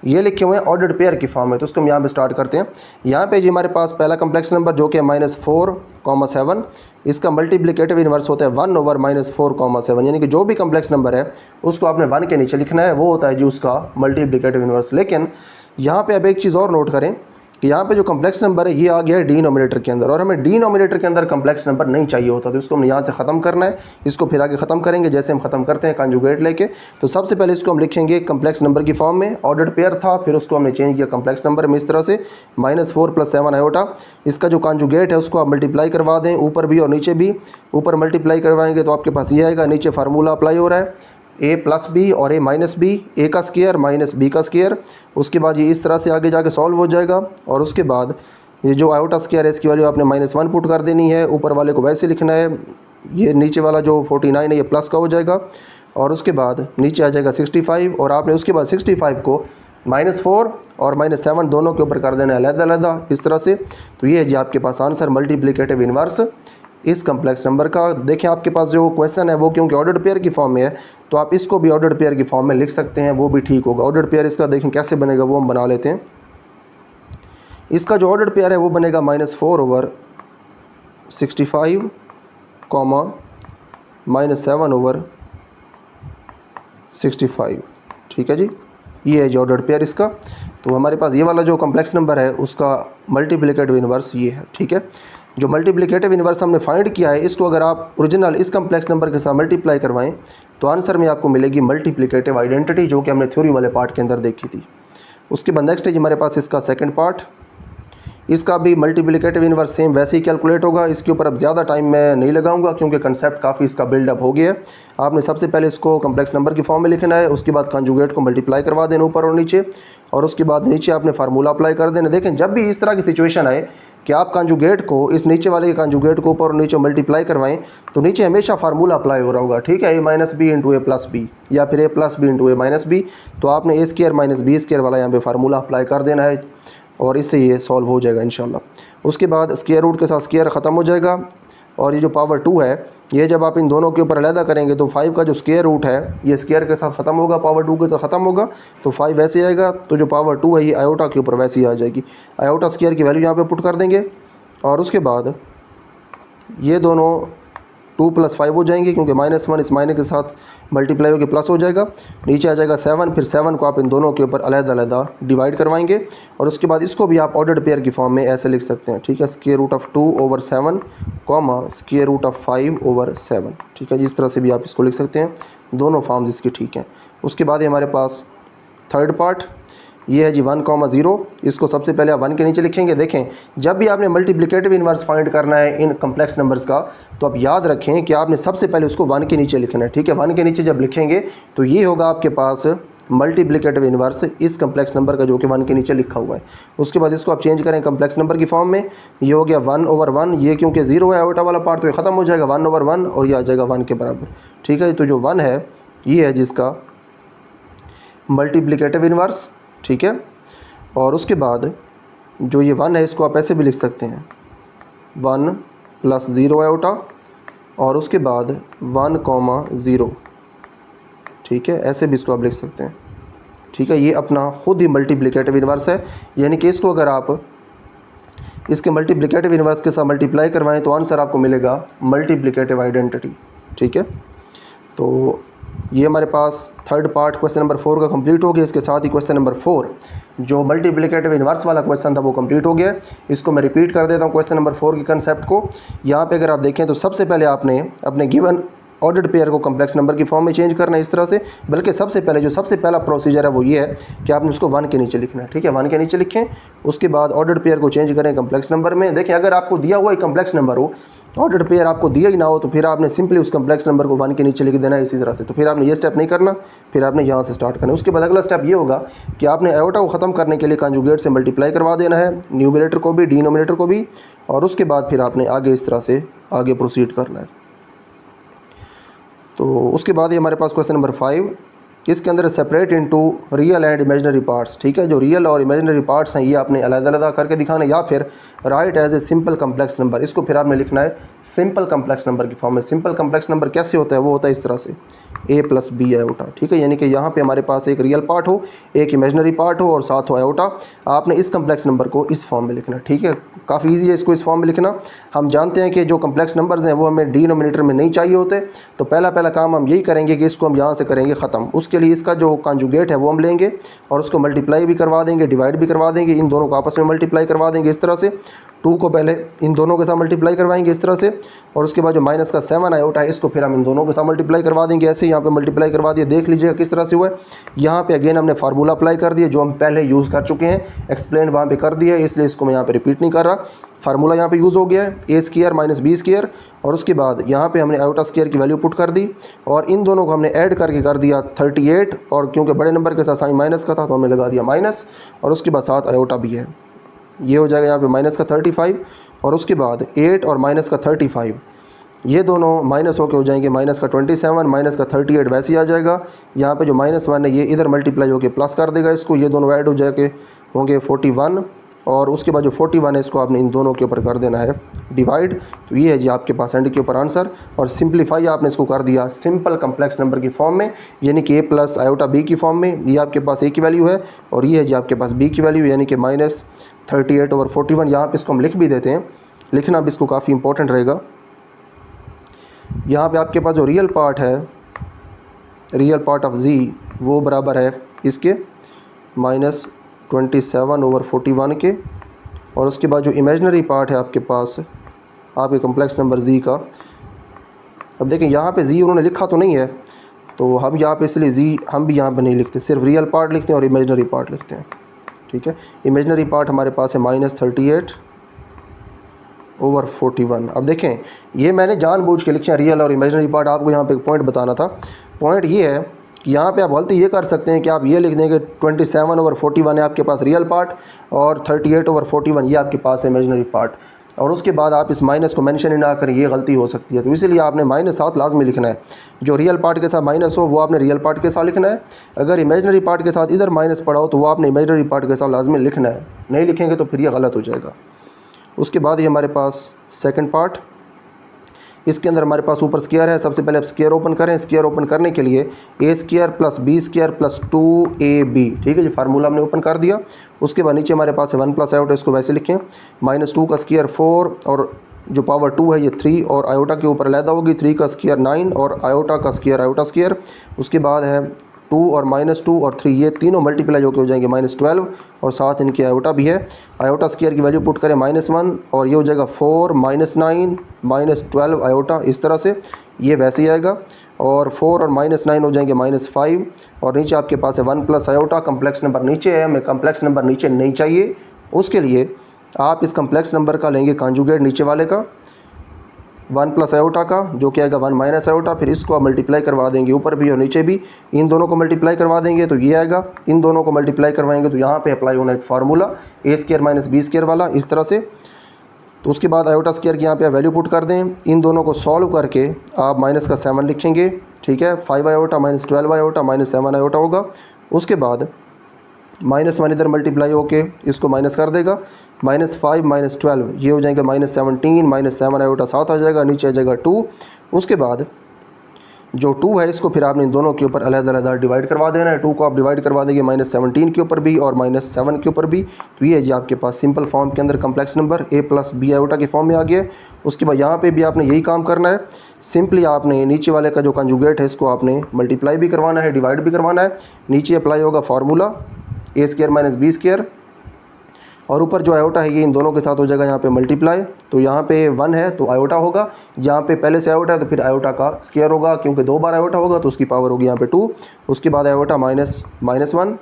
ये लिखे हुए हैं ऑर्डर्ड पेयर की फॉर्म में। तो उसको हम यहाँ पे स्टार्ट करते हैं। यहाँ पे जी हमारे पास पहला कम्प्लेक्स नंबर जो कि है -4,7, इसका मल्टीप्लिकेटिव इनवर्स होता है 1 ओवर -4,7, यानी कि जो भी कम्प्लेक्स नंबर है उसको आपने 1 के नीचे लिखना है, वो होता है जी उसका मल्टीप्लिकेटिव इनवर्स। लेकिन यहाँ पे अब एक चीज़ और नोट करें कि यहाँ पे जो कम्प्लेक्स नंबर है ये आ गया है डिनोमिनेटर के अंदर, और हमें डिनोमिनेटर के अंदर कम्प्लेक्स नंबर नहीं चाहिए होता, तो इसको हम यहाँ से ख़त्म करना है। इसको फिर आगे ख़त्म करेंगे जैसे हम ख़त्म करते हैं कॉन्जुगेट लेके। तो सबसे पहले इसको हम लिखेंगे कम्प्लेक्स नंबर की फॉर्म में, ऑर्डर्ड पेयर था, फिर उसको हमने चेंज किया कम्प्लेक्स नंबर में इस तरह से -4 + 7 आयोटा। इसका जो कॉन्जुगेट है उसको आप मल्टीप्लाई करवा दें, ऊपर भी और नीचे भी। ऊपर मल्टीप्लाई करवाएंगे तो आपके पास ये आएगा, नीचे फार्मूला अप्लाई हो रहा है a प्लस बी और a माइनस बी, ए का स्क्वायर माइनस बी का स्क्वायर। उसके बाद ये इस तरह से आगे जाके सॉल्व हो जाएगा, और उसके बाद ये जो आयोटा स्क्वायर है इसकी वैल्यू आपने -1 पुट कर देनी है, ऊपर वाले को वैसे लिखना है। ये नीचे वाला जो 49 है ये प्लस का हो जाएगा, और उसके बाद नीचे आ जाएगा 65, और आपने उसके बाद 65 को -4 और -7 दोनों के ऊपर कर देना है अलग-अलग इस तरह से। तो ये है जी आपके पास आंसर मल्टीप्लिकेटिव इनवर्स इस कम्प्लेक्स नंबर का। देखें आपके पास जो क्वेश्चन है वो क्योंकि ऑर्डर्ड पेयर की फॉर्म में है, तो आप इसको भी ऑर्डर्ड पेयर की फॉर्म में लिख सकते हैं, वो भी ठीक होगा। ऑर्डर्ड पेयर इसका देखें कैसे बनेगा वो हम बना लेते हैं। इसका जो ऑर्डर्ड पेयर है वो बनेगा -4 ओवर 65, -7 ओवर 65। ठीक है जी, ये है जो ऑर्डर्ड पेयर इसका। तो हमारे पास ये वाला जो कम्प्लेक्स नंबर है उसका मल्टीप्लिकेटिव इनवर्स ये है। ठीक है, जो मल्टीप्लिकेटिव इनवर्स हमने फाइंड किया है इसको अगर आप ओरिजिनल इस कम्प्लेक्स नंबर के साथ मल्टीप्लाई करवाएं तो आंसर में आपको मिलेगी मल्टीप्लिकेटिव आइडेंटिटी, जो कि हमने थ्योरी वाले पार्ट के अंदर देखी थी। उसके बाद नेक्स्ट है हमारे पास इसका सेकंड पार्ट। इसका भी मल्टीप्लिकेटिव इनवर्स सेम वैसे ही कैलकुलेट होगा। इसके ऊपर अब ज़्यादा टाइम मैं नहीं लगाऊंगा क्योंकि कंसेप्ट काफ़ी इसका बिल्डअप हो गया है। आपने सबसे पहले इसको कम्प्लेक्स नंबर की फॉर्म में लिखना है, उसके बाद कॉन्जुगेट को मल्टीप्लाई करवा देना ऊपर और नीचे, और उसके बाद नीचे आपने फार्मूला अप्लाई कर देना। देखें जब भी इस तरह की सिचुएशन आए कि आप कॉन्जुगेट को इस नीचे वाले के कॉन्जुगेट को ऊपर और नीचे मल्टीप्लाई करवाएं तो नीचे हमेशा फार्मूला अप्लाई हो रहा होगा। ठीक है, a minus b into a plus b, या फिर a plus b into a minus b. तो आपने a square minus b square वाला यहाँ पे फार्मूला अप्लाई कर देना है, और इससे ये सॉल्व हो जाएगा इंशाल्लाह। उसके बाद स्क्वायर रूट के साथ स्क्वायर ख़त्म हो जाएगा, और ये जो पावर 2 है ये जब आप इन दोनों के ऊपर अलहदा करेंगे तो 5 का जो स्क्वायर रूट है ये स्क्वायर के साथ ख़त्म होगा, पावर 2 के साथ ख़त्म होगा, तो 5 वैसे आएगा। तो जो पावर 2 है ये आयोटा के ऊपर वैसे ही आ जाएगी। आयोटा स्क्वायर की वैल्यू यहाँ पे पुट कर देंगे, और उसके बाद ये दोनों 2 + 5 हो जाएंगे क्योंकि -1 इस माइनस के साथ मल्टीप्लाई होकर प्लस हो जाएगा। नीचे आ जाएगा 7, फिर 7 को आप इन दोनों के ऊपर अलग-अलग डिवाइड करवाएंगे, और उसके बाद इसको भी आप ऑर्डर्ड पेयर की फॉर्म में ऐसे लिख सकते हैं। ठीक है, square root of 2 over 7, square root of 5 over 7। ठीक है जी, इस तरह से भी आप इसको लिख सकते हैं, दोनों फॉर्म्स इसकी ठीक हैं। उसके बाद हमारे पास थर्ड पार्ट। ये है जी 1,0। इसको सबसे पहले आप 1 के नीचे लिखेंगे। देखें, जब भी आपने मल्टीप्लिकेटिव इन्वर्स फाइंड करना है इन कम्प्लेक्स नंबर्स का, तो आप याद रखें कि आपने सबसे पहले उसको 1 के नीचे लिखना है। ठीक है, 1 के नीचे जब लिखेंगे तो ये होगा आपके पास मल्टीप्लिकेटिव इन्वर्स इस कम्प्लेक्स नंबर का जो कि 1 के नीचे लिखा हुआ है। उसके बाद इसको आप चेंज करें कम्प्लेक्स नंबर की फॉर्म में। ये हो गया 1/1। ये क्योंकि 0 है आयोटा वाला पार्ट, तो ये ख़त्म हो जाएगा 1/1 और ये आ जाएगा 1 के बराबर। ठीक है, तो जो 1 है ये है जिसका मल्टीप्लिकेटिव इन्वर्स। ठीक है, और उसके बाद जो ये 1 है इसको आप ऐसे भी लिख सकते हैं 1 + 0 आयोटा और उसके बाद 1,0। ठीक है, ऐसे भी इसको आप लिख सकते हैं। ठीक है, ये अपना खुद ही मल्टीप्लिकेटिव इन्वर्स है, यानी कि इसको अगर आप इसके मल्टीप्लिकेटिव इन्वर्स के साथ मल्टीप्लाई करवाएं तो आंसर आपको मिलेगा मल्टीप्लिकेटिव आइडेंटिटी। ठीक है, तो ये हमारे पास थर्ड पार्ट क्वेश्चन नंबर 4 का कंप्लीट हो गया। इसके साथ ही क्वेश्चन नंबर 4 जो मल्टीप्लिकेटिव इन्वर्स वाला क्वेश्चन था वो कंप्लीट हो गया। इसको मैं रिपीट कर देता हूँ क्वेश्चन नंबर 4 के कंसेप्ट को। यहाँ पे अगर आप देखें तो सबसे पहले आपने अपने गिवन ऑर्डर्ड पेयर को कम्प्लेक्स नंबर की फॉर्म में चेंज करना है इस तरह से। बल्कि सबसे पहला प्रोसीजर है वो ये है कि आपने उसको 1 के नीचे लिखना है। ठीक है, 1 के नीचे लिखें, उसके बाद ऑर्डर्ड पेयर को चेंज करें कम्प्लेक्स नंबर में। देखें, अगर आपको दिया हुआ ही कम्प्लेक्स नंबर हो, ऑर्डर्ड पेयर आपको दिया ही ना हो, तो फिर आपने सिंपली उस कम्प्लेक्स नंबर को 1 के नीचे लिख देना है इसी तरह से। तो फिर आपने ये स्टेप नहीं करना, फिर आपने यहाँ से स्टार्ट करना है। उसके बाद अगला स्टेप ये होगा कि आपने आयोटा को ख़त्म करने के लिए कॉन्जुगेट से मल्टीप्लाई करवा देना है, न्यूमरेटर को भी डिनोमिनेटर को भी, और उसके बाद फिर आपने आगे इस तरह से आगे प्रोसीड करना है। तो उसके बाद ये हमारे पास क्वेश्चन नंबर 5, इसके अंदर separate into real and imaginary parts. ठीक है, जो रियल और इमेजिनरी पार्ट्स हैं ये आपने अलग-अलग करके दिखाना है, या फिर write as a simple complex number. इसको फिर आपने लिखना है सिंपल कम्प्लेक्स नंबर की फॉर्म में। सिंपल कम्प्लेक्स नंबर कैसे होता है, वो होता है इस तरह से a + b आयोटा। ठीक है, यानी कि यहाँ पे हमारे पास एक रियल पार्ट हो, एक इमेजिनरी पार्ट हो और साथ हो आयोटा। आपने इस कम्प्लेक्स नंबर को इस फॉर्म में लिखना है। ठीक है, काफ़ी ईजी है इसको इस फॉर्म में लिखना। हम जानते हैं कि जो कम्प्लेक्स नंबर्स हैं वो हमें डिनोमिनेटर में नहीं चाहिए होते, तो पहला काम हम यही करेंगे कि इसको हम यहाँ से करेंगे ख़त्म। उसके लिए इसका जो कॉन्जुगेट है वो हम लेंगे और उसको मल्टीप्लाई भी करवा देंगे, डिवाइड भी करवा देंगे, इन दोनों को आपस में मल्टीप्लाई करवा देंगे इस तरह से। 2 को पहले इन दोनों के साथ मल्टीप्लाई करवाएंगे इस तरह से, और उसके बाद जो माइनस का 7 आयोटा है इसको फिर हम इन दोनों के साथ मल्टीप्लाई करवा देंगे। ऐसे यहाँ पे मल्टीप्लाई करवा दिया, देख लीजिएगा किस तरह से हुआ है। यहाँ पे अगेन हमने फार्मूला अप्लाई कर दिया जो हम पहले यूज़ कर चुके हैं, एक्सप्लेन वहाँ पे कर दिया है, इसलिए इसको मैं यहाँ पे रिपीट नहीं कर रहा। फार्मूला यहाँ पे यूज़ हो गया है a² - b², और उसके बाद यहाँ पे हमने आयोटा स्क्वायर की वैल्यू पुट कर दी और इन दोनों को हमने ऐड करके कर दिया 38, और क्योंकि बड़े नंबर के साथ साइन माइनस का था तो हमने लगा दिया माइनस, और उसके बाद साथ आयोटा भी है। ये हो जाएगा यहाँ पे माइनस का 35, और उसके बाद 8 और माइनस का 35 ये दोनों माइनस होके हो जाएंगे माइनस का 27, माइनस का 38 वैसे ही आ जाएगा। यहाँ पे जो -1 है ये इधर मल्टीप्लाई होके प्लस कर देगा इसको, ये दोनों ऐड हो जाके होंगे 41, और उसके बाद जो 41 है इसको आपने इन दोनों के ऊपर कर देना है डिवाइड। तो ये है जी आपके पास एंड के ऊपर आंसर, और सिंप्लीफाई आपने इसको कर दिया सिंपल कम्प्लेक्स नंबर की फॉर्म में, यानी कि a + आयोटा b की फॉर्म में। ये आपके पास a की वैल्यू है और ये है जी आपके पास b की वैल्यू, यानी कि -38/41। यहाँ पे इसको हम लिख भी देते हैं, लिखना भी इसको काफ़ी इंपॉर्टेंट रहेगा। यहाँ पे आपके पास जो रियल पार्ट है, रियल पार्ट ऑफ z वो बराबर है इसके -27/41 के, और उसके बाद जो इमेजिनरी पार्ट है आपके पास आपके कम्प्लेक्स नंबर z का, अब देखें यहाँ पे z उन्होंने लिखा तो नहीं है, तो हम यहाँ पे इसलिए z हम भी यहाँ पे नहीं लिखते, सिर्फ रियल पार्ट लिखते हैं और इमेजिनरी पार्ट लिखते हैं। ठीक है, इमेजिनरी पार्ट हमारे पास है -38/41। अब देखें ये मैंने जानबूझ के लिखा रियल और इमेजिनरी पार्ट, आपको यहाँ पे एक पॉइंट बताना था। पॉइंट ये है कि यहाँ पे आप गलती ये कर सकते हैं कि आप ये लिख दें कि 27/41 है आपके पास रियल पार्ट और 38/41 ये आपके पास है इमेजिनरी पार्ट, और उसके बाद आप इस माइनस को मेंशन ही ना करें, ये गलती हो सकती है। तो इसीलिए आपने -7 लाजमी लिखना है। जो रियल पार्ट के साथ माइनस हो वो आपने रियल पार्ट के साथ लिखना है, अगर इमेजिनरी पार्ट के साथ इधर माइनस पड़ा हो तो वो आपने इमेजिनरी पार्ट के साथ लाजमी लिखना है, नहीं लिखेंगे तो फिर ये गलत हो जाएगा। उसके बाद ये हमारे पास सेकंड पार्ट, इसके अंदर हमारे पास ऊपर स्क्वायर है। सबसे पहले आप स्क्वायर ओपन करें। स्क्वायर ओपन करने के लिए a² + b² + 2ab, ठीक है जी, फार्मूला हमने ओपन कर दिया। उसके बाद नीचे हमारे पास है 1 + आयोटा, इसको वैसे लिखें, -2 का स्क्वायर 4 और जो पावर 2 है ये 3, और आयोटा के ऊपर अलहदा होगी 3 का स्क्वायर 9 और आयोटा का स्क्वायर आयोटा स्क्वायर। उसके बाद है 2 और -2 और 3, ये तीनों मल्टीप्लाई होकर हो जाएंगे -12, और साथ इनके आयोटा भी है। आयोटा स्क्वायर की वैल्यू पुट करें -1 और ये हो जाएगा 4 -9 -12 आयोटा, इस तरह से ये वैसे ही आएगा। और 4 और -9 हो जाएंगे -5 और नीचे आपके पास है 1 प्लस आयोटा। कम्प्लेक्स नंबर नीचे है, हमें कम्प्लेक्स नंबर नीचे नहीं चाहिए। उसके लिए आप इस कम्प्लेक्स नंबर का लेंगे कॉन्जुगेट नीचे वाले का 1 प्लस आयोटा का, जो कि आएगा 1 माइनस आयोटा। फिर इसको आप मल्टीप्लाई करवा देंगे ऊपर भी और नीचे भी, इन दोनों को मल्टीप्लाई करवा देंगे तो ये आएगा। इन दोनों को मल्टीप्लाई करवाएंगे तो यहाँ पे अप्लाई होना एक फार्मूला a² माइनस b² वाला, इस तरह से। तो उसके बाद आयोटा स्क्वायर की यहाँ पे वैल्यू पुट कर दें। इन दोनों को सॉल्व करके आप माइनस का 7 लिखेंगे, ठीक है। 5 iota minus 12 iota minus 7 iota होगा। उसके बाद -1 इधर मल्टीप्लाई होके इसको माइनस कर देगा, -5 माइनस 12 ये हो जाएगा -17 माइनस 7 आयोटा 7 आ जाएगा, नीचे आ जाएगा 2। उसके बाद जो 2 है इसको फिर आपने इन दोनों के ऊपर अलग-अलग डिवाइड करवा देना है। 2 को आप डिवाइड करवा देंगे -17 के ऊपर भी और -7 के ऊपर भी। तो ये है जी आपके पास सिंपल फॉर्म के अंदर complex number a plus b iota के फॉर्म में आ गया। उसके बाद यहाँ पे भी आपने यही काम करना है। सिंपली आपने नीचे वाले का जो कंजुगेट है इसको आपने मल्टीप्लाई भी करवाना है, डिवाइड भी करवाना है। नीचे अप्लाई होगा फार्मूला a² माइनस b² और ऊपर जो आयोटा है ये इन दोनों के साथ हो जाएगा यहाँ पे मल्टीप्लाई। तो यहाँ पे 1 है तो आयोटा होगा, यहाँ पे पहले से आयोटा है तो फिर आयोटा का स्क्वायर होगा, क्योंकि 2 बार आयोटा होगा तो उसकी पावर होगी यहाँ पे 2। उसके बाद आयोटा -1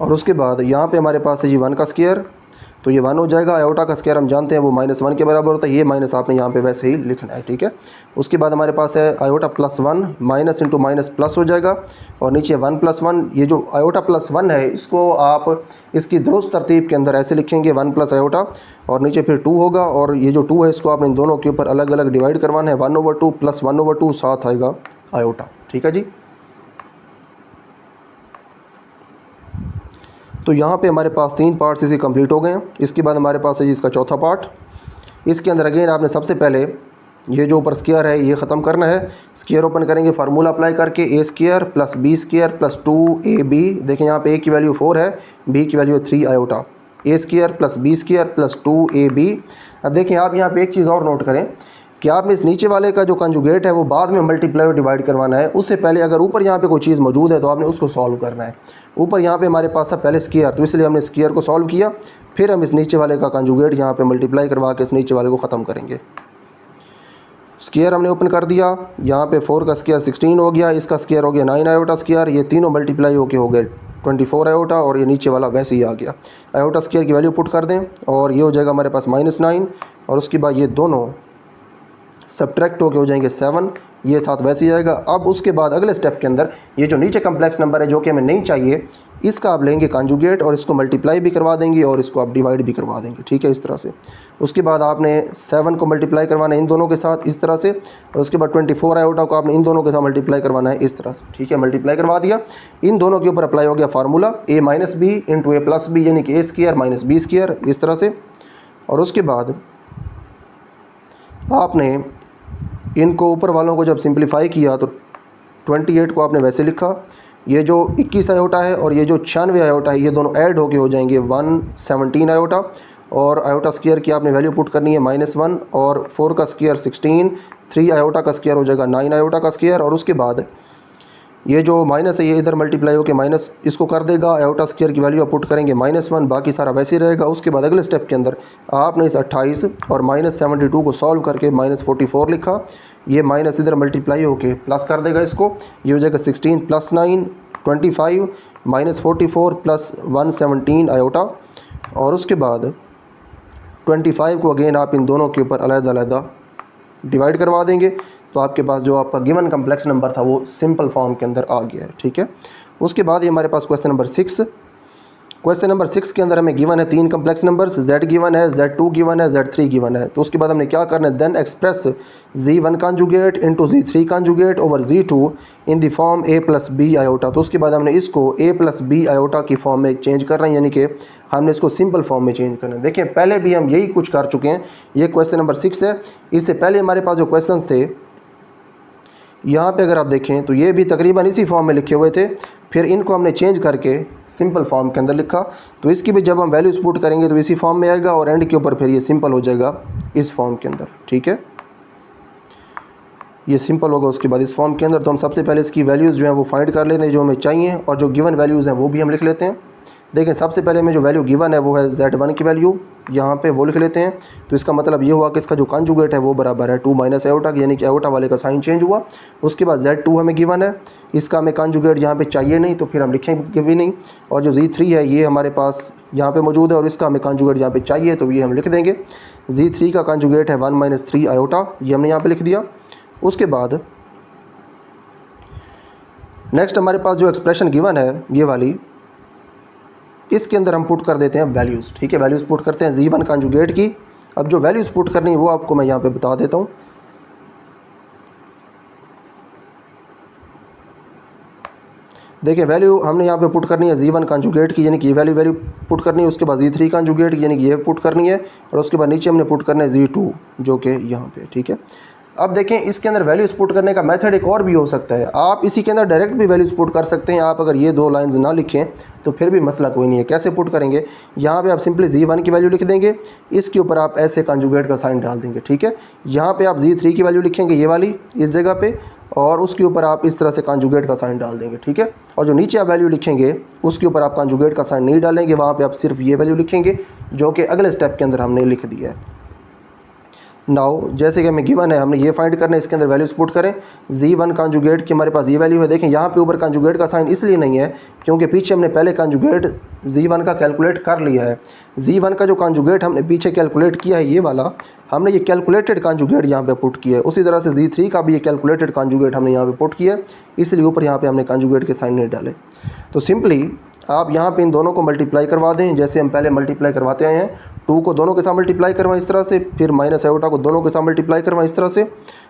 और उसके बाद यहाँ पे हमारे पास है जी 1 का स्क्वायर, तो ये 1 हो जाएगा। आयोटा का स्क्वायर हम जानते हैं वो -1 के बराबर होता है, ये माइनस आपने यहाँ पे वैसे ही लिखना है, ठीक है। उसके बाद हमारे पास है iota +1, minus into minus plus हो जाएगा और नीचे 1 + 1। ये जो आयोटा +1 है इसको आप इसकी दुरुस्त तरतीब के अंदर ऐसे लिखेंगे 1 प्लस आयोटा और नीचे फिर 2 होगा और ये जो 2 है इसको आपने इन दोनों के ऊपर अलग अलग डिवाइड करवाना है। 1/2 प्लस 1/2 साथ आएगा आयोटा, ठीक है जी। तो यहाँ पे हमारे पास 3 पार्ट्स इसी कंप्लीट हो गए हैं। इसके बाद हमारे पास है जी इसका चौथा पार्ट। इसके अंदर अगेन आपने सबसे पहले ये जो ऊपर स्क्वायर है ये ख़त्म करना है। स्क्वायर ओपन करेंगे फार्मूला अप्लाई करके a² plus b² plus 2ab। देखें यहाँ पे a की वैल्यू 4 है, b की value 3 iota. a² plus b² plus 2ab। अब देखें आप यहाँ पे एक चीज़ और नोट करें कि आपने इस नीचे वाले का जो कंजुगेट है वो बाद में मल्टीप्लाई और डिवाइड करवाना है। उससे पहले अगर ऊपर यहाँ पे कोई चीज़ मौजूद है तो आपने उसको सॉल्व करना है। ऊपर यहाँ पे हमारे पास था पहले स्क्वायर, तो इसलिए हमने स्क्वायर को सॉल्व किया, फिर हम इस नीचे वाले का कंजुगेट यहाँ पे मल्टीप्लाई करवा के इस नीचे वाले को ख़त्म करेंगे। स्क्वायर हमने ओपन कर दिया, यहाँ पे 4 का स्क्वायर 16 हो गया, इसका स्क्वायर हो गया 9 आयोटा स्क्वायर। ये तीनों मल्टीप्लाई होके हो गए 24 आयोटा और ये नीचे वाला वैसे ही आ गया। आयोटा स्क्वायर की वैल्यू पुट कर दें और ये हो जाएगा हमारे पास -9 और उसके बाद ये दोनों सब्ट्रैक्ट होके हो जाएंगे 7, ये साथ वैसे ही आएगा। अब उसके बाद अगले स्टेप के अंदर ये जो नीचे कम्प्लेक्स नंबर है जो कि हमें नहीं चाहिए, इसका आप लेंगे कंजुगेट और इसको मल्टीप्लाई भी करवा देंगे और इसको आप डिवाइड भी करवा देंगे, ठीक है, इस तरह से। उसके बाद आपने 7 को मल्टीप्लाई करवाना है इन दोनों के साथ इस तरह से और उसके बाद 24 आयोटा को आपने इन दोनों के साथ मल्टीप्लाई करवाना है इस तरह से, ठीक है। मल्टीप्लाई करवा दिया, इन दोनों के ऊपर अप्लाई हो गया formula a minus b into a plus b, यानी कि a² माइनस b², इस तरह से। और उसके बाद आपने इनको ऊपर वालों को जब सिंप्लीफाई किया तो 28 को आपने वैसे लिखा। ये जो 21 आयोटा है और ये जो 96 आयोटा है ये दोनों ऐड होके हो जाएंगे 117 आयोटा। और आयोटा स्क्वायर की आपने वैल्यू पुट करनी है -1 और 4 का स्क्वायर 16, 3 आयोटा का स्क्वायर हो जाएगा 9 आयोटा का स्क्वायर। और उसके बाद ये जो माइनस है ये इधर मल्टीप्लाई होकर माइनस इसको कर देगा। आयोटा स्क्वायर की वैल्यू आप पुट करेंगे -1, बाकी सारा वैसे ही रहेगा। उसके बाद अगले स्टेप के अंदर आपने इस 28 और -72 को सॉल्व करके -44 लिखा। ये माइनस इधर मल्टीप्लाई होके प्लस कर देगा इसको, ये हो जाएगा 16 प्लस 9 25 -44 प्लस 117 आयोटा। और उसके बाद 25 को अगेन आप इन दोनों के ऊपर अलग-अलग डिवाइड करवा देंगे तो आपके पास जो आपका गिवन कम्प्लेक्स नंबर था वो सिंपल फॉर्म के अंदर आ गया है, ठीक है। उसके बाद ये हमारे पास क्वेश्चन नंबर 6। क्वेश्चन नंबर 6 के अंदर हमें गिवन है 3 कम्प्लेक्स नंबर्स, z गिवन है, z2 गिवन है, z3 गिवन है। तो उसके बाद हमने क्या करना है, then express z1 conjugate into z3 conjugate over z2 in the form a plus b iota. तो उसके बाद हमने इसको a प्लस b आयोटा की फॉर्म में चेंज कर रहे हैं, यानी कि हमने इसको सिंपल फॉर्म में चेंज करना है। देखिए पहले भी हम यही कुछ कर चुके हैं, ये क्वेश्चन नंबर 6 है। इससे पहले हमारे पास जो क्वेश्चन थे यहाँ पे अगर आप देखें तो ये भी तकरीबन इसी फॉर्म में लिखे हुए थे, फिर इनको हमने चेंज करके सिंपल फॉर्म के अंदर लिखा। तो इसकी भी जब हम वैल्यूज पुट करेंगे तो इसी फॉर्म में आएगा और एंड के ऊपर फिर ये सिंपल हो जाएगा इस फॉर्म के अंदर, ठीक है। ये सिंपल होगा उसके बाद इस फॉर्म के अंदर। तो हम सबसे पहले इसकी वैल्यूज़ जो हैं वो फाइंड कर लेते हैं जो हमें चाहिए और जो गिवन वैल्यूज़ हैं वो भी हम लिख लेते हैं। देखें सबसे पहले में जो वैल्यू गिवन है वो है z1 की वैल्यू यहाँ पे वो लिख लेते हैं। तो इसका मतलब ये हुआ कि इसका जो कॉन्जुगेट है वो बराबर है 2 माइनस एओटा, यानी कि एओटा वाले का साइन चेंज हुआ। उसके बाद Z2 हमें गिवन है, इसका हमें कॉन्जुगेट यहाँ पे चाहिए नहीं तो फिर हम लिखेंगे भी नहीं। और जो Z3 है ये हमारे पास यहाँ पे मौजूद है और इसका हमें कॉन्जुगेट यहाँ पे चाहिए तो ये हम लिख देंगे। Z3 का कॉन्जुगेट है 1 माइनस 3 आयोटा, ये हमने यहाँ पे लिख दिया। उसके बाद नेक्स्ट हमारे पास जो एक्सप्रेशन गिवन है ये वाली, इसके अंदर हम पुट कर देते हैं वैल्यूज़। ठीक है, वैल्यूज़ पुट करते हैं Z1 कॉन्जुगेट की। अब जो वैल्यूज़ पुट करनी है वो आपको मैं यहाँ पे बता देता हूँ। देखिए वैल्यू हमने यहाँ पे पुट करनी है Z1 कॉन्जुगेट की, यानी कि ये वैल्यू पुट करनी है। उसके बाद Z3 कॉन्जुगेट की, यानी कि ये पुट करनी है। और उसके बाद नीचे हमने पुट करना है Z2 जो कि यहाँ पे। ठीक है, अब देखें इसके अंदर वैल्यूज़ पुट करने का मेथड एक और भी हो सकता है। आप इसी के अंदर डायरेक्ट भी वैल्यूज़ पुट कर सकते हैं। आप अगर ये 2 लाइंस ना लिखें तो फिर भी मसला कोई नहीं है। कैसे पुट करेंगे, यहाँ पे आप सिंपली Z1 की वैल्यू लिख देंगे, इसके ऊपर आप ऐसे कॉन्जुगेट का साइन डाल देंगे। ठीक है, यहाँ पे आप Z3 की वैल्यू लिखेंगे ये वाली इस जगह पे, और उसके ऊपर आप इस तरह से कॉन्जुगेट का साइन डाल देंगे। ठीक है, और जो नीचे आप वैल्यू लिखेंगे उसके ऊपर आप कॉन्जुगेट का साइन नहीं डालेंगे, वहाँ पर आप सिर्फ ये वैल्यू लिखेंगे जो कि अगले स्टेप के अंदर हमने लिख दिया है। नाउ जैसे कि हमें गिवन है, हमने ये फाइंड करना है, इसके अंदर वैल्यूज पुट करें। Z1 कॉन्जुगेट की हमारे पास ये वैल्यू है। देखें यहाँ पे ऊपर कॉन्जुगेट का साइन इसलिए नहीं है क्योंकि पीछे हमने पहले कॉन्जुगेट Z1 का कैलकुलेट कर लिया है। Z1 का जो कॉन्जुगेट हमने पीछे कैलकुलेट किया है ये वाला, हमने ये कैलकुलेटेड कॉन्जुगेट यहाँ पे पुट किया है। उसी तरह से Z3 का भी ये कैलकुलेटेड कॉन्जुगेट हमने यहाँ पे पुट किया है, इसलिए ऊपर यहाँ पे हमने कॉन्जुगेट के साइन नहीं डाले। तो सिंपली आप यहाँ पे इन दोनों को मल्टीप्लाई करवा दें, जैसे हम पहले मल्टीप्लाई करवाते आए हैं। 2 को दोनों के साथ मल्टीप्लाई करवाएं इस तरह से, फिर माइनस आयोटा को दोनों के साथ मल्टीप्लाई करवाएं इस तरह से,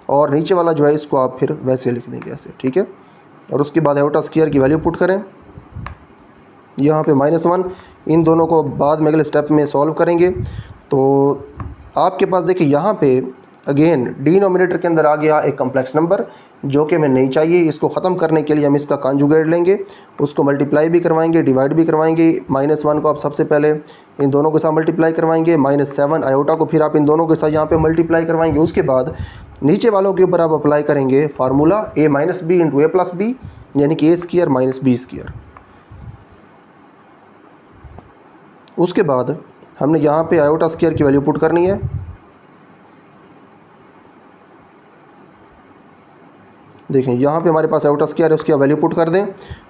और नीचे वाला जो है इसको आप फिर वैसे लिख देंगे ऐसे। ठीक है, और उसके बाद आयोटा स्क्वायर की वैल्यू पुट करें यहाँ पे -1। इन दोनों को बाद में अगले स्टेप में सॉल्व करेंगे। तो आपके पास देखिए यहाँ पे अगेन डिनोमिनेटर के अंदर आ गया एक कम्प्लेक्स नंबर जो कि हमें नहीं चाहिए। इसको ख़त्म करने के लिए हम इसका कॉन्जुगेट लेंगे, उसको मल्टीप्लाई भी करवाएंगे, डिवाइड भी करवाएंगे। -1 को आप सबसे पहले इन दोनों के साथ मल्टीप्लाई करवाएंगे, -7 आयोटा को फिर आप इन दोनों के साथ यहाँ पे मल्टीप्लाई करवाएंगे। उसके बाद नीचे वालों के ऊपर आप अप्लाई करेंगे formula a - b × a + b, यानी कि a² - b²। उसके बाद हमने यहाँ पे आयोटा स्क्वायर की वैल्यू पुट करनी है। देखें यहाँ पे हमारे पास आयोटा स्क्वायर है, उसकी वैल्यू पुट कर दें।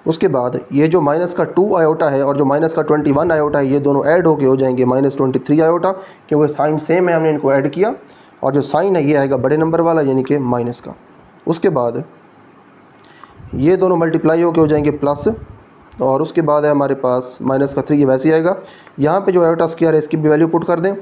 उसके बाद ये जो माइनस का 2 आयोटा है और जो माइनस का 21 आयोटा है, ये दोनों ऐड होके हो जाएंगे -23 आयोटा, क्योंकि साइन सेम है, हमने इनको ऐड किया। और जो साइन है ये आएगा बड़े नंबर वाला, यानी कि माइनस का। उसके बाद ये दोनों मल्टीप्लाई होके हो जाएंगे प्लस, और उसके बाद है हमारे पास माइनस का 3, ये वैसे ही आएगा। यहाँ पे जो आयोटा स्क्वायर है इसकी भी वैल्यू पुट कर दें।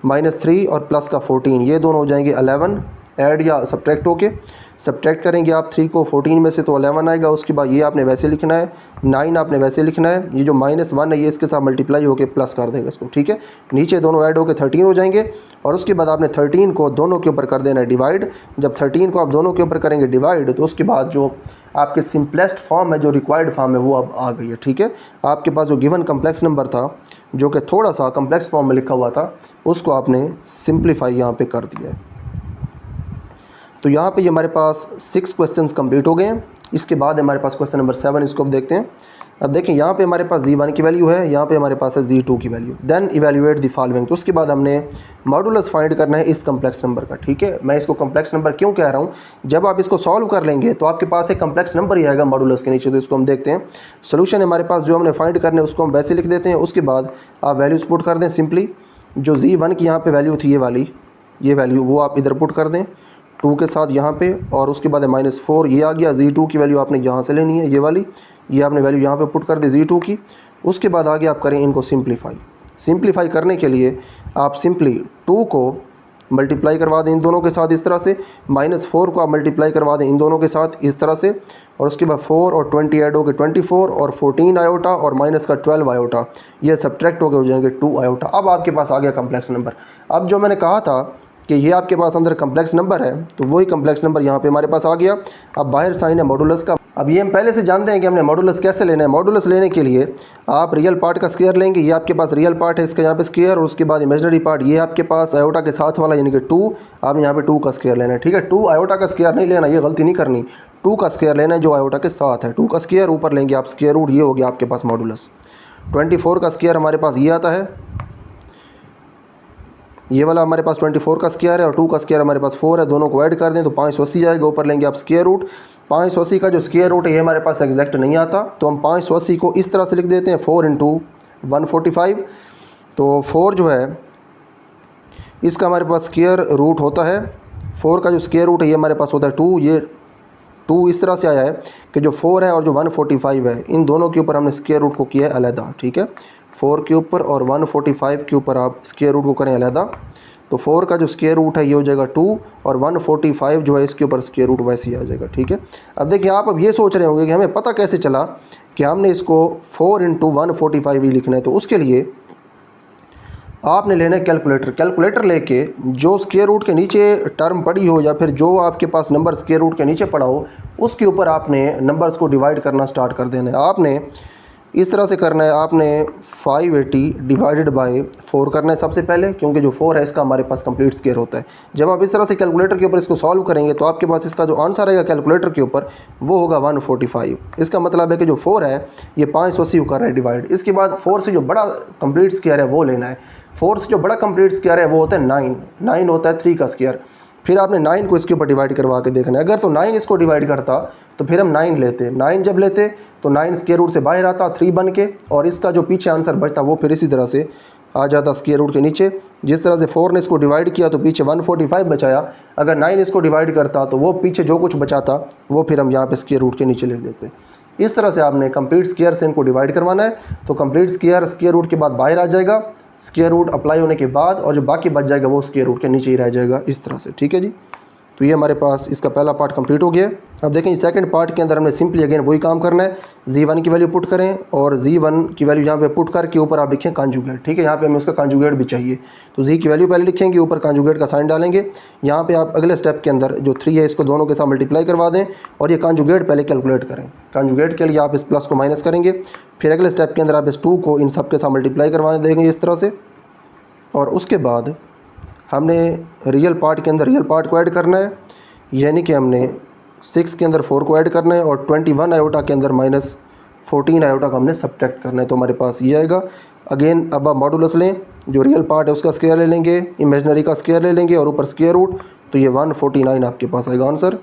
-3 और प्लस का 14, ये दोनों हो जाएंगे 11, ऐड या सब्ट्रैक्ट होके। सब्ट्रैक्ट करेंगे आप 3 को 14 में से तो 11 आएगा। उसके बाद ये आपने वैसे लिखना है, 9 आपने वैसे लिखना है। ये जो -1 है ये इसके साथ मल्टीप्लाई होके प्लस कर देंगे इसको। ठीक है, नीचे दोनों ऐड होके 13 हो जाएंगे। और उसके बाद आपने 13 को दोनों के ऊपर कर देना है डिवाइड। जब 13 को आप दोनों के ऊपर करेंगे डिवाइड, तो उसके बाद जो आपके सिंपलेस्ट फॉर्म है, जो रिक्वायर्ड फॉर्म है, वो अब आ गई है। ठीक है, आपके पास जो गिवन कम्प्लेक्स नंबर था जो कि थोड़ा सा कम्प्लेक्स फॉर्म में लिखा हुआ था, उसको आपने सिंप्लीफाई यहाँ पे कर दिया है। तो यहाँ पे ये हमारे पास 6 क्वेश्चंस कंप्लीट हो गए हैं। इसके बाद हमारे पास क्वेश्चन नंबर 7, इसको अब देखते हैं। अब देखें यहाँ पे हमारे पास Z1 की वैल्यू है, यहाँ पे हमारे पास है Z2 की value. Then evaluate the following. तो उसके बाद हमने मॉडुलस फाइंड करना है इस कम्प्लेक्स नंबर का। ठीक है, मैं इसको कम्प्लेक्स नंबर क्यों कह रहा हूँ, जब आप इसको सॉल्व कर लेंगे तो आपके पास एक कम्प्लेक्स नंबर ही आएगा मॉडुलस के नीचे। तो इसको हम देखते हैं। सोल्यूशन हमारे पास जो हमने फाइंड करने है उसको हम वैसे लिख देते हैं। उसके बाद आप वैल्यूज पुट कर दें सिंपली। जो Z1 की यहाँ पर वैल्यू थी ये वाली, ये वैल्यू वो आप इधर पुट कर दें 2 के साथ यहाँ पे। और उसके बाद -4 ये आ गया। Z2 की वैल्यू आपने यहाँ से लेनी है, ये वाली, ये आपने वैल्यू यहाँ पे पुट कर दी Z2 की। उसके बाद आगे आप करें इनको सिंप्लीफाई करने के लिए आप सिंपली 2 को मल्टीप्लाई करवा दें इन दोनों के साथ इस तरह से, -4 को आप मल्टीप्लाई करवा दें इन दोनों के साथ इस तरह से, और उसके बाद 4 और 20 ऐड हो गए 24, और 14 आयोटा और माइनस का 12 आयोटा, ये सब्ट्रैक्ट हो गए हो जाएंगे 2 आयोटा। अब आपके पास आ गया कम्प्लेक्स नंबर। अब जो मैंने कहा था कि ये आपके पास अंदर कम्प्लेक्स नंबर है, तो वही कम्प्लेक्स नंबर यहाँ पे हमारे पास आ गया। अब बाहर साइन है मॉडुलस का। अब ये हम पहले से जानते हैं कि हमने मॉडुलस कैसे लेना है। मॉडुलस लेने के लिए आप रियल पार्ट का स्क्वायर लेंगे, ये आपके पास रियल पार्ट है इसका यहाँ पे स्क्वायर, और उसके बाद इमेजिनरी पार्ट ये आपके पास आयोटा के साथ वाला, यानी कि 2, आप यहाँ पे 2 का स्क्वायर लेना है। ठीक है, 2 आयोटा का स्क्वायर नहीं लेना, ये गलती नहीं करनी। 2 का स्क्वायर लेना है जो आयोटा के साथ है। 2 का स्क्वायर ऊपर लेंगे आप स्क्वायर रूट, ये हो गया आपके पास मॉडुलस। 24 का स्क्वायर हमारे पास ये आता है, ये वाला हमारे पास 24 का स्क्वायर है और 2 का स्क्वायर हमारे पास 4 है, दोनों को ऐड कर दें तो 580 आएगा। ऊपर लेंगे आप स्क्वायर रूट। 580 का जो स्क्वायर रूट है ये हमारे पास एग्जैक्ट नहीं आता, तो हम 580 को इस तरह से लिख देते हैं 4 × 145। तो 4 जो है इसका हमारे पास स्क्वायर रूट होता है, 4 का जो स्क्वायर रूट है ये हमारे पास होता है 2। ये 2 इस तरह से आया है कि जो 4 है और जो 145 है इन दोनों के ऊपर हमने स्क्वायर रूट को किया है अलहदा, ठीक है। 4 के ऊपर और 145 के ऊपर आप स्क्वायर रूट को करें अलहदा, तो 4 का जो स्क्वायर रूट है ये हो जाएगा 2 और 145 जो है इसके ऊपर स्क्वायर रूट वैसे ही आ जाएगा, ठीक है। अब देखिए आप अब ये सोच रहे होंगे कि हमें पता कैसे चला कि हमने इसको 4 × 145 ही लिखना है। तो उसके लिए आपने लेना है कैलकुलेटर। कैलकुलेटर लेके जो स्क्वायर रूट के नीचे टर्म पड़ी हो या फिर जो आपके पास नंबर स्क्वायर रूट के नीचे पड़ा हो उसके ऊपर आपने नंबर्स को डिवाइड करना स्टार्ट कर देना है। आपने इस तरह से करना है, आपने 580 डिवाइडेड बाय 4 करना है सबसे पहले, क्योंकि जो 4 है इसका हमारे पास कंप्लीट स्क्वायर होता है। जब आप इस तरह से कैलकुलेटर के ऊपर इसको सॉल्व करेंगे तो आपके पास इसका जो आंसर आएगा कैलकुलेटर के ऊपर वो होगा 145। इसका मतलब है कि जो 4 है ये 580 को कर रहा है डिवाइड। इसके बाद 4 से जो बड़ा कंप्लीट स्क्वायर है वो लेना है। 4 से जो बड़ा कंप्लीट स्क्वायर है वो होता है 9 होता है 3 का स्क्वायर। फिर आपने 9 को इसके ऊपर डिवाइड करवा के देखना है। अगर तो 9 इसको डिवाइड करता तो फिर हम 9 लेते, 9 जब लेते तो 9 स्क्वायर रूट से बाहर आता 3 बन के, और इसका जो पीछे आंसर बचता वो फिर इसी तरह से आ जाता स्क्वायर रूट के नीचे। जिस तरह से 4 ने इसको डिवाइड किया तो पीछे 145 बचाया, अगर 9 इसको डिवाइड करता तो वो पीछे जो कुछ बचाता वो फिर हम यहाँ पे स्क्वायर रूट के नीचे लिख देते। इस तरह से आपने कंप्लीट स्क्वायर से इनको डिवाइड करवाना है। तो कंप्लीट स्क्वायर रूट के बाद बाहर आ जाएगा, स्क्वायर रूट अप्लाई होने के बाद, और जो बाकी बच जाएगा वो स्क्वायर रूट के नीचे ही रह जाएगा इस तरह से, ठीक है जी। तो ये हमारे पास इसका पहला पार्ट कंप्लीट हो गया। अब देखें सेकंड पार्ट के अंदर हमने सिंपली अगेन वही काम करना है। Z1 की वैल्यू पुट करें और Z1 की वैल्यू यहाँ पे पुट करके ऊपर आप लिखें कॉन्जुगेट, ठीक है। यहाँ पे हमें उसका कॉन्जुगेट भी चाहिए, तो Z की वैल्यू पहले लिखेंगे, ऊपर कॉन्जुगेट का साइन डालेंगे। यहाँ पे आप अगले स्टेप के अंदर जो 3 है इसको दोनों के साथ मल्टीप्लाई करवा दें और ये कॉन्जुगेट पहले कैलकुलेट करें। कॉन्जुगेट के लिए आप इस प्लस को माइनस करेंगे, फिर अगले स्टेप के अंदर आप इस 2 को इन सब के साथ मल्टीप्लाई करवा देंगे इस तरह से, और उसके बाद हमने रियल पार्ट के अंदर रियल पार्ट को ऐड करना है, यानी कि हमने 6 के अंदर 4 को ऐड करना है और 21 आयोटा के अंदर -14 आयोटा को हमने सब्ट्रैक्ट करना है। तो हमारे पास ये आएगा। अगेन अब आप मॉडुलस लें, जो रियल पार्ट है उसका स्क्वायर ले लेंगे, इमेजनरी का स्क्वायर ले लेंगे और ऊपर स्क्वायर रूट, तो ये 149 आपके पास आएगा आंसर।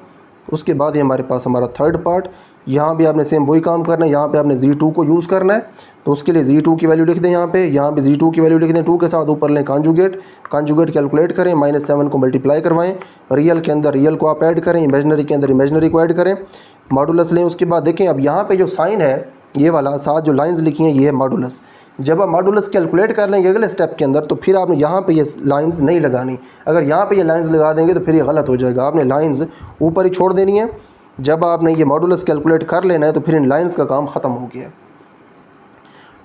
उसके बाद ये हमारे पास हमारा थर्ड पार्ट, यहाँ भी आपने सेम वही काम करना है। यहाँ पे आपने Z2 को यूज़ करना है, तो उसके लिए Z2 की वैल्यू लिख दें। यहाँ पे Z2 की वैल्यू लिख दें 2 के साथ, ऊपर लें कॉन्जुगेट कैलकुलेट करें, -7 को मल्टीप्लाई करवाएं। रियल के अंदर रियल को आप ऐड करें, इमेजनरी के अंदर इमेजनरी को ऐड करें, मॉडुलस लें। उसके बाद देखें अब यहाँ पे जो साइन है ये वाला साथ जो लाइंस लिखी हैं ये है मॉडुलस। जब आप मॉडुलस कैलकुलेट कर लेंगे अगले स्टेप के अंदर तो फिर आपने यहाँ पे ये लाइंस नहीं लगानी। अगर यहाँ पे ये लाइंस लगा देंगे तो फिर ये गलत हो जाएगा, आपने लाइंस ऊपर ही छोड़ देनी है। जब आपने ये मॉडुलस कैलकुलेट कर लेना है तो फिर इन लाइंस का काम ख़त्म हो गया।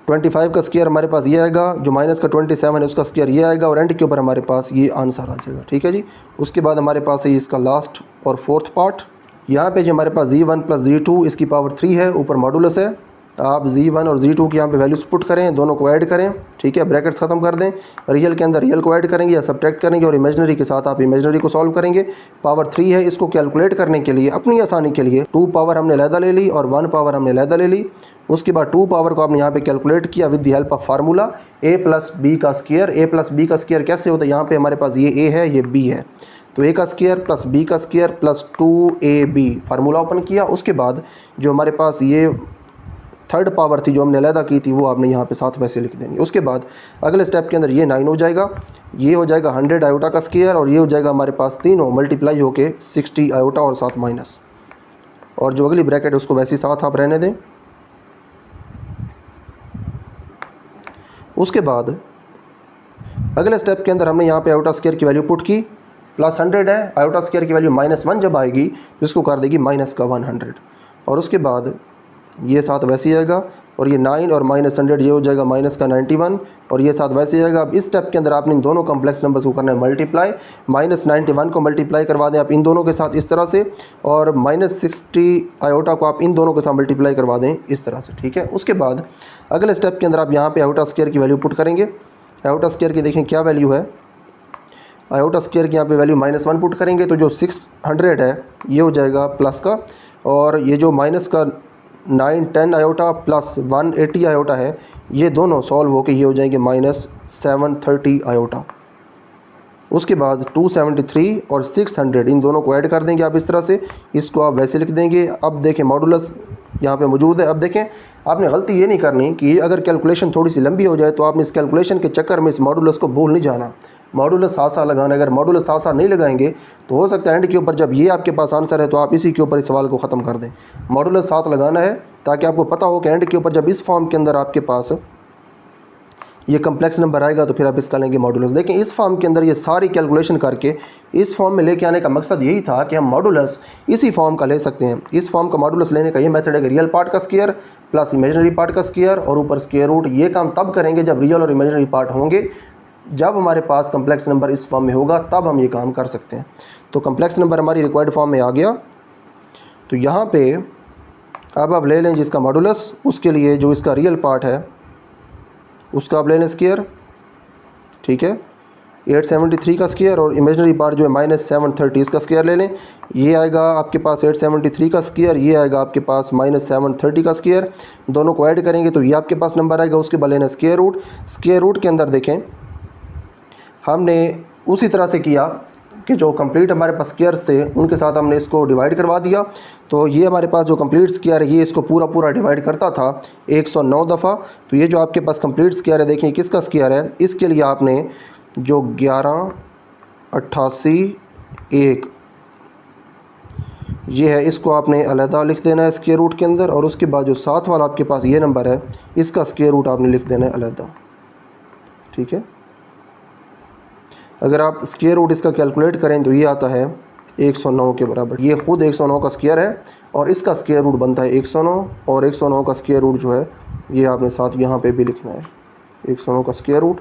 25 का स्क्वायर हमारे पास ये आएगा, जो माइनस का 27 है उसका स्क्वायर ये आएगा, और एंड के ऊपर हमारे पास ये आंसर आ जाएगा, ठीक है जी। उसके बाद हमारे पास है इसका लास्ट और फोर्थ पार्ट। यहाँ पे जो हमारे पास Z1 + Z2 इसकी पावर 3 है, ऊपर मॉडुलस है। आप Z1 और Z2 की यहाँ पे वैल्यूज पुट करें, दोनों को ऐड करें, ठीक है। ब्रैकेट्स ख़त्म कर दें, रियल के अंदर रियल को ऐड करेंगे या सब्ट्रैक्ट करेंगे, और इमेजनरी के साथ आप इमेजनरी को सॉल्व करेंगे। पावर 3 है, इसको कैलकुलेट करने के लिए अपनी आसानी के लिए 2 पावर हमने अलहदा ले ली और 1 पावर हमने अलहदा ले ली। उसके बाद 2 पावर को आपने यहाँ पे कैलकुलेट किया with the help of formula a + b का स्क्वायर। a + b का स्क्वायर कैसे होता है, यहाँ पे हमारे पास ये a है ये b है, तो a का स्क्वायर + b का स्क्वायर + 2ab फार्मूला ओपन किया। उसके बाद जो हमारे पास ये थर्ड पावर थी जो हमने अलहदा की थी वो आपने यहाँ पे साथ वैसे लिख देनी। उसके बाद अगले स्टेप के अंदर ये 9 हो जाएगा, ये हो जाएगा 100 आयोटा का स्क्वायर, और ये हो जाएगा हमारे पास तीनों मल्टीप्लाई होके 60 आयोटा और साथ माइनस, और जो अगली ब्रैकेट है उसको वैसे ही साथ आप रहने दें। उसके बाद अगले स्टेप के अंदर हमने यहाँ पे आयोटा स्क्वायर की वैल्यू पुट की, +100 है, आयोटा स्क्वायर की वैल्यू -1 जब आएगी तो इसको कर देगी -100, और उसके बाद ये साथ वैसे ही आएगा, और ये 9 और -100 ये हो जाएगा -91, और ये साथ वैसे ही आएगा। अब इस स्टेप के अंदर आपने इन दोनों कम्प्लेक्स नंबर्स को करना है मल्टीप्लाई, -91 को मल्टीप्लाई करवा दें आप इन दोनों के साथ इस तरह से, और -60 आयोटा को आप इन दोनों के साथ मल्टीप्लाई करवा दें इस तरह से, ठीक है। उसके बाद अगले स्टेप के अंदर आप यहाँ पे आयोटा स्क्वायर की वैल्यू पुट करेंगे। आयोटा स्क्वायर की देखें क्या वैल्यू है, आयोटा स्क्वायर की यहाँ पे वैल्यू -1 पुट करेंगे तो जो 600 है ये हो जाएगा प्लस का, और ये जो माइनस का 910 आयोटा + 180 आयोटा है ये दोनों सॉल्व होकर ये हो जाएंगे -730 आयोटा। उसके बाद 273 और 600 इन दोनों को ऐड कर देंगे आप इस तरह से, इसको आप वैसे लिख देंगे। अब देखें मॉडुलस यहाँ पे मौजूद है। अब देखें आपने गलती ये नहीं करनी कि अगर कैलकुलेशन थोड़ी सी लंबी हो जाए तो आपने इस कैलकुलेशन के चक्कर में इस मॉडुलस को भूल नहीं जाना, मॉडुलस साथ साथ लगाना। अगर मॉडुलस साथ साथ नहीं लगाएंगे तो हो सकता है एंड के ऊपर जब ये आपके पास आंसर है तो आप इसी के ऊपर इस सवाल को ख़त्म कर दें। मॉडुलस साथ लगाना है ताकि आपको पता हो कि एंड के ऊपर जब इस फॉर्म के अंदर आपके पास ये कम्प्लेक्स नंबर आएगा तो फिर आप इसका लेंगे मॉडुलस। देखें इस फॉर्म के अंदर ये सारी कैलकुलेशन करके इस फॉर्म में लेके आने का मकसद यही था कि हम मॉडुलस इसी फॉर्म का ले सकते हैं। इस फॉर्म का मॉडुलस लेने का ये मेथड है कि रियल पार्ट का स्क्वायर प्लस इमेजिनरी पार्ट का स्क्वायर और ऊपर स्क्वायर रूट। ये काम तब करेंगे जब रियल और इमेजिनरी पार्ट होंगे, जब हमारे पास कम्प्लेक्स नंबर इस फॉर्म में होगा तब हम ये काम कर सकते हैं। तो कम्प्लेक्स नंबर हमारी रिक्वायर्ड फॉर्म में आ गया। तो यहाँ पे अब आप ले लें जिसका मॉडुलस, उसके लिए जो इसका रियल पार्ट है उसका आप ले लें स्क्वायर, ठीक है, 873 का स्क्वायर, और इमेजिनरी पार्ट जो है -730 इसका स्क्वायर ले लें। ये आएगा आपके पास 873 का स्क्वायर, ये आएगा आपके पास -730 का स्क्वायर। दोनों को ऐड करेंगे तो ये आपके पास नंबर आएगा। उसके बाद लेना स्क्वायर रूट। स्क्वायर रूट के अंदर देखें हमने उसी तरह से किया कि जो कंप्लीट हमारे पास स्क्वायर्स थे उनके साथ हमने इसको डिवाइड करवा दिया। तो ये हमारे पास जो कंप्लीट स्क्वायर है ये इसको पूरा पूरा डिवाइड करता था 109 दफ़ा। तो ये जो आपके पास कंप्लीट स्क्वायर है देखें किसका स्क्वायर है, इसके लिए आपने जो 1188 ये है इसको आपने अलहदा लिख देना है स्क्वायर रूट के अंदर, और उसके बाद जो साथ वाला आपके पास ये नंबर है इसका स्क्वायर रूट आपने लिख देना है अलहदा, ठीक है। अगर आप स्क्वायर रूट इसका कैलकुलेट करें तो ये आता है 109 के बराबर। ये ख़ुद 109 का स्क्वायर है और इसका स्क्वायर रूट बनता है 109, और 109 का स्क्वायर रूट जो है ये आपने साथ यहाँ पे भी लिखना है 109 का स्क्वायर रूट।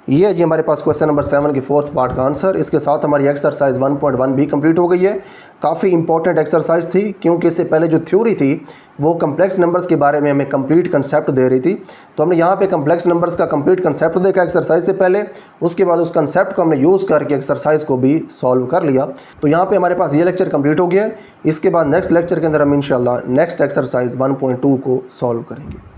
ये है जी हमारे पास क्वेश्चन नंबर 7 की 4th पार्ट का आंसर। इसके साथ हमारी एक्सरसाइज 1.1 भी कंप्लीट हो गई है। काफ़ी इंपॉर्टेंट एक्सरसाइज थी क्योंकि इससे पहले जो थ्योरी थी वो कम्प्लेक्स नंबर्स के बारे में हमें कंप्लीट कंसेप्ट दे रही थी। तो हमने यहाँ पे कम्प्लेक्स नंबर्स का कंप्लीट कंसेप्ट देखा एक्सरसाइज से पहले, उसके बाद उस कंसेप्ट को हमने यूज़ करके एक्सरसाइज को भी सॉल्व कर लिया। तो यहाँ पे हमारे पास ये लेक्चर कंप्लीट हो गया है। इसके बाद नेक्स्ट लेक्चर के अंदर हम इंशाल्लाह नेक्स्ट एक्सरसाइज 1.2 को सॉल्व करेंगे।